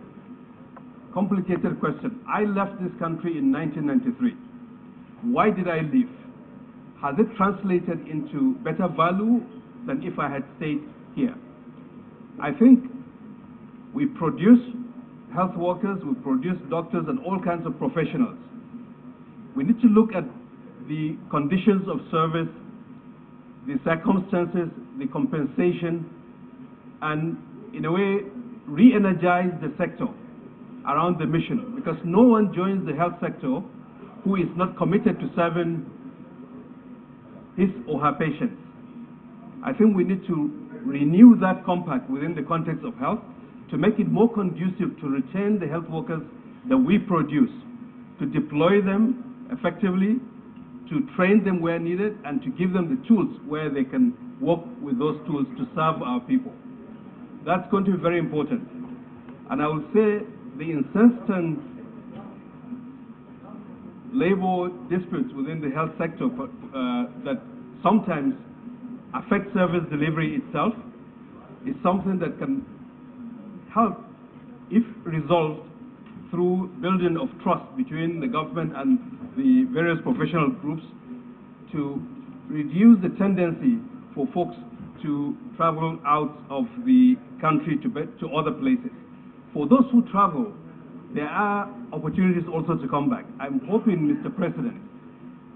complicated question. I left this country in 1993. Why did I leave? Has it translated into better value than if I had stayed here? I think we produce health workers, we produce doctors and all kinds of professionals. We need to look at the conditions of service, the circumstances, the compensation, and in a way re-energize the sector around the mission, because no one joins the health sector who is not committed to serving his or her patients. I think we need to renew that compact within the context of health to make it more conducive to retain the health workers that we produce, to deploy them effectively, to train them where needed, and to give them the tools where they can work with those tools to serve our people. That's going to be very important. And I would say the incessant labor disputes within the health sector that sometimes affect service delivery itself is something that can help, if resolved through building of trust between the government and the various professional groups, to reduce the tendency for folks to travel out of the country to other places. For those who travel, there are opportunities also to come back. I'm hoping, Mr. President,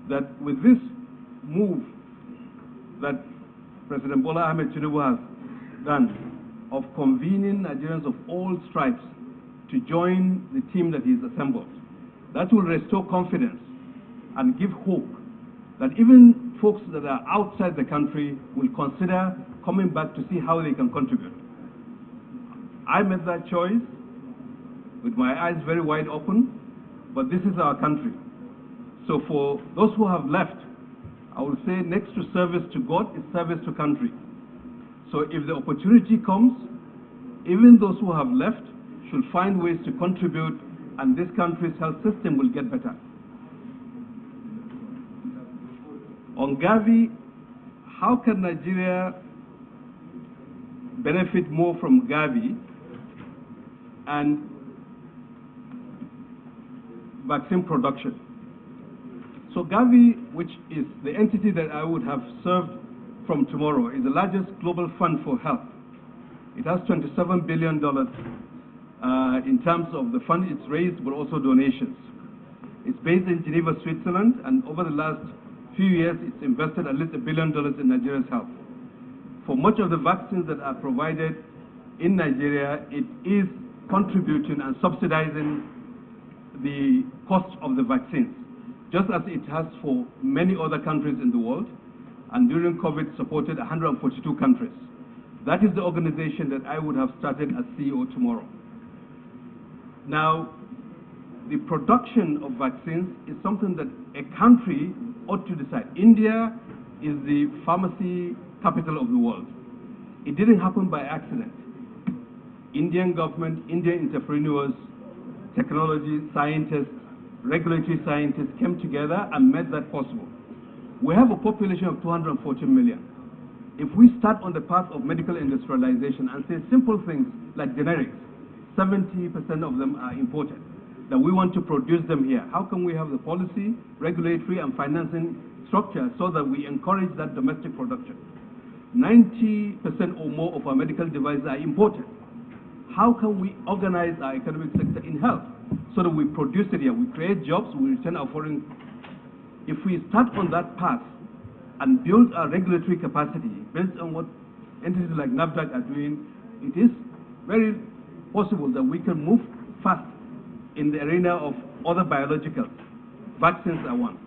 that with this move that President Bola Ahmed Tinubu has done, of convening Nigerians of all stripes to join the team that he's assembled. That will restore confidence and give hope that even folks that are outside the country will consider coming back to see how they can contribute. I made that choice with my eyes very wide open, but this is our country. So for those who have left, I will say next to service to God is service to country. So if the opportunity comes, even those who have left should find ways to contribute, and this country's health system will get better. On Gavi, how can Nigeria benefit more from Gavi and vaccine production? So Gavi, which is the entity that I would have served from tomorrow, is the largest global fund for health. It has $27 billion in terms of the fund it's raised, but also donations. It's based in Geneva, Switzerland, and over the last few years, it's invested at least $1 billion in Nigeria's health. For much of the vaccines that are provided in Nigeria, it is contributing and subsidizing the cost of the vaccines, just as it has for many other countries in the world, and during COVID supported 142 countries. That is the organization that I would have started as CEO tomorrow. Now, the production of vaccines is something that a country ought to decide. India is the pharmacy capital of the world. It didn't happen by accident. Indian government, Indian entrepreneurs, technology scientists, regulatory scientists came together and made that possible. We have a population of 240 million. If we start on the path of medical industrialization and say simple things like generics, 70% of them are imported, that we want to produce them here. How can we have the policy, regulatory, and financing structure so that we encourage that domestic production? 90% or more of our medical devices are imported. How can we organize our economic sector in health so that we produce it here? We create jobs, we return our foreign. If we start on that path and build our regulatory capacity based on what entities like NAFDAC are doing, it is very possible that we can move fast in the arena of other biologicals. Vaccines are one.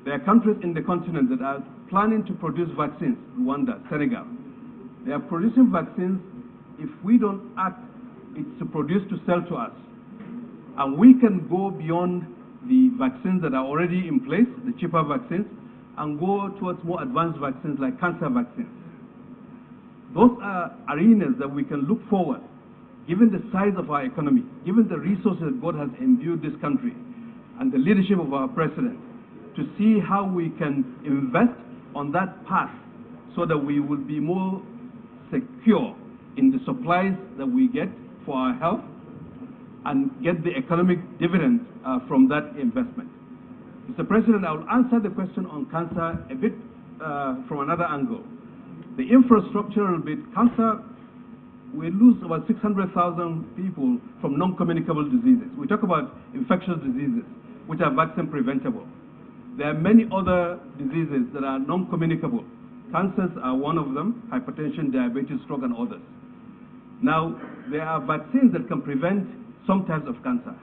There are countries in the continent that are planning to produce vaccines. Rwanda, Senegal. They are producing vaccines. If we don't act, it's to produce to sell to us. And we can go beyond the vaccines that are already in place, the cheaper vaccines, and go towards more advanced vaccines like cancer vaccines. Those are arenas that we can look forward, given the size of our economy, given the resources that God has imbued this country, and the leadership of our president, to see how we can invest on that path so that we will be more secure in the supplies that we get for our health and get the economic dividend from that investment. Mr. President, I will answer the question on cancer a bit from another angle. The infrastructural bit, cancer, we lose about 600,000 people from non-communicable diseases. We talk about infectious diseases, which are vaccine preventable. There are many other diseases that are non-communicable. Cancers are one of them, hypertension, diabetes, stroke, and others. Now, there are vaccines that can prevent some types of cancer.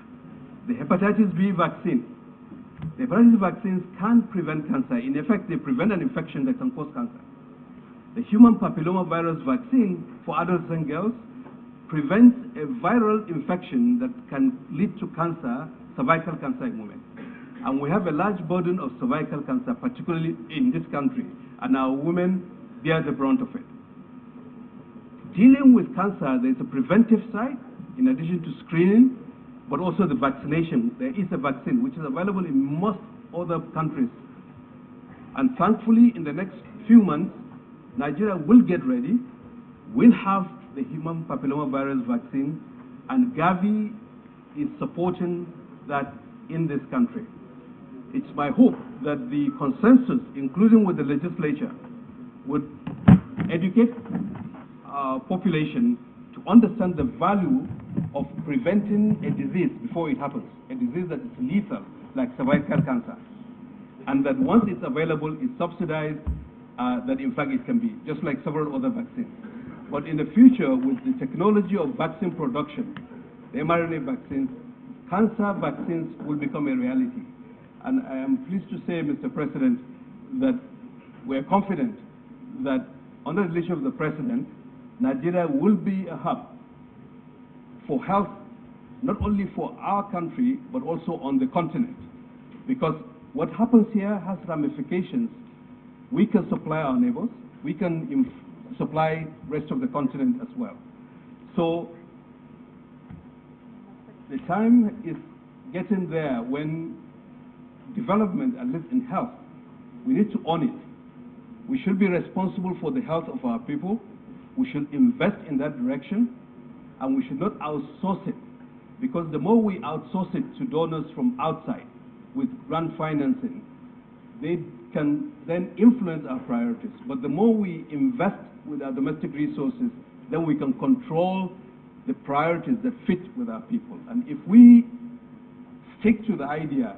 The hepatitis B vaccine. The hepatitis vaccines can prevent cancer. In effect, they prevent an infection that can cause cancer. The human papillomavirus vaccine for adults and girls prevents a viral infection that can lead to cancer, cervical cancer in women. And we have a large burden of cervical cancer, particularly in this country, and our women bear the brunt of it. Dealing with cancer, there's a preventive side, in addition to screening, but also the vaccination. There is a vaccine which is available in most other countries. And thankfully, in the next few months, Nigeria will get ready. We'll have the human papillomavirus vaccine, and Gavi is supporting that in this country. It's my hope that the consensus, including with the legislature, would educate our population to understand the value of preventing a disease before it happens, a disease that is lethal, like cervical cancer, and that once it's available, it's subsidized, that in fact it can be, just like several other vaccines. But in the future, with the technology of vaccine production, the mRNA vaccines, cancer vaccines will become a reality. And I am pleased to say, Mr. President, that we are confident that under the leadership of the President, Nigeria will be a hub for health, not only for our country, but also on the continent. Because what happens here has ramifications. We can supply our neighbors, we can supply rest of the continent as well. So the time is getting there when development, at least in health, we need to own it. We should be responsible for the health of our people. We should invest in that direction, and we should not outsource it, because the more we outsource it to donors from outside with grant financing, they can then influence our priorities. But the more we invest with our domestic resources, then we can control the priorities that fit with our people. And if we stick to the idea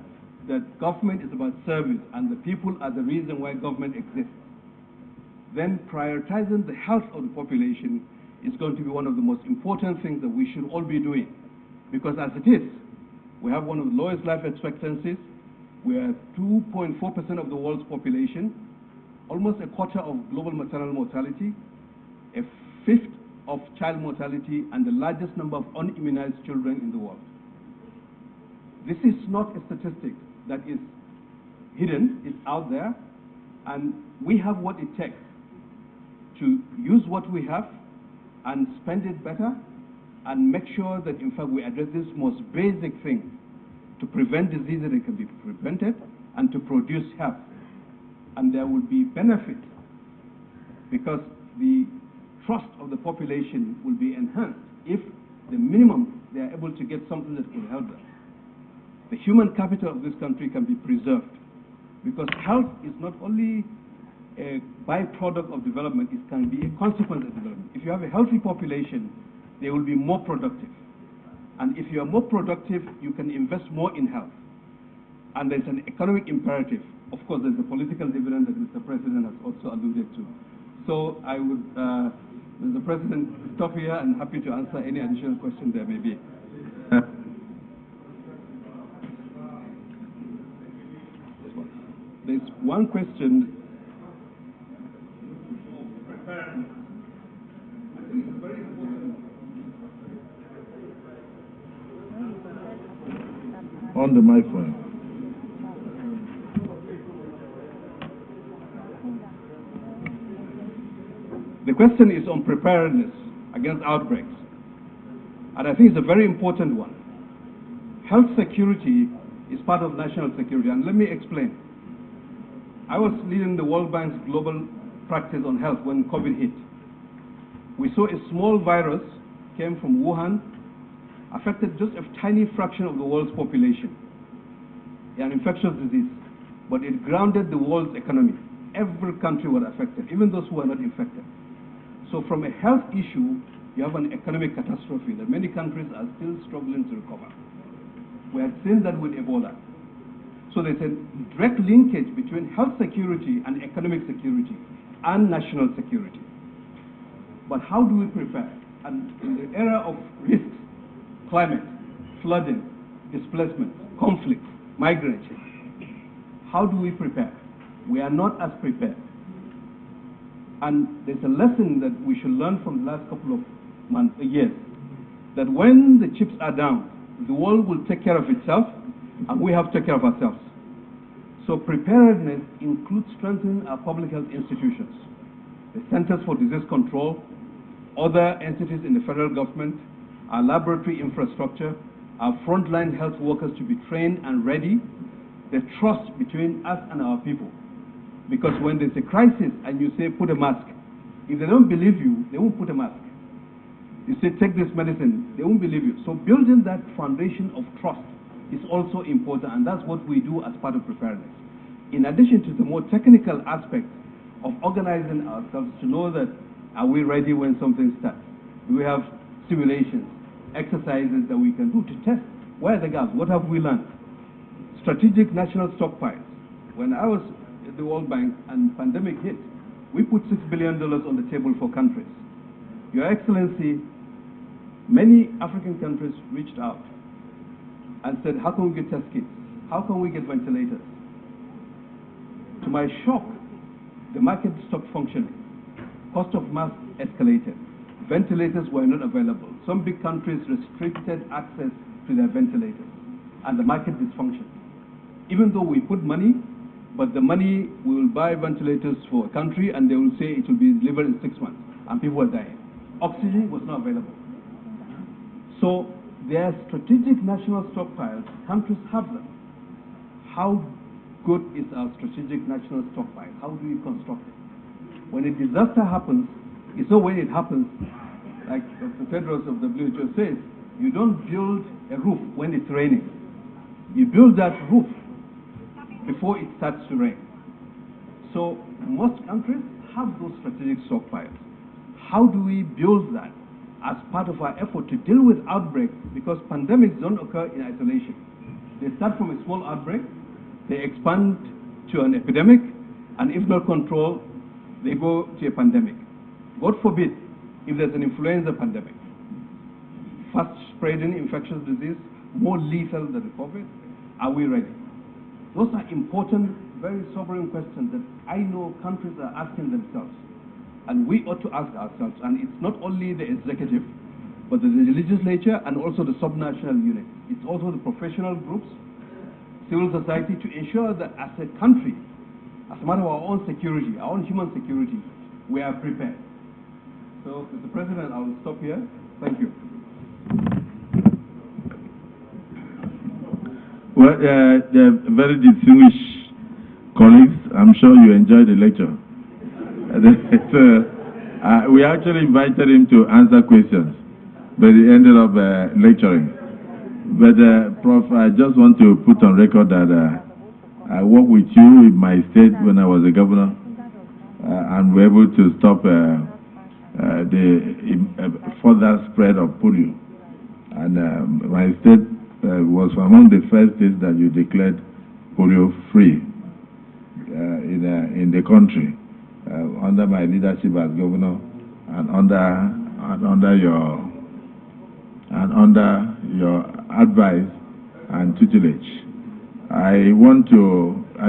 that government is about service and the people are the reason why government exists, then prioritizing the health of the population is going to be one of the most important things that we should all be doing. Because as it is, we have one of the lowest life expectancies, we are 2.4% of the world's population, almost a quarter of global maternal mortality, a fifth of child mortality, and the largest number of unimmunized children in the world. This is not a statistic that is hidden, it's out there, and we have what it takes to use what we have and spend it better and make sure that, in fact, we address this most basic thing to prevent diseases that can be prevented and to produce health. And there will be benefit because the trust of the population will be enhanced if the minimum they are able to get something that will help them. The human capital of this country can be preserved because health is not only a byproduct of development, it can be a consequence of development. If you have a healthy population, they will be more productive. And if you are more productive, you can invest more in health. And there's an economic imperative. Of course, there's a political dividend that Mr. President has also alluded to. So I would, Mr. President, stop here and happy to answer any additional question there may be. There's one question. On the microphone. The question is on preparedness against outbreaks. And I think it's a very important one. Health security is part of national security. And let me explain. I was leading the World Bank's global practice on health when COVID hit. We saw a small virus came from Wuhan, affected just a tiny fraction of the world's population, an infectious disease, but it grounded the world's economy. Every country was affected, even those who were not infected. So from a health issue, you have an economic catastrophe that many countries are still struggling to recover. We had seen that with Ebola. So there's a direct linkage between health security and economic security and national security. But how do we prepare? And in the era of risks, climate, flooding, displacement, conflict, migration, how do we prepare? We are not as prepared. And there's a lesson that we should learn from the last couple of years, that when the chips are down, the world will take care of itself, and we have to take care of ourselves. So preparedness includes strengthening our public health institutions, the Centers for Disease Control, other entities in the federal government, our laboratory infrastructure, our frontline health workers to be trained and ready, the trust between us and our people. Because when there's a crisis and you say, put a mask, if they don't believe you, they won't put a mask. You say, take this medicine, they won't believe you. So building that foundation of trust is also important, and that's what we do as part of preparedness. In addition to the more technical aspects of organizing ourselves to know that, are we ready when something starts? Do we have simulations, exercises that we can do to test? Where are the gaps? What have we learned? Strategic national stockpiles. When I was the World Bank and pandemic hit, we put $6 billion on the table for countries. Your Excellency, many African countries reached out and said, how can we get test kits? How can we get ventilators? To my shock, the market stopped functioning. Cost of masks escalated. Ventilators were not available. Some big countries restricted access to their ventilators, and the market dysfunctioned. Even though we put money, but the money, we will buy ventilators for a country, and they will say it will be delivered in 6 months, and people are dying. Oxygen was not available. So there are strategic national stockpiles. Countries have them. How good is our strategic national stockpile? How do we construct it? When a disaster happens, it's not when it happens, like Dr. Tedros of WHO says, you don't build a roof when it's raining. You build that roof before it starts to rain. So most countries have those strategic stockpiles. How do we build that as part of our effort to deal with outbreaks? Because pandemics don't occur in isolation. They start from a small outbreak, they expand to an epidemic, and if not controlled, they go to a pandemic. God forbid, if there's an influenza pandemic, fast-spreading infectious disease, more lethal than the COVID, are we ready? Those are important, very sobering questions that I know countries are asking themselves. And we ought to ask ourselves, and it's not only the executive, but the legislature and also the subnational unit. It's also the professional groups, civil society, to ensure that as a country, as a matter of our own security, our own human security, we are prepared. So, Mr. President, I will stop here. Thank you. Well, they're very distinguished colleagues. I'm sure you enjoyed the lecture. We actually invited him to answer questions, but he ended up lecturing. But, Prof, I just want to put on record that I worked with you in my state when I was a governor, and were able to stop the further spread of polio. And my state was among the first states that you declared polio-free in the country, under my leadership as governor, and under your advice and tutelage. I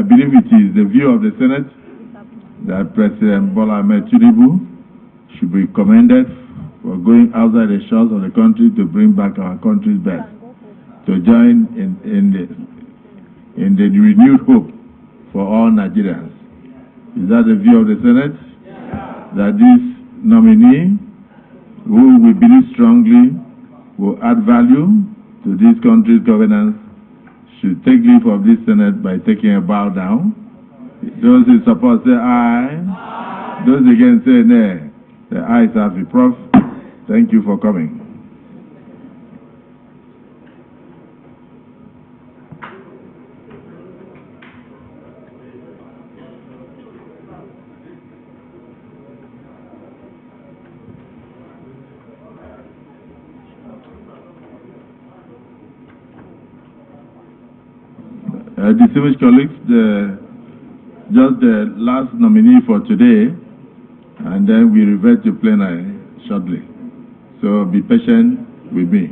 believe it is the view of the Senate that President Bola Ahmed Tinubu should be commended for going outside the shores of the country to bring back our country's best, to join in the renewed hope for all Nigerians. Is that the view of the Senate? Yeah. That this nominee, who we believe strongly will add value to this country's governance, should take leave of this Senate by taking a bow down. Those who support say aye. Aye. Those against say nay. The ayes have it. Prof, thank you for coming. Distinguished colleagues, just the last nominee for today, and then we revert to plenary shortly. So be patient with me.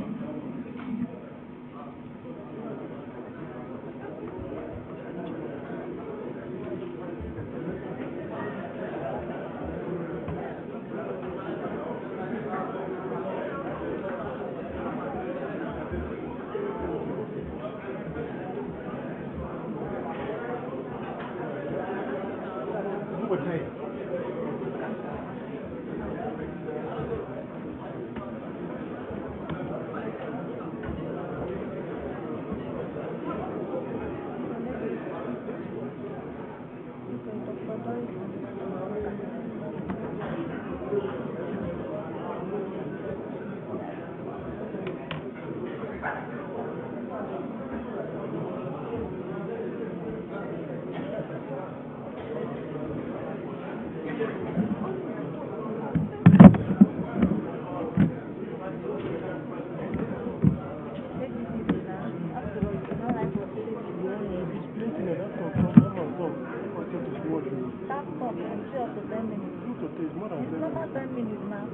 It's not 10 minutes now.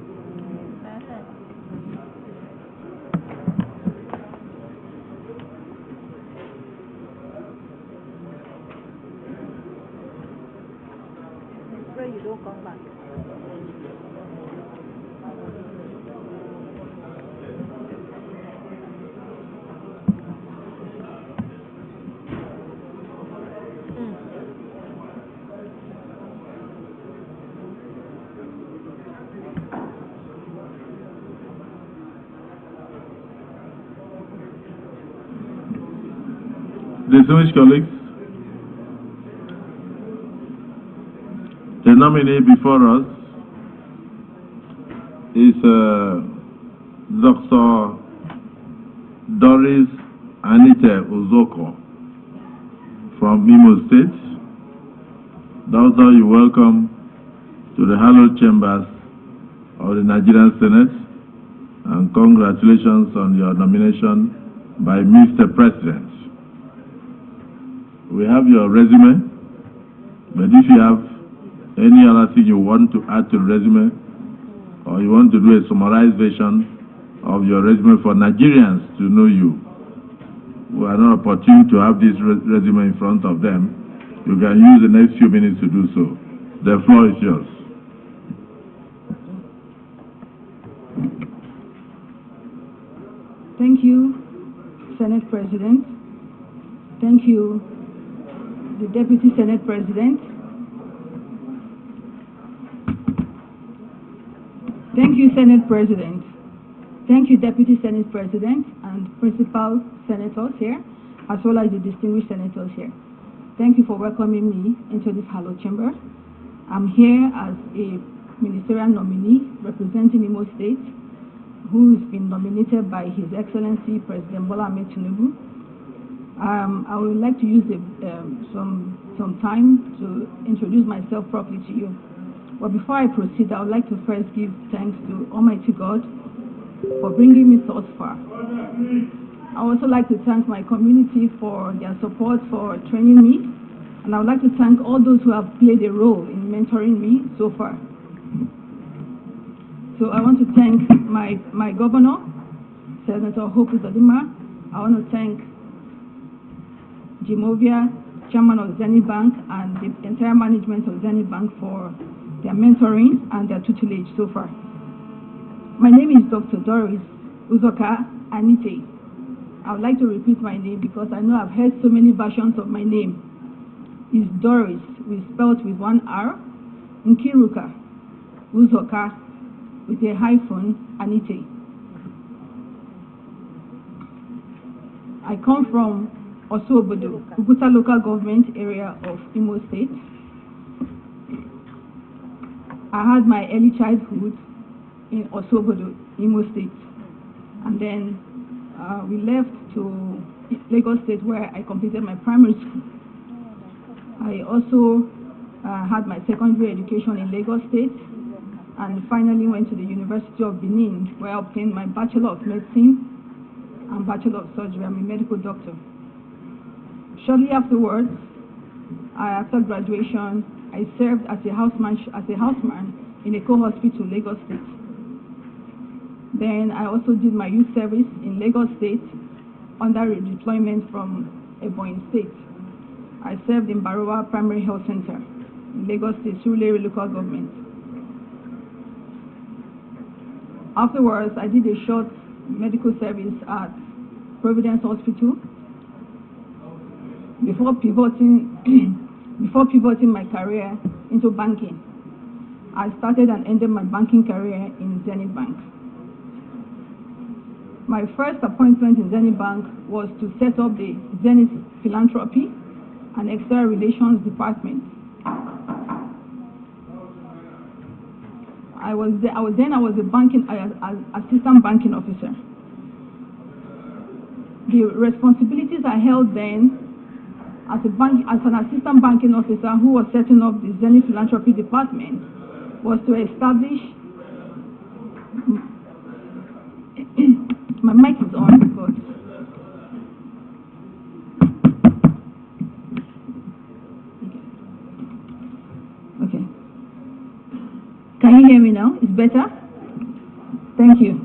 Distinguished colleagues, the nominee before us is Dr. Doris Anita Uzoko from Imo State. Doctor, you're welcome to the hallowed chambers of the Nigerian Senate, and congratulations on your nomination by Mr. President. We have your resume, but if you have any other thing you want to add to the resume, or you want to do a summarized version of your resume for Nigerians to know you, who are not opportune to have this resume in front of them, you can use the next few minutes to do so. The floor is yours. Thank you, Senate President. Thank you, the Deputy Senate President. Thank you, Senate President. Thank you, Deputy Senate President and Principal Senators here, as well as the distinguished senators here. Thank you for welcoming me into this hallowed chamber. I'm here as a ministerial nominee representing Imo State, who's been nominated by His Excellency President Bola Ahmed Tinubu. I would like to use some time to introduce myself properly to you. But before I proceed, I would like to first give thanks to Almighty God for bringing me thus far. I would also like to thank my community for their support for training me, and I would like to thank all those who have played a role in mentoring me so far. So I want to thank my governor, Senator Hope Uzodimma. I want to thank Jimovia, chairman of Zenith Bank, and the entire management of Zenith Bank for their mentoring and their tutelage so far. My name is Dr. Doris Uzoka Anite. I would like to repeat my name because I know I've heard so many versions of my name. It's Doris, spelled with one R, Nkiruka, Uzoka, with a hyphen, Anite. I come from Osobodo, Uguta local government area of Imo State. I had my early childhood in Osobodo, Imo State. And then we left to Lagos State where I completed my primary school. I also had my secondary education in Lagos State and finally went to the University of Benin where I obtained my Bachelor of Medicine and Bachelor of Surgery. I'm a medical doctor. Shortly afterwards, after graduation, I served as a houseman in a co-hospital, Lagos State. Then I also did my youth service in Lagos State under redeployment from Ebonyi State. I served in Barowa Primary Health Center in Lagos State, Surulere local government. Afterwards, I did a short medical service at Providence Hospital before pivoting my career into banking. I started and ended my banking career in Zenith Bank. My first appointment in Zenith Bank was to set up the Zenith Philanthropy and External Relations Department. I was a assistant banking officer. The responsibilities I held then as an assistant banking officer who was setting up the Zenith Philanthropy Department was to establish my mic is on, but okay. Can you hear me now? It's better? Thank you.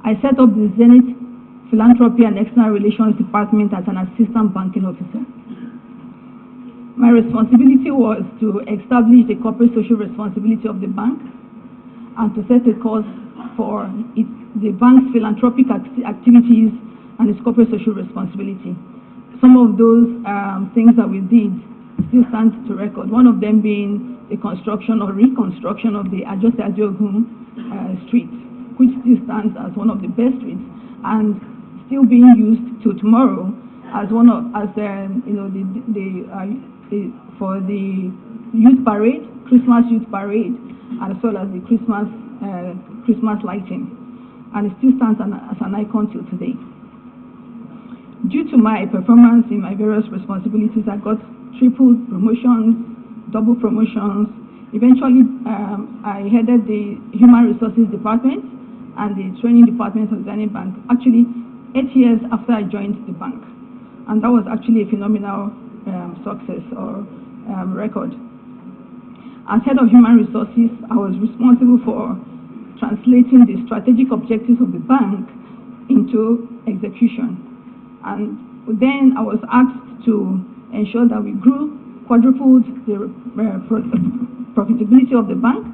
I set up the Zenith Philanthropy and External Relations Department as an assistant banking officer. My responsibility was to establish the corporate social responsibility of the bank and to set a course for the bank's philanthropic activities and its corporate social responsibility. Some of those things that we did still stand to record, one of them being the construction or reconstruction of the Ajose Adeogun street, which still stands as one of the best streets and still being used to tomorrow as for the youth parade, Christmas youth parade, as well as the Christmas lighting, and it still stands as an icon till today. Due to my performance in my various responsibilities, I got triple promotions, double promotions. Eventually, I headed the Human Resources Department and the Training Department of Zenith Bank, actually 8 years after I joined the bank. And that was actually a phenomenal success or record. As head of Human Resources, I was responsible for translating the strategic objectives of the bank into execution. And then I was asked to ensure that we quadrupled the profitability of the bank,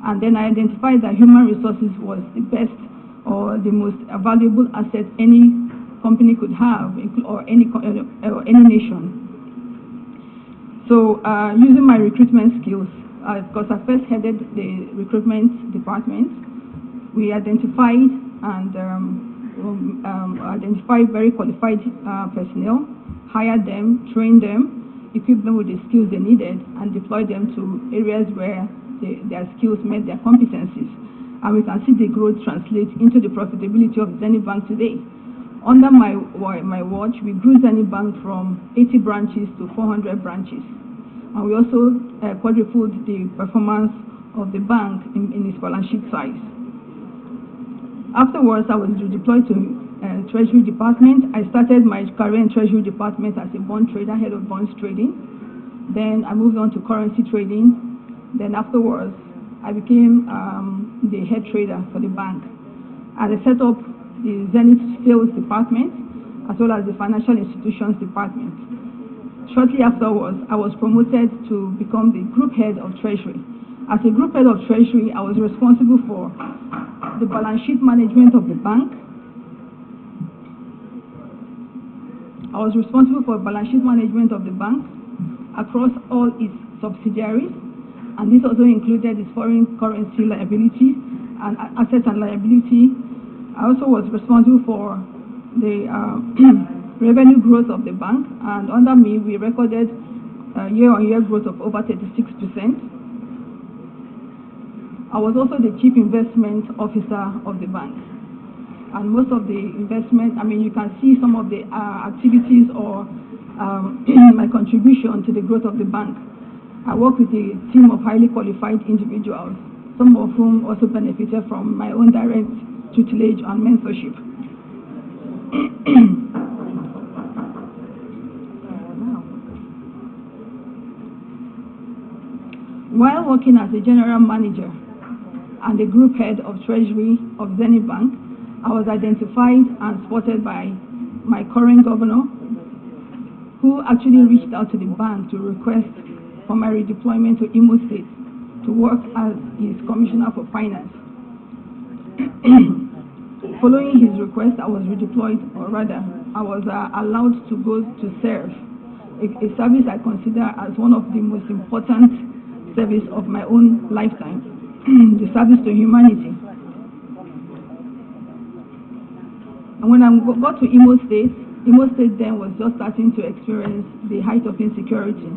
and then I identified that human resources was the best or the most valuable asset any company could have, or any nation. So using my recruitment skills, because I first headed the recruitment department, we identified and identified very qualified personnel, hired them, trained them, equipped them with the skills they needed, and deployed them to areas where their skills met their competencies. And we can see the growth translate into the profitability of Zenith Bank today. Under my watch, we grew Zenith Bank from 80 branches to 400 branches. And we also quadrupled the performance of the bank in its balance sheet size. Afterwards, I was redeployed to Treasury Department. I started my career in Treasury Department as a bond trader, head of bonds trading. Then I moved on to currency trading. Then afterwards, I became the head trader for the bank. And I set up the Zenith Sales Department, as well as the Financial Institutions Department. Shortly afterwards, I was promoted to become the group head of Treasury. As a group head of Treasury, I was responsible for the balance sheet management of the bank. I was responsible for balance sheet management of the bank across all its subsidiaries, and this also included its foreign currency liability and assets and liability. I also was responsible for the revenue growth of the bank, and under me, we recorded year-on-year growth of over 36%. I was also the chief investment officer of the bank. And most of the investment, you can see some of the activities or my contribution to the growth of the bank. I work with a team of highly qualified individuals, some of whom also benefited from my own direct tutelage and mentorship. While working as a general manager and the group head of Treasury of Zenith Bank, I was identified and spotted by my current governor, who actually reached out to the bank to request for my redeployment to Imo State to work as his commissioner for finance. Following his request, I was redeployed, or rather, I was allowed to go to serve a service I consider as one of the most important service of my own lifetime, the service to humanity. And when I got to Imo State then was just starting to experience the height of insecurity.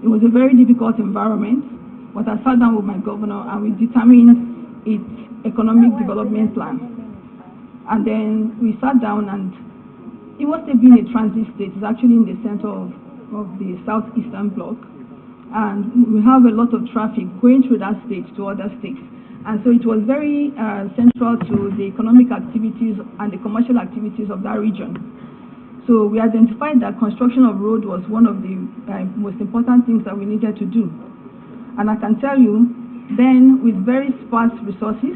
It was a very difficult environment, but I sat down with my governor and we determined its economic development plan. And then we sat down, and Imo State, being a transit state, is actually in the center of the southeastern bloc. And we have a lot of traffic going through that state to other states. And so it was very central to the economic activities and the commercial activities of that region. So we identified that construction of road was one of the most important things that we needed to do. And I can tell you, then with very sparse resources,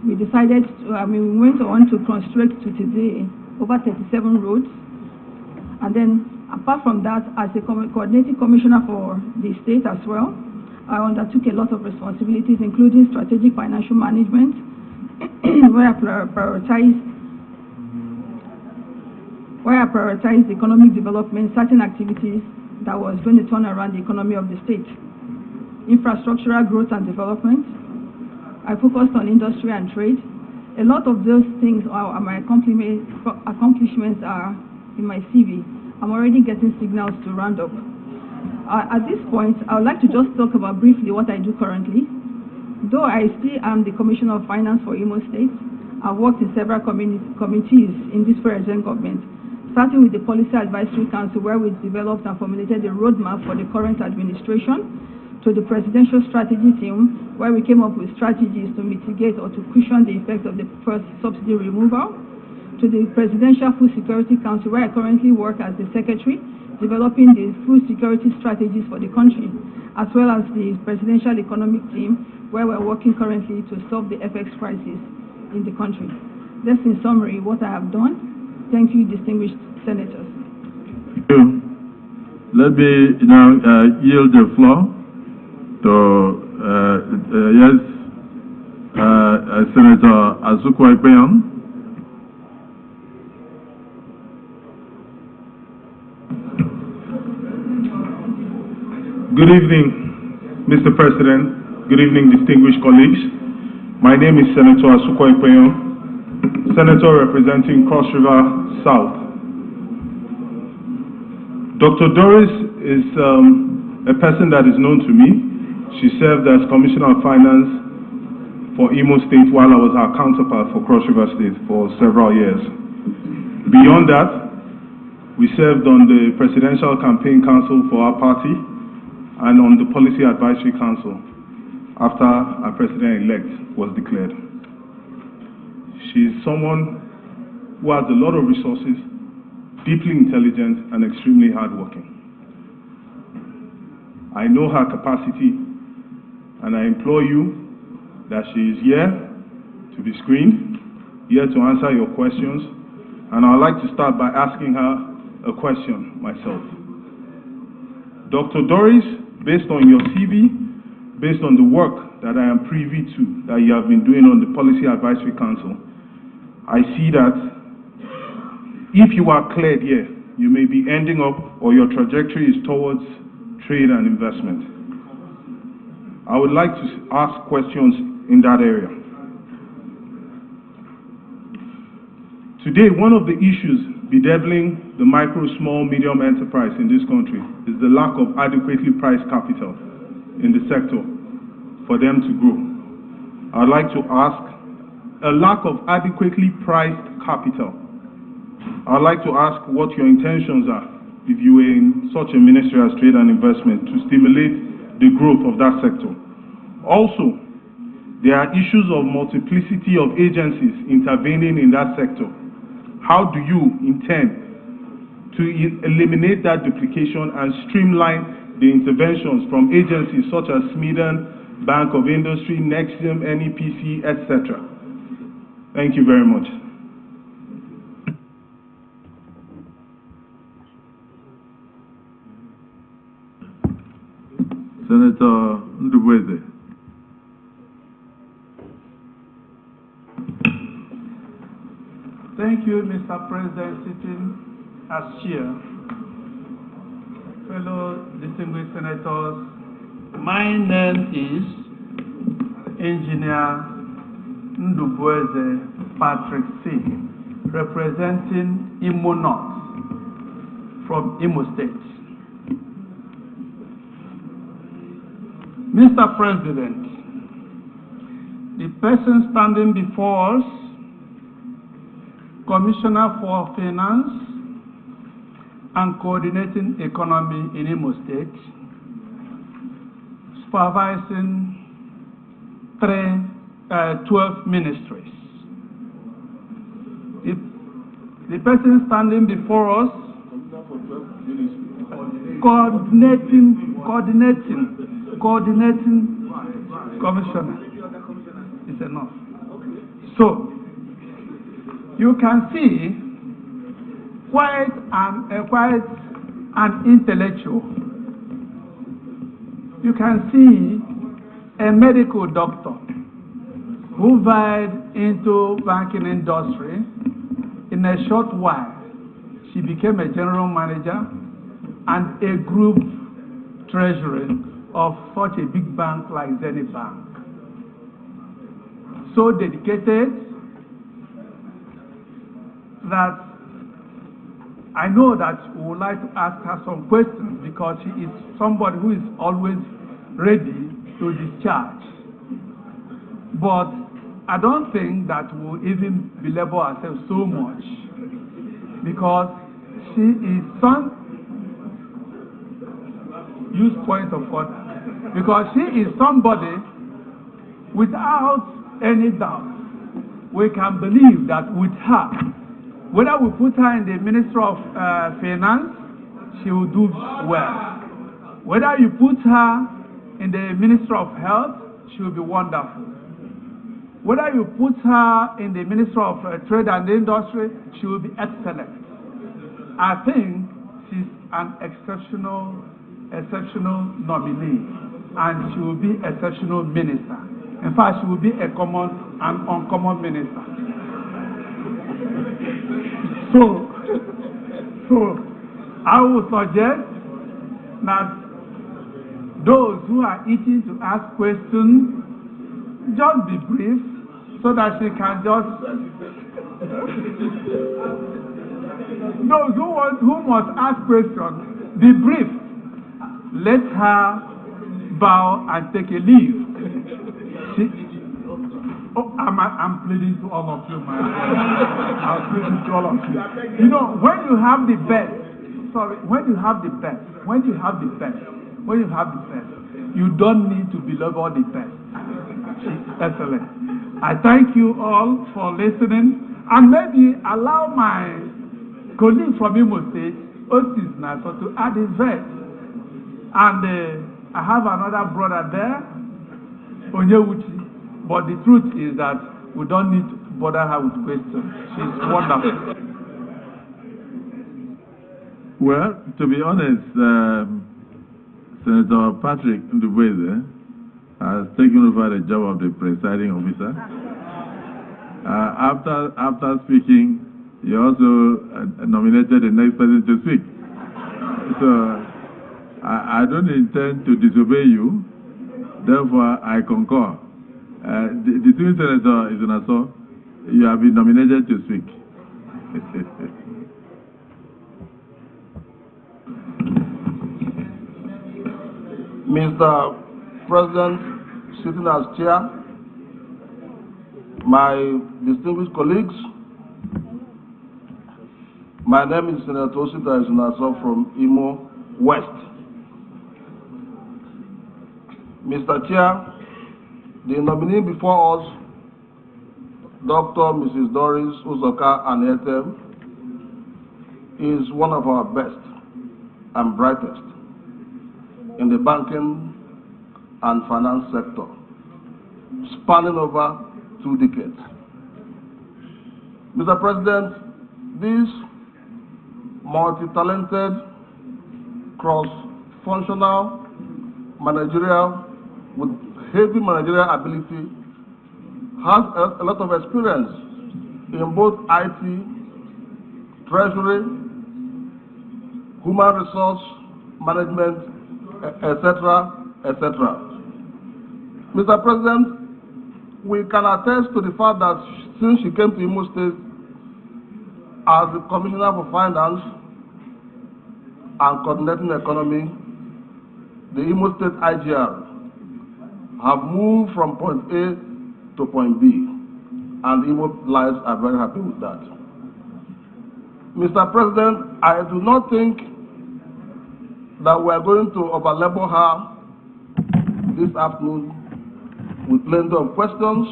we decided to, we went on to construct to today over 37 roads. And then Apart from that, as a coordinating commissioner for the state as well, I undertook a lot of responsibilities, including strategic financial management, where I prioritized economic development, certain activities that was going to turn around the economy of the state. Infrastructural growth and development. I focused on industry and trade. A lot of those things are my accomplishments are in my CV. I'm already getting signals to round up. At this point, I would like to just talk about briefly what I do currently. Though I still am the Commissioner of Finance for Imo State, I've worked in several committees in this present government, starting with the Policy Advisory Council, where we developed and formulated a roadmap for the current administration, to the Presidential Strategy Team, where we came up with strategies to mitigate or to cushion the effect of the first subsidy removal, to the Presidential Food Security Council, where I currently work as the Secretary, developing the food security strategies for the country, as well as the Presidential Economic Team, where we're working currently to solve the FX crisis in the country. That's in summary what I have done. Thank you, distinguished senators. Thank you. Let me now yield the floor to Senator Azukwa Ikpeyon. Good evening, Mr. President. Good evening, distinguished colleagues. My name is Senator Azukwa Ikpeyon, Senator representing Cross River South. Dr. Doris is a person that is known to me. She served as Commissioner of Finance for Imo State while I was her counterpart for Cross River State for several years. Beyond that, we served on the Presidential Campaign Council for our party and on the Policy Advisory Council after our President-elect was declared. She's someone who has a lot of resources, deeply intelligent, and extremely hardworking. I know her capacity, and I implore you that she is here to be screened, here to answer your questions, and I'd like to start by asking her a question myself. Dr. Doris, based on your CV, based on the work that I am privy to that you have been doing on the Policy Advisory Council, I see that if you are cleared here, you may be ending up, or your trajectory is towards trade and investment. I would like to ask questions in that area. Today, one of the issues bedeviling the micro, small, medium enterprise in this country is the lack of adequately priced capital in the sector for them to grow. I'd like to ask, a lack of adequately priced capital. I'd like to ask what your intentions are if you were in such a ministry as trade and investment to stimulate the growth of that sector. Also, there are issues of multiplicity of agencies intervening in that sector. How do you intend to eliminate that duplication and streamline the interventions from agencies such as Sweden, Bank of Industry, Nexium, NEPC, etc.? Thank you very much. Senator Ndubweze. Thank you, Mr. President, sitting as chair. Fellow distinguished senators, my name is Engineer Ndubweze Patrick C., representing Imo North from Imo State. Mr. President, the person standing before us, Commissioner for Finance and Coordinating Economy in Imo State, supervising 12 ministries. The person standing before us, coordinating commissioner is enough. So, you can see quite an intellectual. You can see a medical doctor who vied into banking industry. In a short while, she became a general manager and a group treasurer of such a big bank like Zenith Bank. So dedicated that I know that we would like to ask her some questions because she is somebody who is always ready to discharge. But I don't think that we'll even belabor ourselves so much because she is use point of order, because she is somebody without any doubt we can believe that with her, whether we put her in the Ministry of Finance, she will do well. Whether you put her in the Ministry of Health, she will be wonderful. Whether you put her in the Ministry of Trade and Industry, she will be excellent. I think she's an exceptional nominee, and she will be exceptional minister. In fact, she will be an uncommon minister. So I would suggest that those who are itching to ask questions, just be brief so that she can just. Those who must ask questions, be brief. Let her bow and take a leave. I'm pleading to all of you, man. I'm pleading to all of you. You know, when you have the best, you don't need to belabor the best. Excellent. I thank you all for listening, and maybe allow my colleague from Imo State, Otis Naso, to add his verse. And I have another brother there, Onyewuchi. But the truth is that we don't need to bother her with questions. She's wonderful. Well, to be honest, Senator Patrick Ndubweze has taken over the job of the presiding officer. After speaking, he also nominated the next person to speak. So I don't intend to disobey you. Therefore, I concur. The distinguished senator is Naso. You have been nominated to speak. Mr. President, sitting as chair, my distinguished colleagues, my name is Senator Osita Naso from Imo West. Mr. Chair, the nominee before us, Dr. Mrs. Doris Uzoka Anietem, is one of our best and brightest in the banking and finance sector, spanning over 2 decades. Mr. President, this multi-talented, cross-functional, managerial, with heavy managerial ability, has a lot of experience in both IT, treasury, human resource management, etc., etc. Mr. President, we can attest to the fact that since she came to Imo State as the Commissioner for Finance and Coordinating Economy, the Imo State IGR have moved from point A to point B, and Imo lives are very happy with that. Mr. President, I do not think that we are going to overlabor her this afternoon with plenty of questions,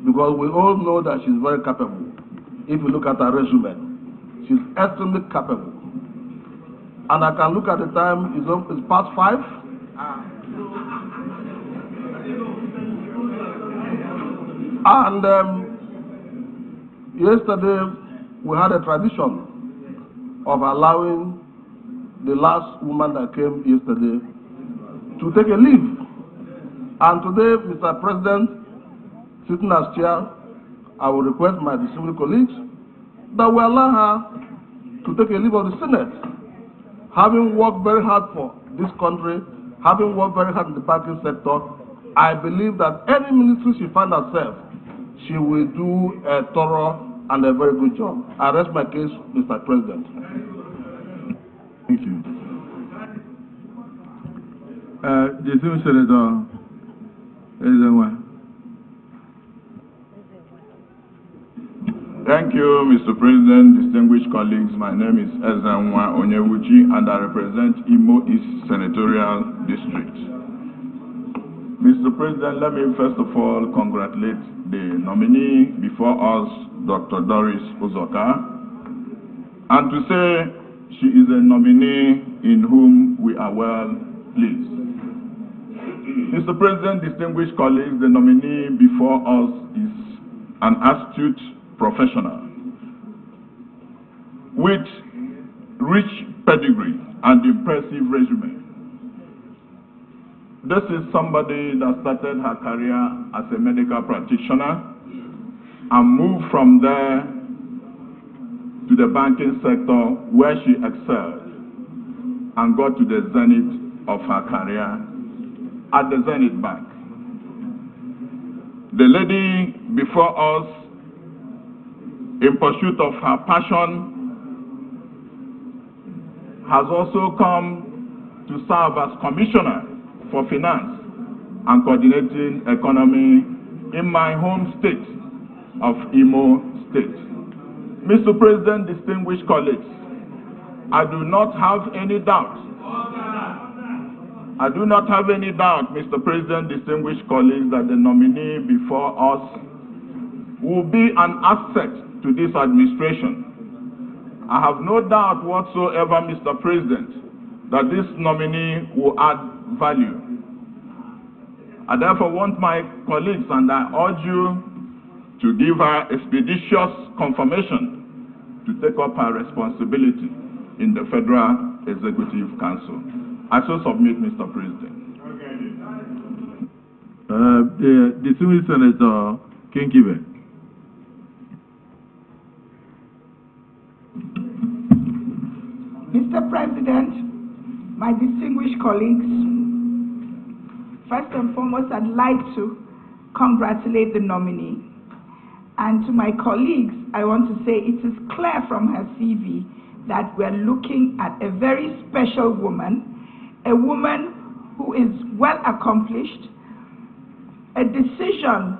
because we all know that she's very capable. If you look at her resume, she's extremely capable. And I can look at the time, it's past 5. And yesterday, we had a tradition of allowing the last woman that came yesterday, to take a leave. And today, Mr. President, sitting as chair, I will request my distinguished colleagues that we allow her to take a leave of the Senate. Having worked very hard for this country, having worked very hard in the banking sector, I believe that any ministry she finds herself, she will do a thorough and a very good job. I rest my case, Mr. President. Thank you. Distinguished Senator Ezenwa. Thank you, Mr. President, distinguished colleagues. My name is Ezenwa Onyewuchi, and I represent Imo East Senatorial District. Mr. President, let me first of all congratulate the nominee before us, Dr. Doris Uzoka, and to say she is a nominee in whom we are well pleased. Mr. President, distinguished colleagues, the nominee before us is an astute professional with rich pedigree and impressive resume. This is somebody that started her career as a medical practitioner and moved from there to the banking sector, where she excelled and got to the zenith of her career at the Zenith Bank. The lady before us, in pursuit of her passion, has also come to serve as Commissioner for Finance and Coordinating Economy in my home state of Imo State. Mr. President, distinguished colleagues, I do not have any doubt. I do not have any doubt, Mr. President, distinguished colleagues, that the nominee before us will be an asset to this administration. I have no doubt whatsoever, Mr. President, that this nominee will add value. I therefore want my colleagues, and I urge you to give her expeditious confirmation to take up her responsibility in the Federal Executive Council. I so submit, Mr. President. The distinguished Senator Kinkibe. Mr. President, my distinguished colleagues, first and foremost, I'd like to congratulate the nominee. And to my colleagues, I want to say it is clear from her CV that we're looking at a very special woman, a woman who is well accomplished, a decision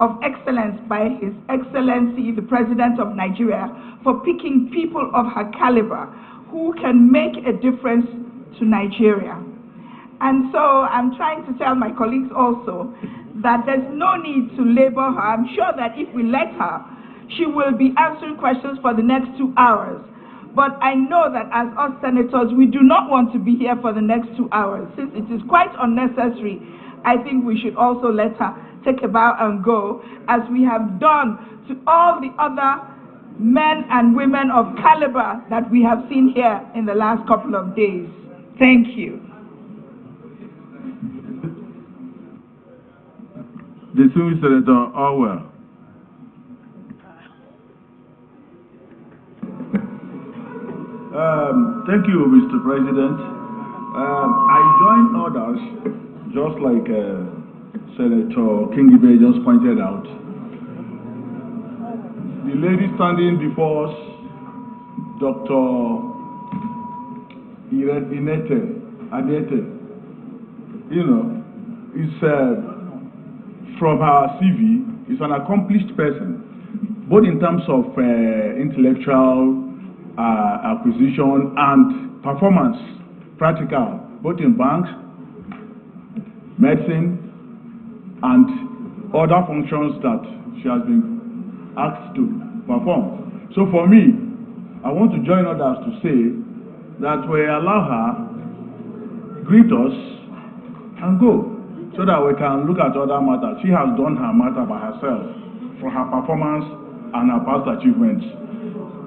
of excellence by His Excellency, the President of Nigeria, for picking people of her caliber who can make a difference to Nigeria. And so I'm trying to tell my colleagues also that there's no need to label her. I'm sure that if we let her, she will be answering questions for the next 2 hours. But I know that as us senators, we do not want to be here for the next 2 hours. Since it is quite unnecessary, I think we should also let her take a bow and go, as we have done to all the other men and women of caliber that we have seen here in the last couple of days. Thank you. Distinguished Senator Orwell. Thank you, Mr. President. I join others, just like Senator Kingibe just pointed out. The lady standing before us, Dr. Inete Adete, is from her CV, is an accomplished person, both in terms of intellectual acquisition and performance, practical, both in banks, medicine, and other functions that she has been asked to perform. So for me, I want to join others to say that we allow her, greet us, and go, so that we can look at other matters. She has done her matter by herself for her performance and her past achievements.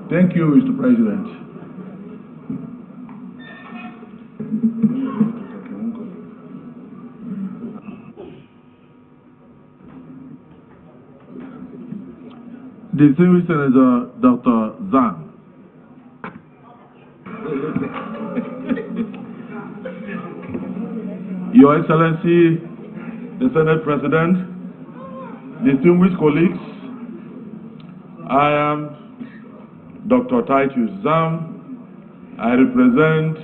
Thank you, Mr. President. Distinguished Senator Dr. Zhang. Your Excellency, the Senate President, distinguished colleagues, I am Dr. Titus Zam. I represent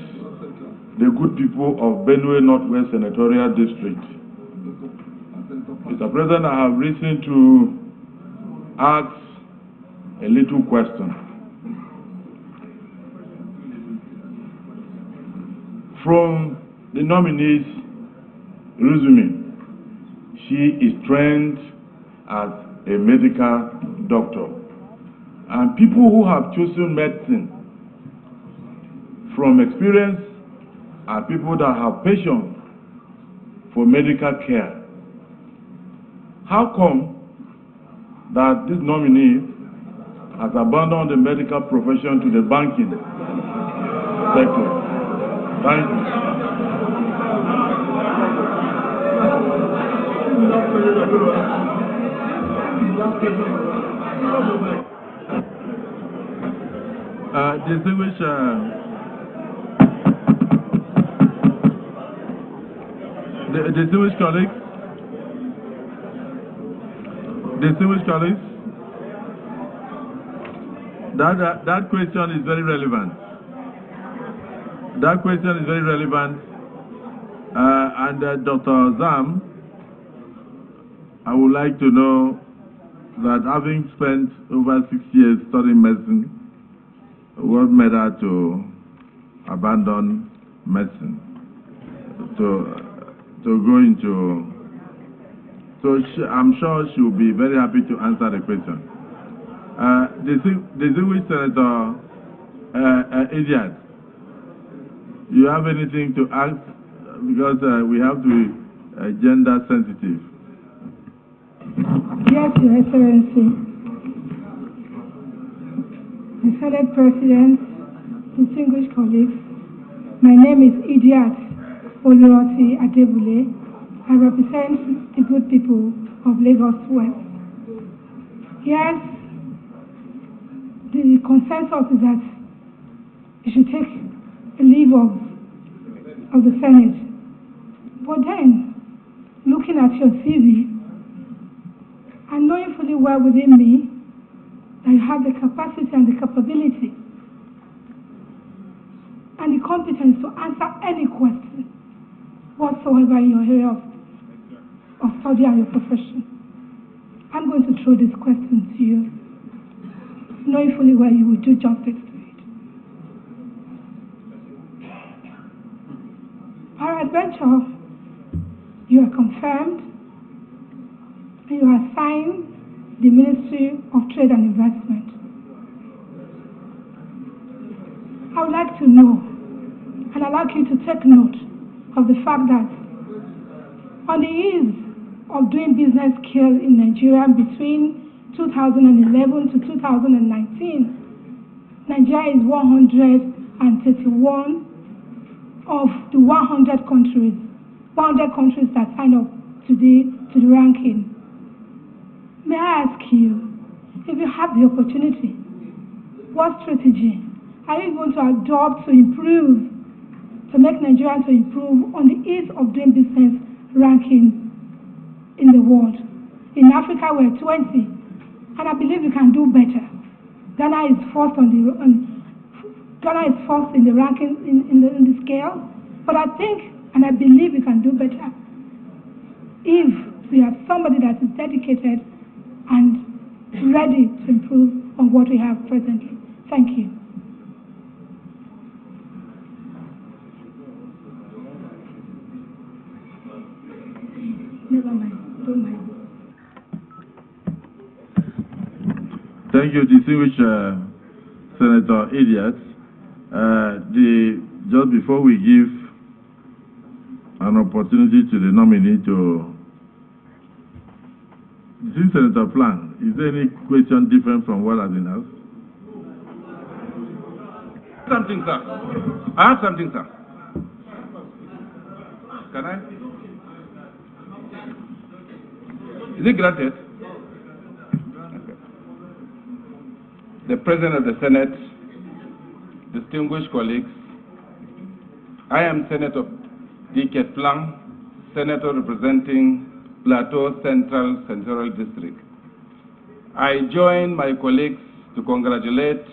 the good people of Benue Northwest Senatorial District. Mr. President, I have reason to ask a little question. From the nominees' resume, she is trained as a medical doctor. And people who have chosen medicine from experience are people that have passion for medical care. How come that this nominee has abandoned the medical profession to the banking sector? Thank you. Distinguished distinguished colleagues, that question is very relevant. That question is very relevant. And Dr. Zam, I would like to know that having spent over 6 years studying medicine, what made her to abandon medicine, to go into, so I'm sure she will be very happy to answer the question. Distinguished Senator Idiot, you have anything to ask? Because we have to be gender sensitive. Yes, Your Excellency. The Senate President, distinguished colleagues, my name is Idiat Oluroti Adebule. I represent the good people of Lagos West. Yes, the consensus is that you should take a leave of the Senate. But then, looking at your CV, and knowing fully well within me that you have the capacity and the capability and the competence to answer any question whatsoever in your area of study and your profession, I'm going to throw this question to you, knowing fully well you will do justice to it. Peradventure, you are confirmed and you are assigned the Ministry of Trade and Investment. I would like to know, and I'd like you to take note of the fact that on the ease of doing business scale in Nigeria between 2011 to 2019, Nigeria is 131 of the 100 countries that signed up today to the ranking. May I ask you, if you have the opportunity, what strategy are you going to adopt to improve, to make Nigeria to improve on the ease of doing business ranking in the world? In Africa, we're 20, and I believe we can do better. Ghana is first Ghana is first in the ranking in the scale, but I think and I believe we can do better if we have somebody that is dedicated and ready to improve on what we have presently. Thank you. Never mind. Don't mind. Thank you, distinguished Senator Idiot. Just before we give an opportunity to the nominee to, this Senator Plan, is there any question different from what has been asked? Something, sir. I have something, sir. Can I? Is it granted? Okay. the President of the Senate, distinguished colleagues, I am Senator D.K. Plang, Senator representing Plateau Central Senatorial District. I join my colleagues to congratulate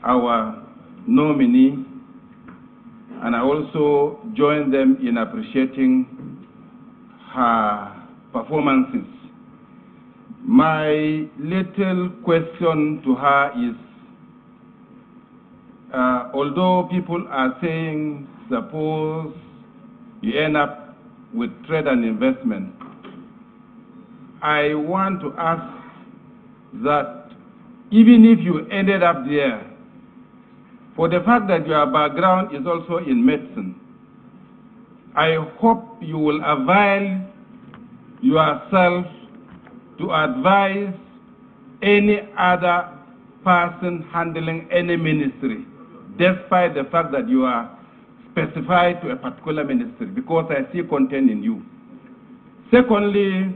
our nominee, and I also join them in appreciating her performances. My little question to her is, although people are saying, suppose you end up with trade and investment, I want to ask that even if you ended up there, for the fact that your background is also in medicine, I hope you will avail yourself to advise any other person handling any ministry, despite the fact that you are specified to a particular ministry, because I see content in you. Secondly,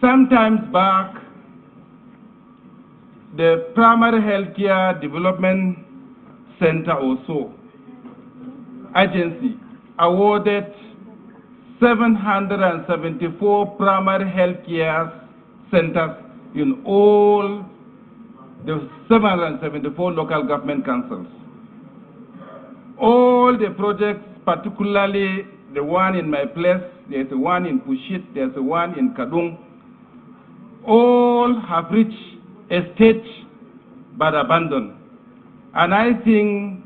sometimes back, the Primary Healthcare Development Center also agency awarded 774 primary healthcare centers in all the 774 local government councils. All the projects, particularly the one in my place, there's one in Pushit, there's one in Kadung, all have reached a stage but abandoned. And I think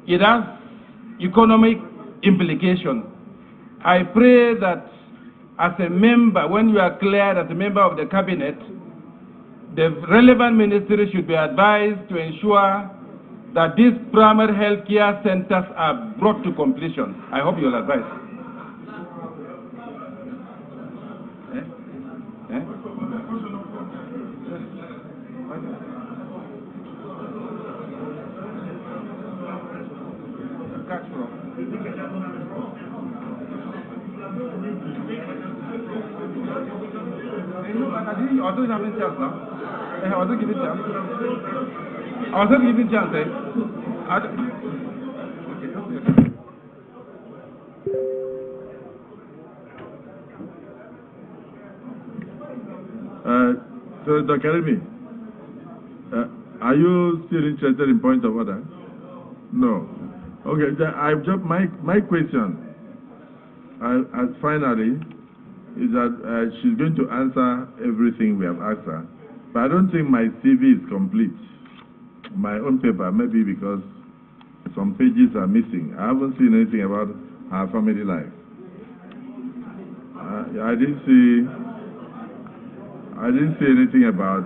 it has economic implication. I pray that as a member, when you are cleared as a member of the cabinet, the relevant ministry should be advised to ensure that these primary health care centers are brought to completion. I hope you'll advise. I was not giving chance now. I was not giving chance. I was not giving chance. So, Dr. Karimi, are you still interested in point of order? No. Okay, I've just my question. Finally, is that she's going to answer everything we have asked her. But I don't think my CV is complete. My own paper, maybe because some pages are missing. I haven't seen anything about her family life. I didn't see anything about.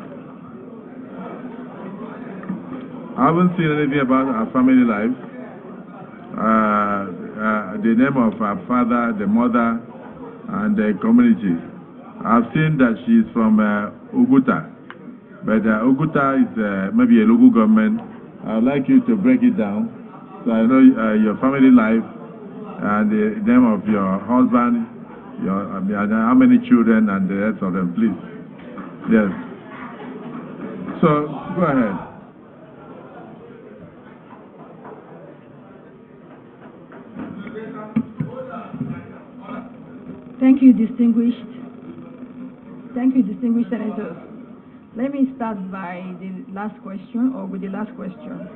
I haven't seen anything about her family life. The name of her father, the mother, and the community. I've seen that she's from Oguta, but Oguta is maybe a local government. I'd like you to break it down so I know your family life and the name of your husband, and how many children and the rest of them, please. Yes. So, go ahead. Thank you, distinguished senators. Let me start by the last question, or with the last question.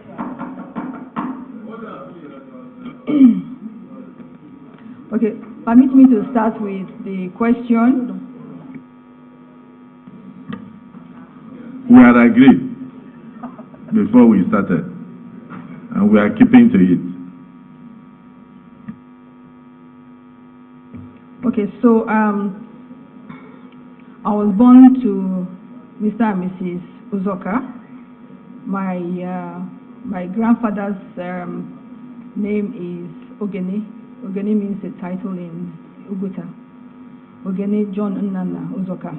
Okay, permit me to start with the question. We had agreed before we started, and we are keeping to it. Okay, so I was born to Mr. and Mrs. Uzoka. My grandfather's name is Ogene. Ogene means a title in Uguta. Ogene John Nnana Uzoka.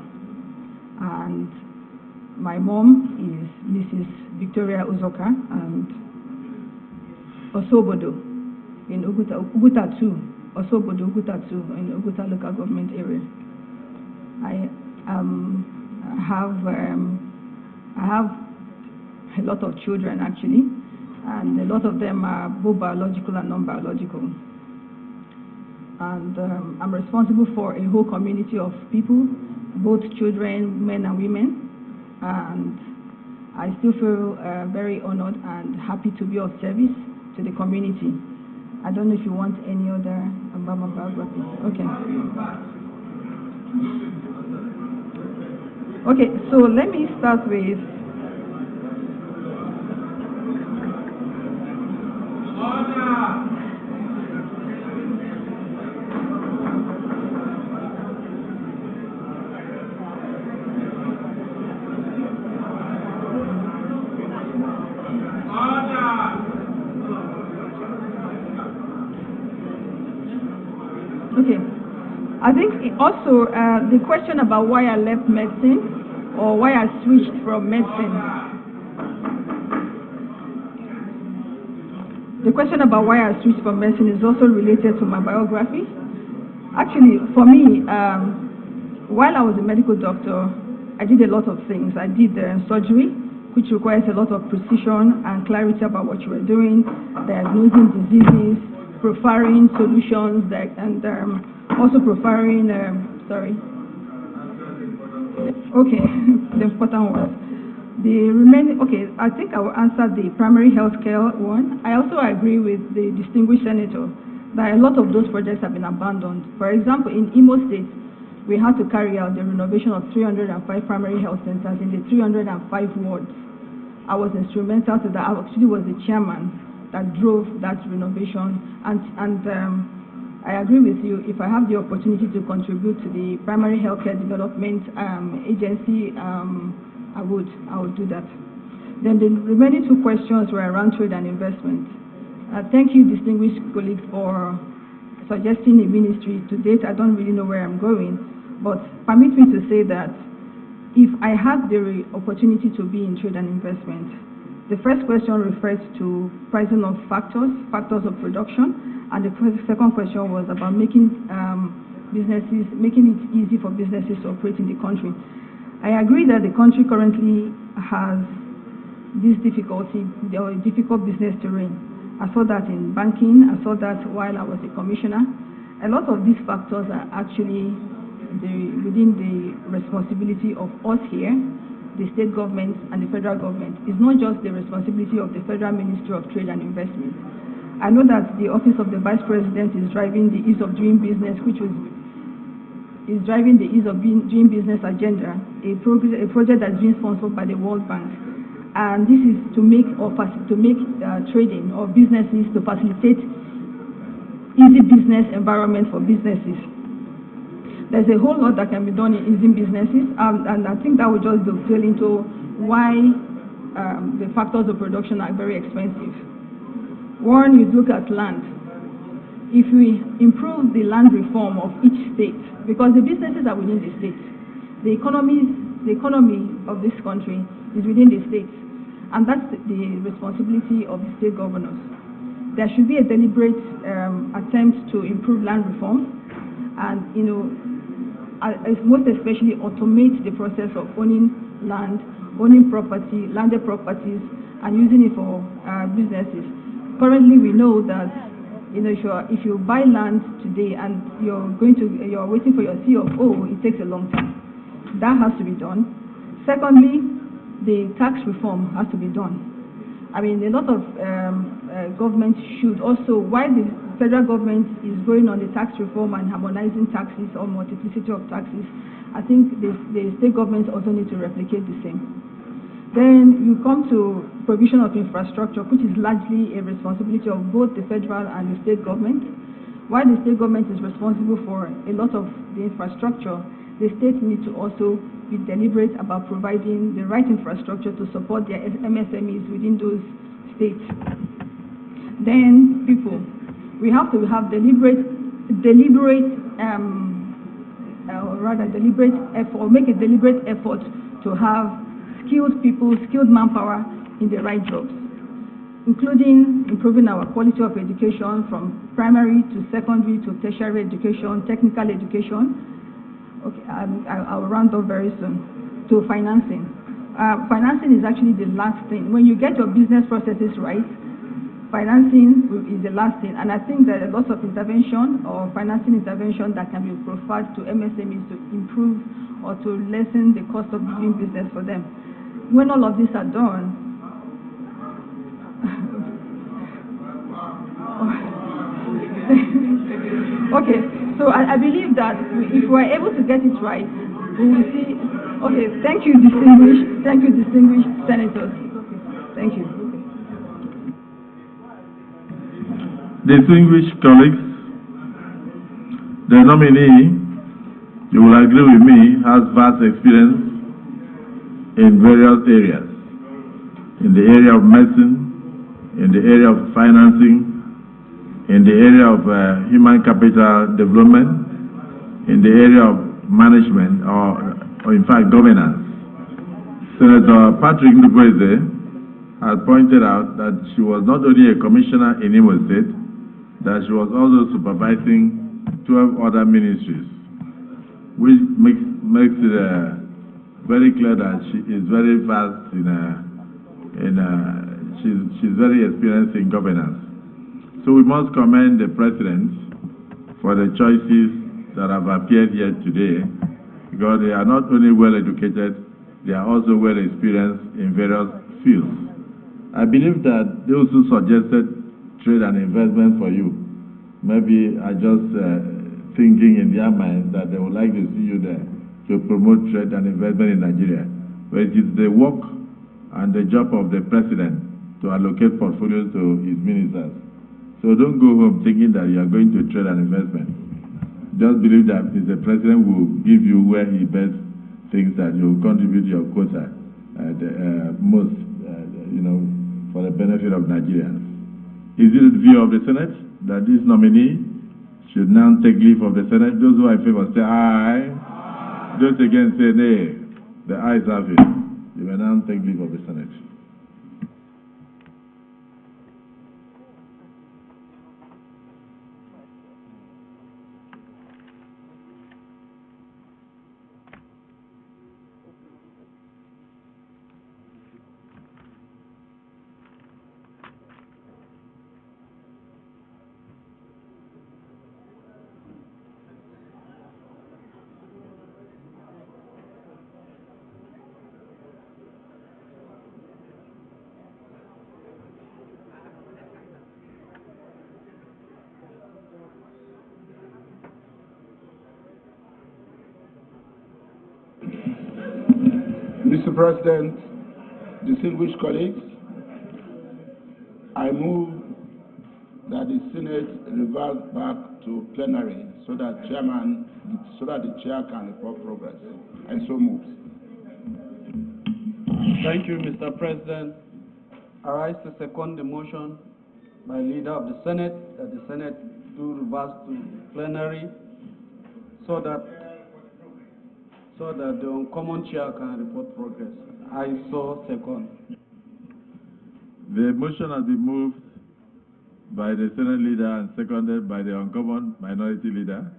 And my mom is Mrs. Victoria Uzoka and Osobodo in Uguta 2. Osobodo Uguta 2 in Uguta local government area. I I have a lot of children actually, and a lot of them are both biological and non-biological. And I'm responsible for a whole community of people, both children, men and women, and I still feel very honored and happy to be of service to the community. I don't know if you want any other about my biography. Okay. Okay, so let me start with I think also the question about why I left medicine or why I switched from medicine. The question about why I switched from medicine is also related to my biography. Actually, for me, while I was a medical doctor, I did a lot of things. I did surgery, which requires a lot of precision and clarity about what you were doing, diagnosing diseases, profiling solutions, and also profiling, okay, the important ones. The remaining, okay, I think I will answer the primary health care one. I also agree with the distinguished senator that a lot of those projects have been abandoned. For example, in Imo State, we had to carry out the renovation of 305 primary health centers in the 305 wards. I was instrumental to that. I actually was the chairman that drove that renovation, and I agree with you. If I have the opportunity to contribute to the primary healthcare development agency, I would do that. Then the remaining two questions were around trade and investment. Thank you, distinguished colleagues, for suggesting a ministry. To date, I don't really know where I'm going, but permit me to say that if I had the opportunity to be in trade and investment, the first question refers to pricing of factors of production, and the second question was about making it easy for businesses to operate in the country. I agree that the country currently has this difficulty, or difficult business terrain. I saw that in banking, I saw that while I was a commissioner. A lot of these factors are actually within the responsibility of us here, the state government and the federal government. It's not just the responsibility of the Federal Ministry of Trade and Investment. I know that the Office of the Vice President is driving the ease of doing business, is driving the ease of doing business agenda, a project that's being sponsored by the World Bank. And this is to make trading or businesses, to facilitate easy business environment for businesses. There's a whole lot that can be done in easy businesses, and I think that will just dovetail into why the factors of production are very expensive. One, you look at land. If we improve the land reform of each state, because the businesses are within the states, the economy of this country is within the states, and that's the responsibility of the state governors. There should be a deliberate attempt to improve land reform, and most especially automate the process of owning land, owning property, landed properties, and using it for businesses. Currently, we know that if you buy land today and you're waiting for your CFO, it takes a long time. That has to be done. Secondly, the tax reform has to be done. I mean, a lot of governments should also, while the federal government is going on the tax reform and harmonizing taxes or multiplicity of taxes, I think the state governments also need to replicate the same. Then you come to provision of infrastructure, which is largely a responsibility of both the federal and the state government. While the state government is responsible for a lot of the infrastructure, the states need to also be deliberate about providing the right infrastructure to support their MSMEs within those states. Then people, we have to have deliberate effort, make a deliberate effort to have skilled people, skilled manpower in the right jobs, including improving our quality of education from primary to secondary to tertiary education, technical education. Okay, I'll round up very soon. to financing. Financing is actually the last thing. When you get your business processes right, financing is the last thing. And I think there are lots of intervention or financing intervention that can be provided to MSMEs to improve or to lessen the cost of doing business for them. When all of these are done, okay, so I believe that if we're able to get it right, we will see. Okay, thank you, distinguished senators. Thank you. Distinguished colleagues, the nominee, you will agree with me, has vast experience in various areas. In the area of medicine, in the area of financing, in the area of human capital development, in the area of management, or in fact governance. Senator Patrick Ndubweze has pointed out that she was not only a commissioner in Imo State, that she was also supervising 12 other ministries, which makes it very clear that she is very vast she's very experienced in governance. So we must commend the President for the choices that have appeared here today, because they are not only well educated, they are also well experienced in various fields. I believe that those who suggested trade and investment for you, maybe are just thinking in their mind that they would like to see you there to promote trade and investment in Nigeria. But it is the work and the job of the President to allocate portfolios to his ministers. So don't go home thinking that you are going to trade and investment. Just believe that the President will give you where he best thinks that you will contribute your quota most, for the benefit of Nigerians. Is it the view of the Senate that this nominee should now take leave of the Senate? Those who are in favor say aye. Aye. Those against say nay. The ayes have it. You will now take leave of the Senate. Mr. President, distinguished colleagues, I move that the Senate revert back to plenary so that the chair can report progress. I so move. Thank you, Mr. President. I rise to second the motion by leader of the Senate that the Senate do reverse to plenary so that the uncommon chair can report progress. I so second. The motion has been moved by the Senate leader and seconded by the uncommon minority leader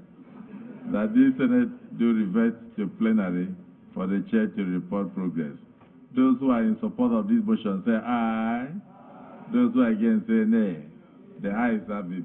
that this Senate do revert to plenary for the chair to report progress. Those who are in support of this motion say aye. Those who are against say nay. The ayes have it.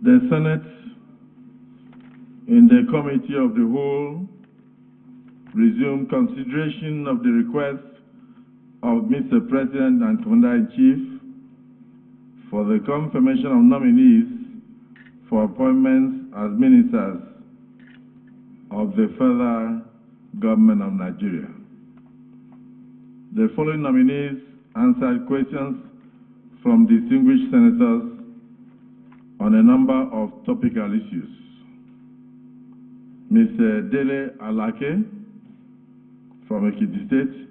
The Senate, in the Committee of the Whole, resume consideration of the request of Mr. President and Commander-in-Chief for the confirmation of nominees for appointments as ministers of the federal government of Nigeria. The following nominees answered questions from distinguished senators on a number of topical issues. Mr. Dele Alake from Ekiti State,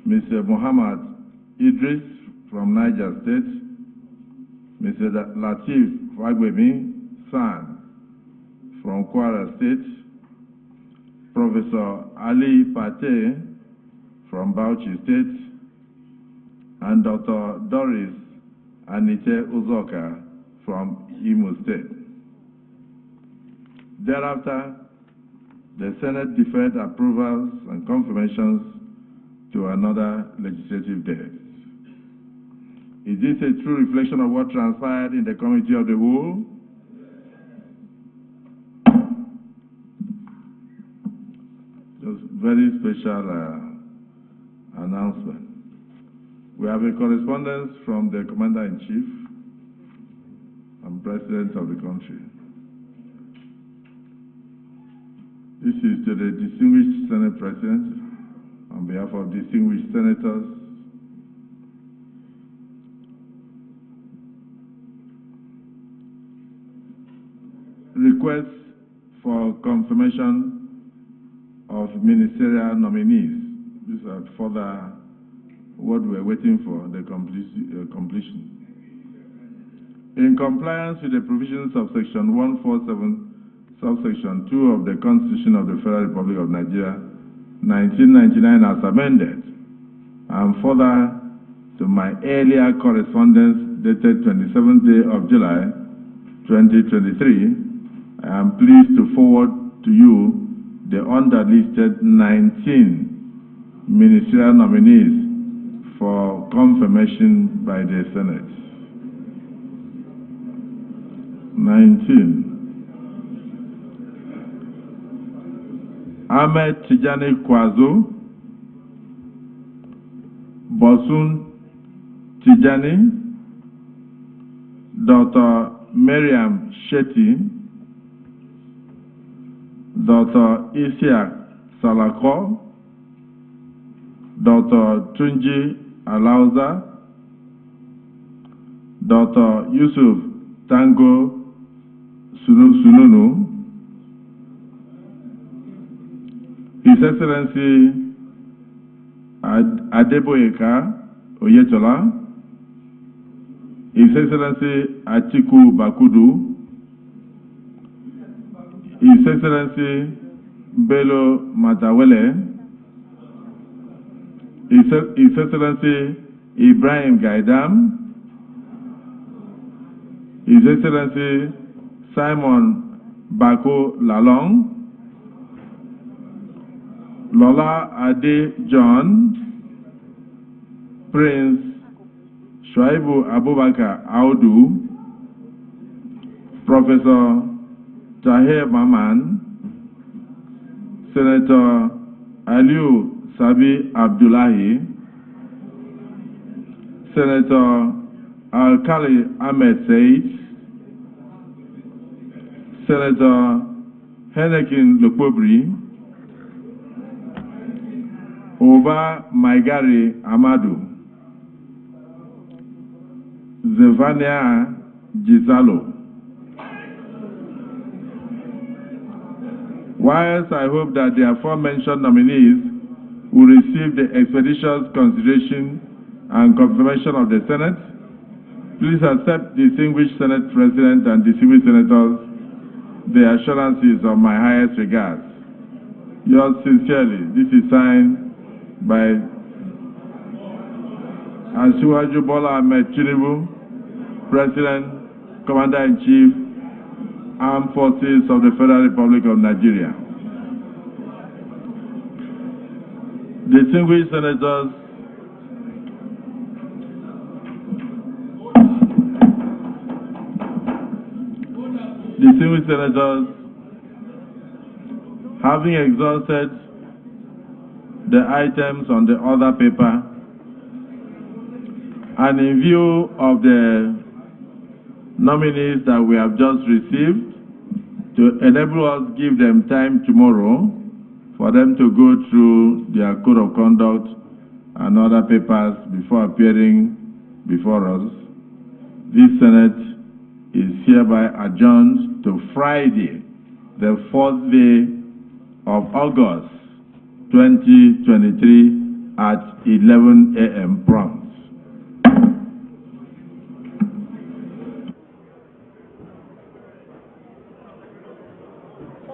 Mr. Muhammad Idris from Niger State, Mr. Latif Fagbemi San from Kwara State, Professor Ali Pate from Bauchi State, and Dr. Doris Anite Uzoka from Imo State. Thereafter, the Senate deferred approvals and confirmations to another legislative date. Is this a true reflection of what transpired in the Committee of the Whole? Just very special announcement. We have a correspondence from the Commander-in-Chief and President of the country. This is to the distinguished Senate President on behalf of distinguished senators. Request for confirmation of ministerial nominees. These are further what we're waiting for, the completion. In compliance with the provisions of Section 147, subsection 2 of the Constitution of the Federal Republic of Nigeria, 1999 as amended, and further to my earlier correspondence dated 27th day of July 2023, I am pleased to forward to you the underlisted 19 ministerial nominees for confirmation by the Senate. 19. Ahmed Tijani Kwazo, Bosun Tijani, Dr. Miriam Shetty, Dr. Isiak Salako, Dr. Tunji Alauza, Dr. Yusuf Tango Sununu, His Excellency Adeboyeka Oyetola, His Excellency Atiku Bakudu, His Excellency Bello Matawele, His Excellency Ibrahim Gaidam, His Excellency Simon Bako Lalong, Lola Ade John, Prince Shuaibu Abubakar Audu, Professor Tahir Maman, Senator Aliu Sabi Abdullahi, Senator Al-Khali Ahmed Said, Senator Henekin Lukobri, Oba Maigari Amadou, Zevania Gisalo. Whilst I hope that the aforementioned nominees will receive the expeditious consideration and confirmation of the Senate, please accept, distinguished Senate President and distinguished senators, the assurances of my highest regards. Yours sincerely. This is signed by Asiwaju Bola Ahmed Tinubu, President, Commander-in-Chief, Armed Forces of the Federal Republic of Nigeria. Distinguished senators, having exhausted the items on the other paper, and in view of the nominees that we have just received to enable us give them time tomorrow for them to go through their code of conduct and other papers before appearing before us. This Senate is hereby adjourned to Friday, the 4th day of August 2023 at 11 a.m. prompt.